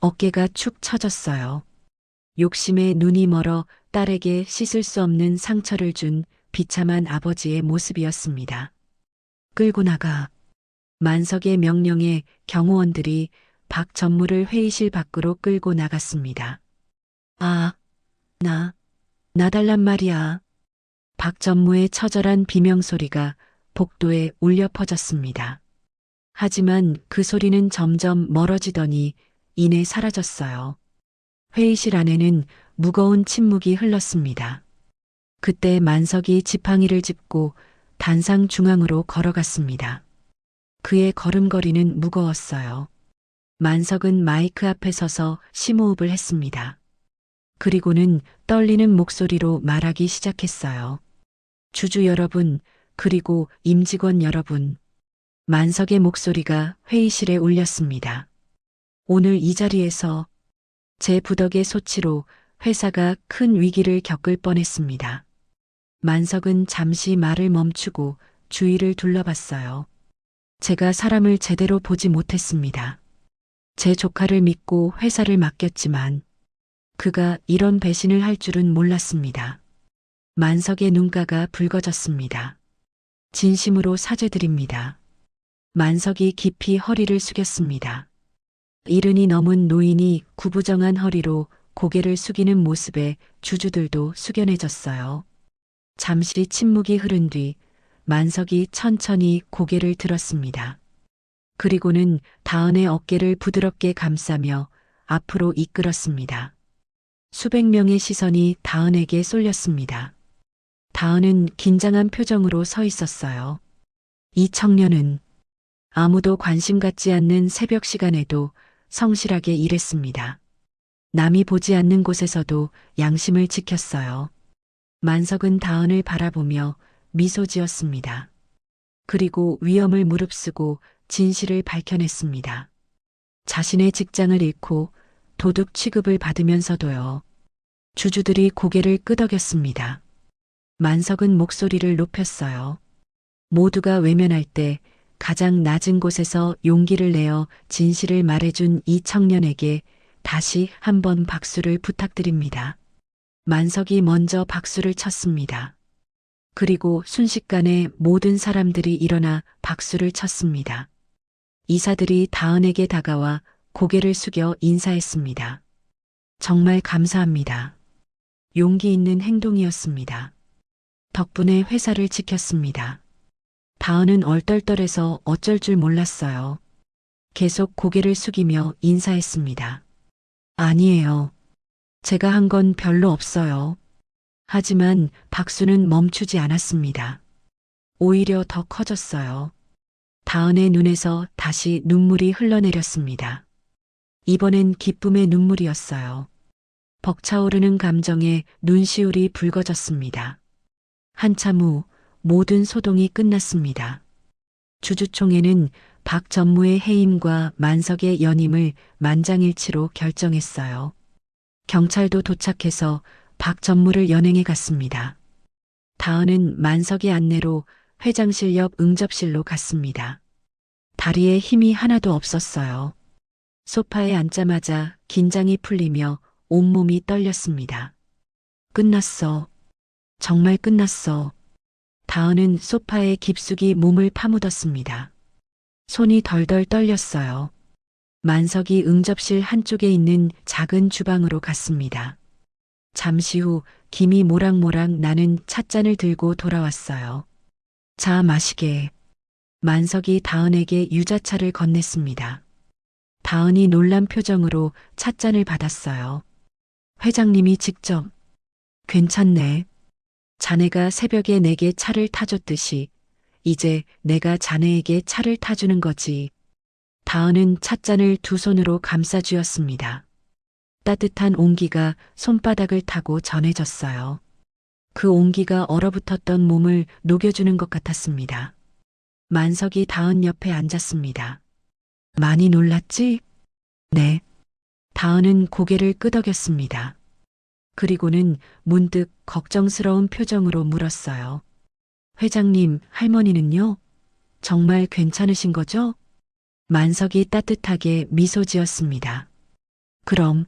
어깨가 축 처졌어요. 욕심에 눈이 멀어 딸에게 씻을 수 없는 상처를 준 비참한 아버지의 모습이었습니다. 끌고 나가. 만석의 명령에 경호원들이 박 전무를 회의실 밖으로 끌고 나갔습니다. 아, 나 달란 말이야. 박 전무의 처절한 비명소리가 복도에 울려 퍼졌습니다. 하지만 그 소리는 점점 멀어지더니 이내 사라졌어요. 회의실 안에는 무거운 침묵이 흘렀습니다. 그때 만석이 지팡이를 짚고 단상 중앙으로 걸어갔습니다. 그의 걸음걸이는 무거웠어요. 만석은 마이크 앞에 서서 심호흡을 했습니다. 그리고는 떨리는 목소리로 말하기 시작했어요. 주주 여러분, 그리고 임직원 여러분. 만석의 목소리가 회의실에 울렸습니다. 오늘 이 자리에서 제 부덕의 소치로 회사가 큰 위기를 겪을 뻔했습니다. 만석은 잠시 말을 멈추고 주위를 둘러봤어요. 제가 사람을 제대로 보지 못했습니다. 제 조카를 믿고 회사를 맡겼지만 그가 이런 배신을 할 줄은 몰랐습니다. 만석의 눈가가 붉어졌습니다. 진심으로 사죄드립니다. 만석이 깊이 허리를 숙였습니다. 이른이 넘은 노인이 구부정한 허리로 고개를 숙이는 모습에 주주들도 숙연해졌어요. 잠시 침묵이 흐른 뒤 만석이 천천히 고개를 들었습니다. 그리고는 다은의 어깨를 부드럽게 감싸며 앞으로 이끌었습니다. 수백 명의 시선이 다은에게 쏠렸습니다. 다은은 긴장한 표정으로 서 있었어요. 이 청년은 아무도 관심 갖지 않는 새벽 시간에도 성실하게 일했습니다. 남이 보지 않는 곳에서도 양심을 지켰어요. 만석은 다은을 바라보며 미소 지었습니다. 그리고 위험을 무릅쓰고 진실을 밝혀냈습니다. 자신의 직장을 잃고 도둑 취급을 받으면서도요. 주주들이 고개를 끄덕였습니다. 만석은 목소리를 높였어요. 모두가 외면할 때 가장 낮은 곳에서 용기를 내어 진실을 말해준 이 청년에게 다시 한번 박수를 부탁드립니다. 만석이 먼저 박수를 쳤습니다. 그리고 순식간에 모든 사람들이 일어나 박수를 쳤습니다. 이사들이 다은에게 다가와 고개를 숙여 인사했습니다. 정말 감사합니다. 용기 있는 행동이었습니다. 덕분에 회사를 지켰습니다. 다은은 얼떨떨해서 어쩔 줄 몰랐어요. 계속 고개를 숙이며 인사했습니다. 아니에요. 제가 한 건 별로 없어요. 하지만 박수는 멈추지 않았습니다. 오히려 더 커졌어요. 다은의 눈에서 다시 눈물이 흘러내렸습니다. 이번엔 기쁨의 눈물이었어요. 벅차오르는 감정에 눈시울이 붉어졌습니다. 한참 후 모든 소동이 끝났습니다. 주주총회는 박 전무의 해임과 만석의 연임을 만장일치로 결정했어요. 경찰도 도착해서 박 전무를 연행해 갔습니다. 다은은 만석의 안내로 회장실 옆 응접실로 갔습니다. 다리에 힘이 하나도 없었어요. 소파에 앉자마자 긴장이 풀리며 온몸이 떨렸습니다. 끝났어. 정말 끝났어. 다은은 소파에 깊숙이 몸을 파묻었습니다. 손이 덜덜 떨렸어요. 만석이 응접실 한쪽에 있는 작은 주방으로 갔습니다. 잠시 후 김이 모락모락 나는 찻잔을 들고 돌아왔어요. 자, 마시게. 만석이 다은에게 유자차를 건넸습니다. 다은이 놀란 표정으로 찻잔을 받았어요. 회장님이 직접. 괜찮네. 자네가 새벽에 내게 차를 타줬듯이 이제 내가 자네에게 차를 타주는 거지. 다은은 찻잔을 두 손으로 감싸 쥐었습니다. 따뜻한 온기가 손바닥을 타고 전해졌어요. 그 온기가 얼어붙었던 몸을 녹여주는 것 같았습니다. 만석이 다은 옆에 앉았습니다. 많이 놀랐지? 네. 다은은 고개를 끄덕였습니다. 그리고는 문득 걱정스러운 표정으로 물었어요. 회장님, 할머니는요? 정말 괜찮으신 거죠? 만석이 따뜻하게 미소 지었습니다. 그럼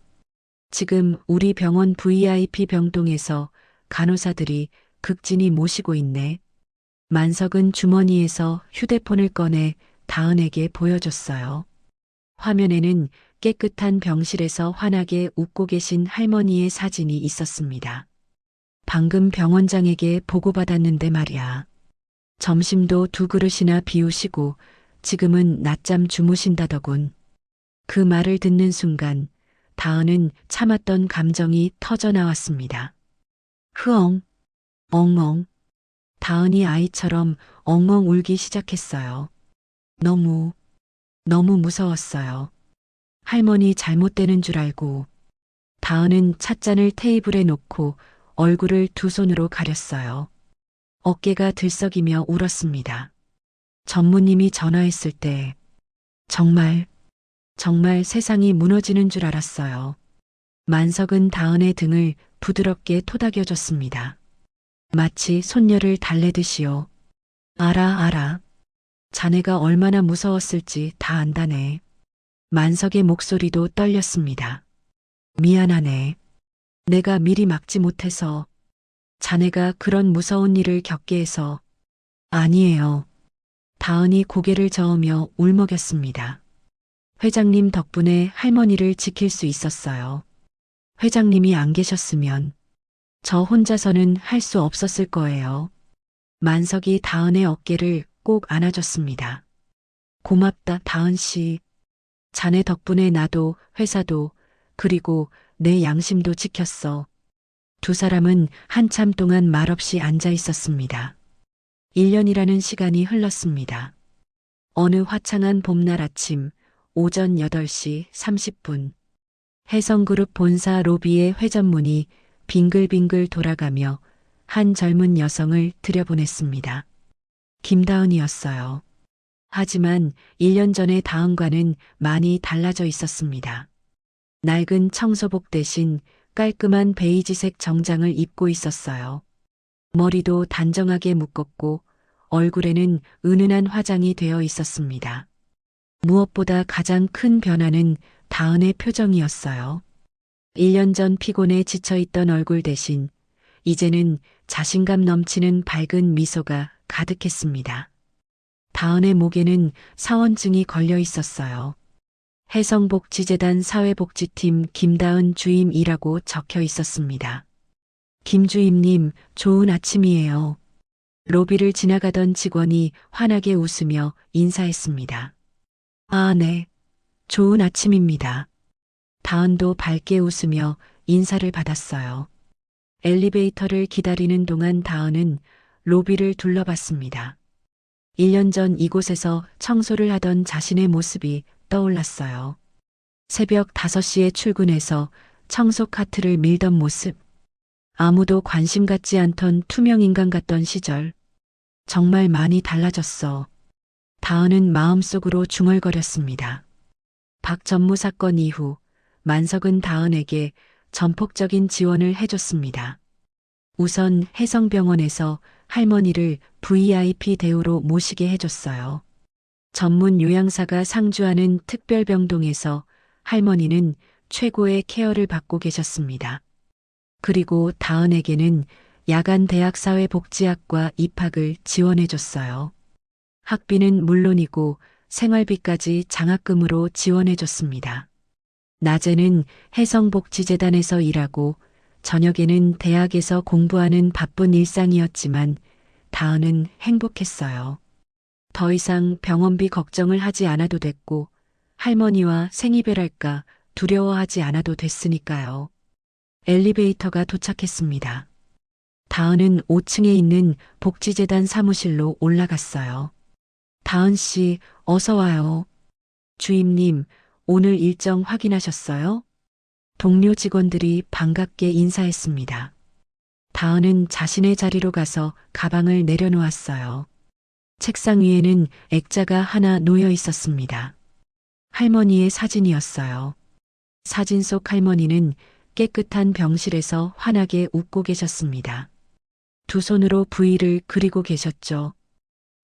지금 우리 병원 VIP 병동에서 간호사들이 극진히 모시고 있네. 만석은 주머니에서 휴대폰을 꺼내 다은에게 보여줬어요. 화면에는 깨끗한 병실에서 환하게 웃고 계신 할머니의 사진이 있었습니다. 방금 병원장에게 보고받았는데 말이야. 점심도 두 그릇이나 비우시고 지금은 낮잠 주무신다더군. 그 말을 듣는 순간 다은은 참았던 감정이 터져 나왔습니다. 흐엉, 엉엉. 다은이 아이처럼 엉엉 울기 시작했어요. 너무 무서웠어요. 할머니 잘못되는 줄 알고. 다은은 찻잔을 테이블에 놓고 얼굴을 두 손으로 가렸어요. 어깨가 들썩이며 울었습니다. 전무님이 전화했을 때 정말 세상이 무너지는 줄 알았어요. 만석은 다은의 등을 부드럽게 토닥여줬습니다. 마치 손녀를 달래듯이요. 알아. 자네가 얼마나 무서웠을지 다 안다네. 만석의 목소리도 떨렸습니다. 미안하네. 내가 미리 막지 못해서. 자네가 그런 무서운 일을 겪게 해서. 아니에요. 다은이 고개를 저으며 울먹였습니다. 회장님 덕분에 할머니를 지킬 수 있었어요. 회장님이 안 계셨으면 저 혼자서는 할 수 없었을 거예요. 만석이 다은의 어깨를 꼭 안아줬습니다. 고맙다, 다은 씨. 자네 덕분에 나도 회사도 그리고 내 양심도 지켰어. 두 사람은 한참 동안 말없이 앉아 있었습니다. 1년이라는 시간이 흘렀습니다. 어느 화창한 봄날 아침 오전 8시 30분 해성그룹 본사 로비의 회전문이 빙글빙글 돌아가며 한 젊은 여성을 들여보냈습니다. 김다은이었어요. 하지만 1년 전의 다은과는 많이 달라져 있었습니다. 낡은 청소복 대신 깔끔한 베이지색 정장을 입고 있었어요. 머리도 단정하게 묶었고 얼굴에는 은은한 화장이 되어 있었습니다. 무엇보다 가장 큰 변화는 다은의 표정이었어요. 1년 전 피곤에 지쳐있던 얼굴 대신 이제는 자신감 넘치는 밝은 미소가 가득했습니다. 다은의 목에는 사원증이 걸려 있었어요. 해성복지재단 사회복지팀 김다은 주임이라고 적혀 있었습니다. 김 주임님, 좋은 아침이에요. 로비를 지나가던 직원이 환하게 웃으며 인사했습니다. 아, 네. 좋은 아침입니다. 다은도 밝게 웃으며 인사를 받았어요. 엘리베이터를 기다리는 동안 다은은 로비를 둘러봤습니다. 1년 전 이곳에서 청소를 하던 자신의 모습이 떠올랐어요. 새벽 5시에 출근해서 청소 카트를 밀던 모습. 아무도 관심 갖지 않던 투명 인간 같던 시절. 정말 많이 달라졌어. 다은은 마음속으로 중얼거렸습니다. 박 전무 사건 이후 만석은 다은에게 전폭적인 지원을 해줬습니다. 우선 해성병원에서 할머니를 VIP 대우로 모시게 해줬어요. 전문 요양사가 상주하는 특별병동에서 할머니는 최고의 케어를 받고 계셨습니다. 그리고 다은에게는 야간 대학사회복지학과 입학을 지원해줬어요. 학비는 물론이고 생활비까지 장학금으로 지원해줬습니다. 낮에는 해성복지재단에서 일하고 저녁에는 대학에서 공부하는 바쁜 일상이었지만 다은은 행복했어요. 더 이상 병원비 걱정을 하지 않아도 됐고 할머니와 생이별할까 두려워하지 않아도 됐으니까요. 엘리베이터가 도착했습니다. 다은은 5층에 있는 복지재단 사무실로 올라갔어요. 다은 씨, 어서 와요. 주임님, 오늘 일정 확인하셨어요? 동료 직원들이 반갑게 인사했습니다. 다은은 자신의 자리로 가서 가방을 내려놓았어요. 책상 위에는 액자가 하나 놓여 있었습니다. 할머니의 사진이었어요. 사진 속 할머니는 깨끗한 병실에서 환하게 웃고 계셨습니다. 두 손으로 V를 그리고 계셨죠.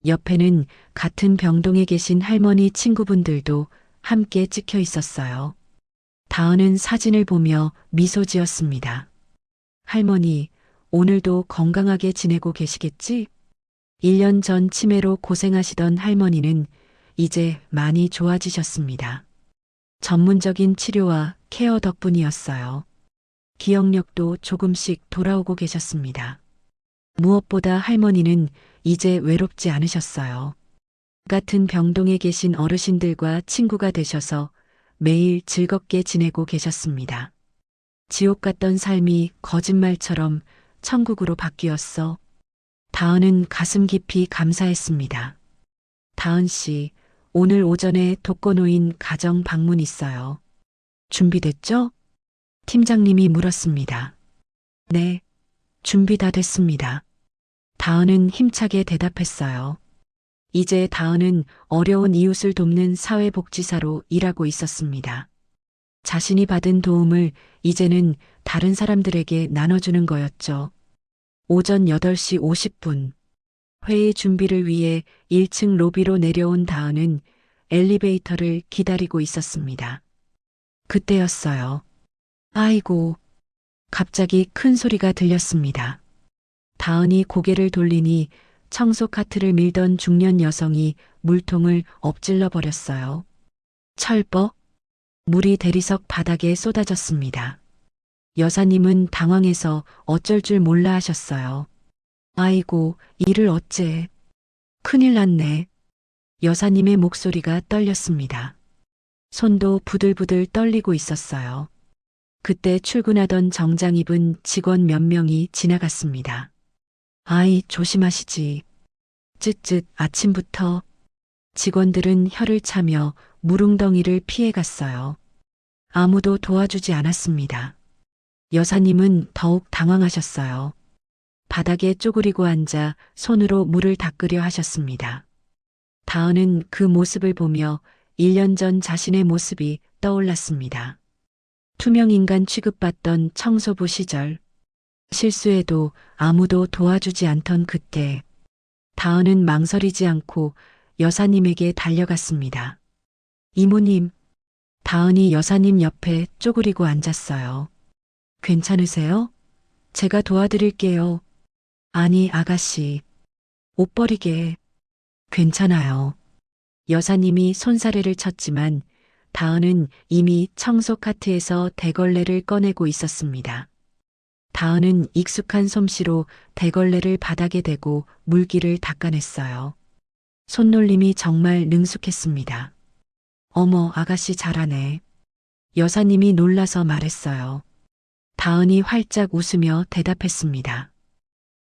옆에는 같은 병동에 계신 할머니 친구분들도 함께 찍혀 있었어요. 다은은 사진을 보며 미소 지었습니다. 할머니, 오늘도 건강하게 지내고 계시겠지? 1년 전 치매로 고생하시던 할머니는 이제 많이 좋아지셨습니다. 전문적인 치료와 케어 덕분이었어요. 기억력도 조금씩 돌아오고 계셨습니다. 무엇보다 할머니는 이제 외롭지 않으셨어요. 같은 병동에 계신 어르신들과 친구가 되셔서 매일 즐겁게 지내고 계셨습니다. 지옥 같던 삶이 거짓말처럼 천국으로 바뀌었어. 다은은 가슴 깊이 감사했습니다. 다은 씨, 오늘 오전에 독거노인 가정 방문 있어요. 준비됐죠? 팀장님이 물었습니다. 네, 준비 다 됐습니다. 다은은 힘차게 대답했어요. 이제 다은은 어려운 이웃을 돕는 사회복지사로 일하고 있었습니다. 자신이 받은 도움을 이제는 다른 사람들에게 나눠주는 거였죠. 오전 8시 50분. 회의 준비를 위해 1층 로비로 내려온 다은은 엘리베이터를 기다리고 있었습니다. 그때였어요. 아이고, 갑자기 큰 소리가 들렸습니다. 다은이 고개를 돌리니 청소 카트를 밀던 중년 여성이 물통을 엎질러 버렸어요. 철벅! 물이 대리석 바닥에 쏟아졌습니다. 여사님은 당황해서 어쩔 줄 몰라 하셨어요. 아이고, 이를 어째. 큰일 났네. 여사님의 목소리가 떨렸습니다. 손도 부들부들 떨리고 있었어요. 그때 출근하던 정장 입은 직원 몇 명이 지나갔습니다. 아이, 조심하시지. 쯧쯧 아침부터. 직원들은 혀를 차며 물웅덩이를 피해갔어요. 아무도 도와주지 않았습니다. 여사님은 더욱 당황하셨어요. 바닥에 쪼그리고 앉아 손으로 물을 닦으려 하셨습니다. 다은은 그 모습을 보며 1년 전 자신의 모습이 떠올랐습니다. 투명인간 취급받던 청소부 시절. 실수해도 아무도 도와주지 않던 그때. 다은은 망설이지 않고 여사님에게 달려갔습니다. 이모님. 다은이 여사님 옆에 쪼그리고 앉았어요. 괜찮으세요? 제가 도와드릴게요. 아니, 아가씨. 옷 버리게. 괜찮아요. 여사님이 손사래를 쳤지만 다은은 이미 청소 카트에서 대걸레를 꺼내고 있었습니다. 다은은 익숙한 솜씨로 대걸레를 바닥에 대고 물기를 닦아냈어요. 손놀림이 정말 능숙했습니다. 어머, 아가씨 잘하네. 여사님이 놀라서 말했어요. 다은이 활짝 웃으며 대답했습니다.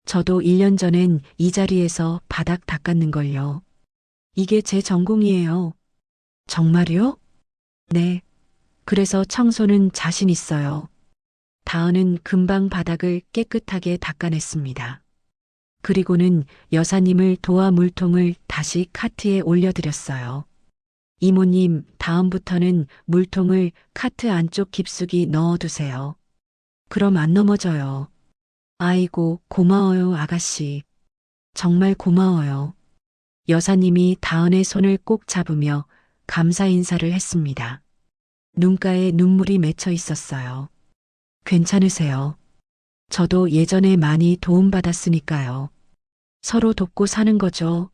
저도 1년 전엔 이 자리에서 바닥 닦았는걸요. 이게 제 전공이에요. 정말요? 네. 그래서 청소는 자신 있어요. 다은은 금방 바닥을 깨끗하게 닦아냈습니다. 그리고는 여사님을 도와 물통을 다시 카트에 올려드렸어요. 이모님, 다음부터는 물통을 카트 안쪽 깊숙이 넣어두세요. 그럼 안 넘어져요. 아이고, 고마워요, 아가씨. 정말 고마워요. 여사님이 다은의 손을 꼭 잡으며 감사 인사를 했습니다. 눈가에 눈물이 맺혀 있었어요. 괜찮으세요? 저도 예전에 많이 도움받았으니까요. 서로 돕고 사는 거죠.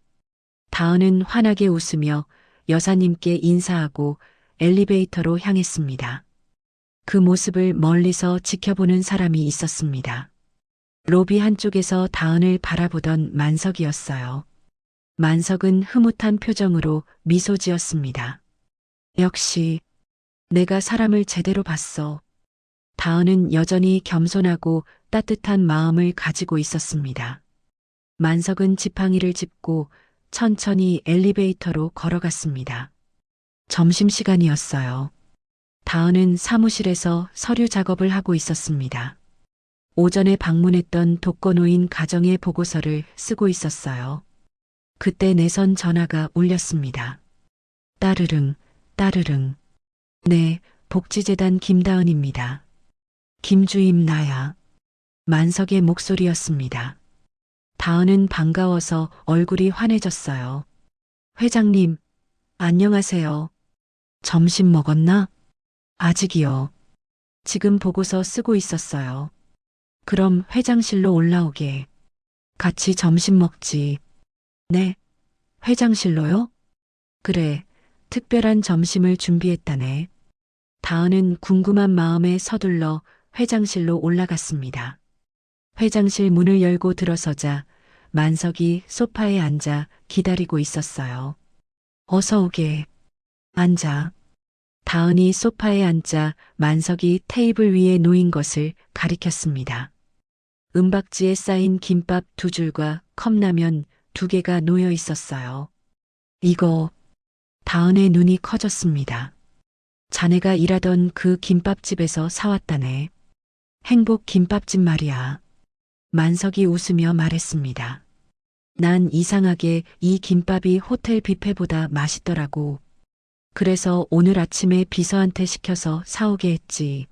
다은은 환하게 웃으며 여사님께 인사하고 엘리베이터로 향했습니다. 그 모습을 멀리서 지켜보는 사람이 있었습니다. 로비 한쪽에서 다은을 바라보던 만석이었어요. 만석은 흐뭇한 표정으로 미소 지었습니다. 역시 내가 사람을 제대로 봤어. 다은은 여전히 겸손하고 따뜻한 마음을 가지고 있었습니다. 만석은 지팡이를 짚고 천천히 엘리베이터로 걸어갔습니다. 점심시간이었어요. 다은은 사무실에서 서류 작업을 하고 있었습니다. 오전에 방문했던 독거노인 가정의 보고서를 쓰고 있었어요. 그때 내선 전화가 울렸습니다. 따르릉, 따르릉. 네, 복지재단 김다은입니다. 김주임 나야. 만석의 목소리였습니다. 다은은 반가워서 얼굴이 환해졌어요. 회장님, 안녕하세요. 점심 먹었나? 아직이요. 지금 보고서 쓰고 있었어요. 그럼 회장실로 올라오게. 같이 점심 먹지. 네. 회장실로요? 그래. 특별한 점심을 준비했다네. 다은은 궁금한 마음에 서둘러 회장실로 올라갔습니다. 회장실 문을 열고 들어서자 만석이 소파에 앉아 기다리고 있었어요. 어서 오게. 앉아. 다은이 소파에 앉자 만석이 테이블 위에 놓인 것을 가리켰습니다. 은박지에 쌓인 김밥 2줄과 컵라면 2개가 놓여 있었어요. 이거, 다은의 눈이 커졌습니다. 자네가 일하던 그 김밥집에서 사왔다네. 행복 김밥집 말이야. 만석이 웃으며 말했습니다. 난 이상하게 이 김밥이 호텔 뷔페보다 맛있더라고. 그래서 오늘 아침에 비서한테 시켜서 사오게 했지.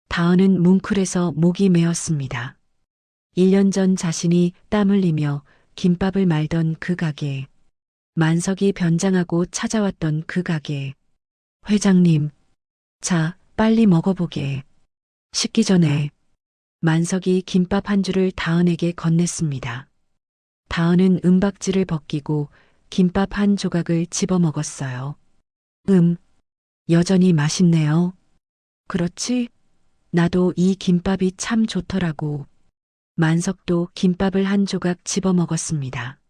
다은은 뭉클해서 목이 메었습니다. 1년 전 자신이 땀 흘리며 김밥을 말던 그 가게. 만석이 변장하고 찾아왔던 그 가게. 회장님, 자, 빨리 먹어보게. 식기 전에. 만석이 김밥 한 줄을 다은에게 건넸습니다. 다은은 은박지를 벗기고 김밥 한 조각을 집어 먹었어요. 여전히 맛있네요. 그렇지? 나도 이 김밥이 참 좋더라고. 만석도 김밥을 한 조각 집어 먹었습니다.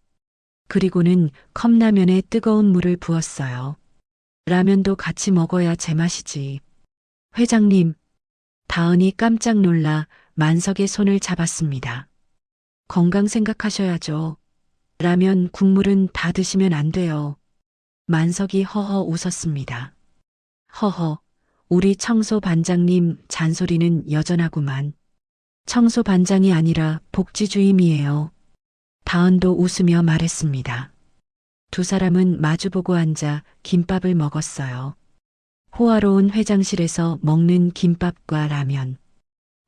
그리고는 컵라면에 뜨거운 물을 부었어요. 라면도 같이 먹어야 제맛이지. 회장님, 다은이 깜짝 놀라 만석의 손을 잡았습니다. 건강 생각하셔야죠. 라면 국물은 다 드시면 안 돼요. 만석이 허허 웃었습니다. 허허, 우리 청소 반장님 잔소리는 여전하구만. 청소 반장이 아니라 복지주임이에요. 다은도 웃으며 말했습니다. 두 사람은 마주보고 앉아 김밥을 먹었어요. 호화로운 회장실에서 먹는 김밥과 라면.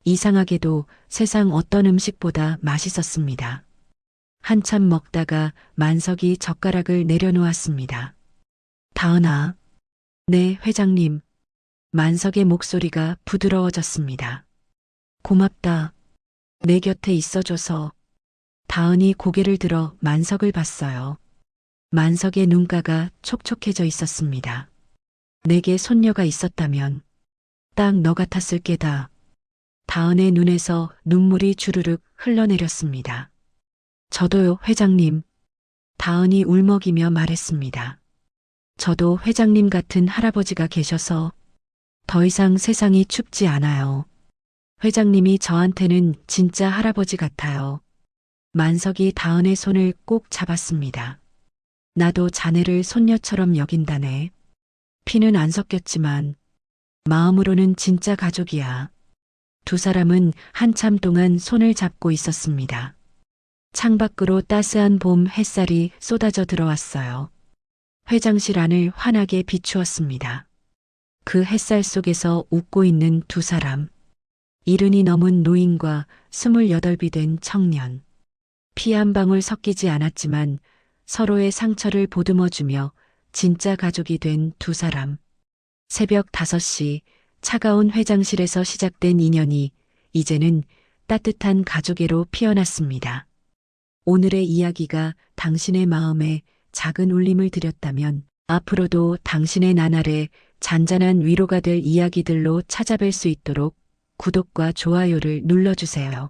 이상하게도 세상 어떤 음식보다 맛있었습니다. 한참 먹다가 만석이 젓가락을 내려놓았습니다. 다은아. 네, 회장님. 만석의 목소리가 부드러워졌습니다. 고맙다. 내 곁에 있어줘서. 다은이 고개를 들어 만석을 봤어요. 만석의 눈가가 촉촉해져 있었습니다. 내게 손녀가 있었다면 딱 너 같았을 게다. 다은의 눈에서 눈물이 주르륵 흘러내렸습니다. 저도요, 회장님. 다은이 울먹이며 말했습니다. 저도 회장님 같은 할아버지가 계셔서 더 이상 세상이 춥지 않아요. 회장님이 저한테는 진짜 할아버지 같아요. 만석이 다은의 손을 꼭 잡았습니다. 나도 자네를 손녀처럼 여긴다네. 피는 안 섞였지만 마음으로는 진짜 가족이야. 두 사람은 한참 동안 손을 잡고 있었습니다. 창밖으로 따스한 봄 햇살이 쏟아져 들어왔어요. 회장실 안을 환하게 비추었습니다. 그 햇살 속에서 웃고 있는 두 사람. 70이 넘은 노인과 28이 된 청년. 피 한 방울 섞이지 않았지만 서로의 상처를 보듬어주며 진짜 가족이 된 두 사람. 새벽 5시 차가운 회장실에서 시작된 인연이 이제는 따뜻한 가족애로 피어났습니다. 오늘의 이야기가 당신의 마음에 작은 울림을 드렸다면 앞으로도 당신의 나날에 잔잔한 위로가 될 이야기들로 찾아뵐 수 있도록 구독과 좋아요를 눌러주세요.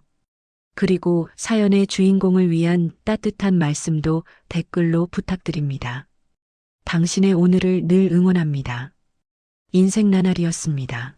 그리고 사연의 주인공을 위한 따뜻한 말씀도 댓글로 부탁드립니다. 당신의 오늘을 늘 응원합니다. 인생 나날이었습니다.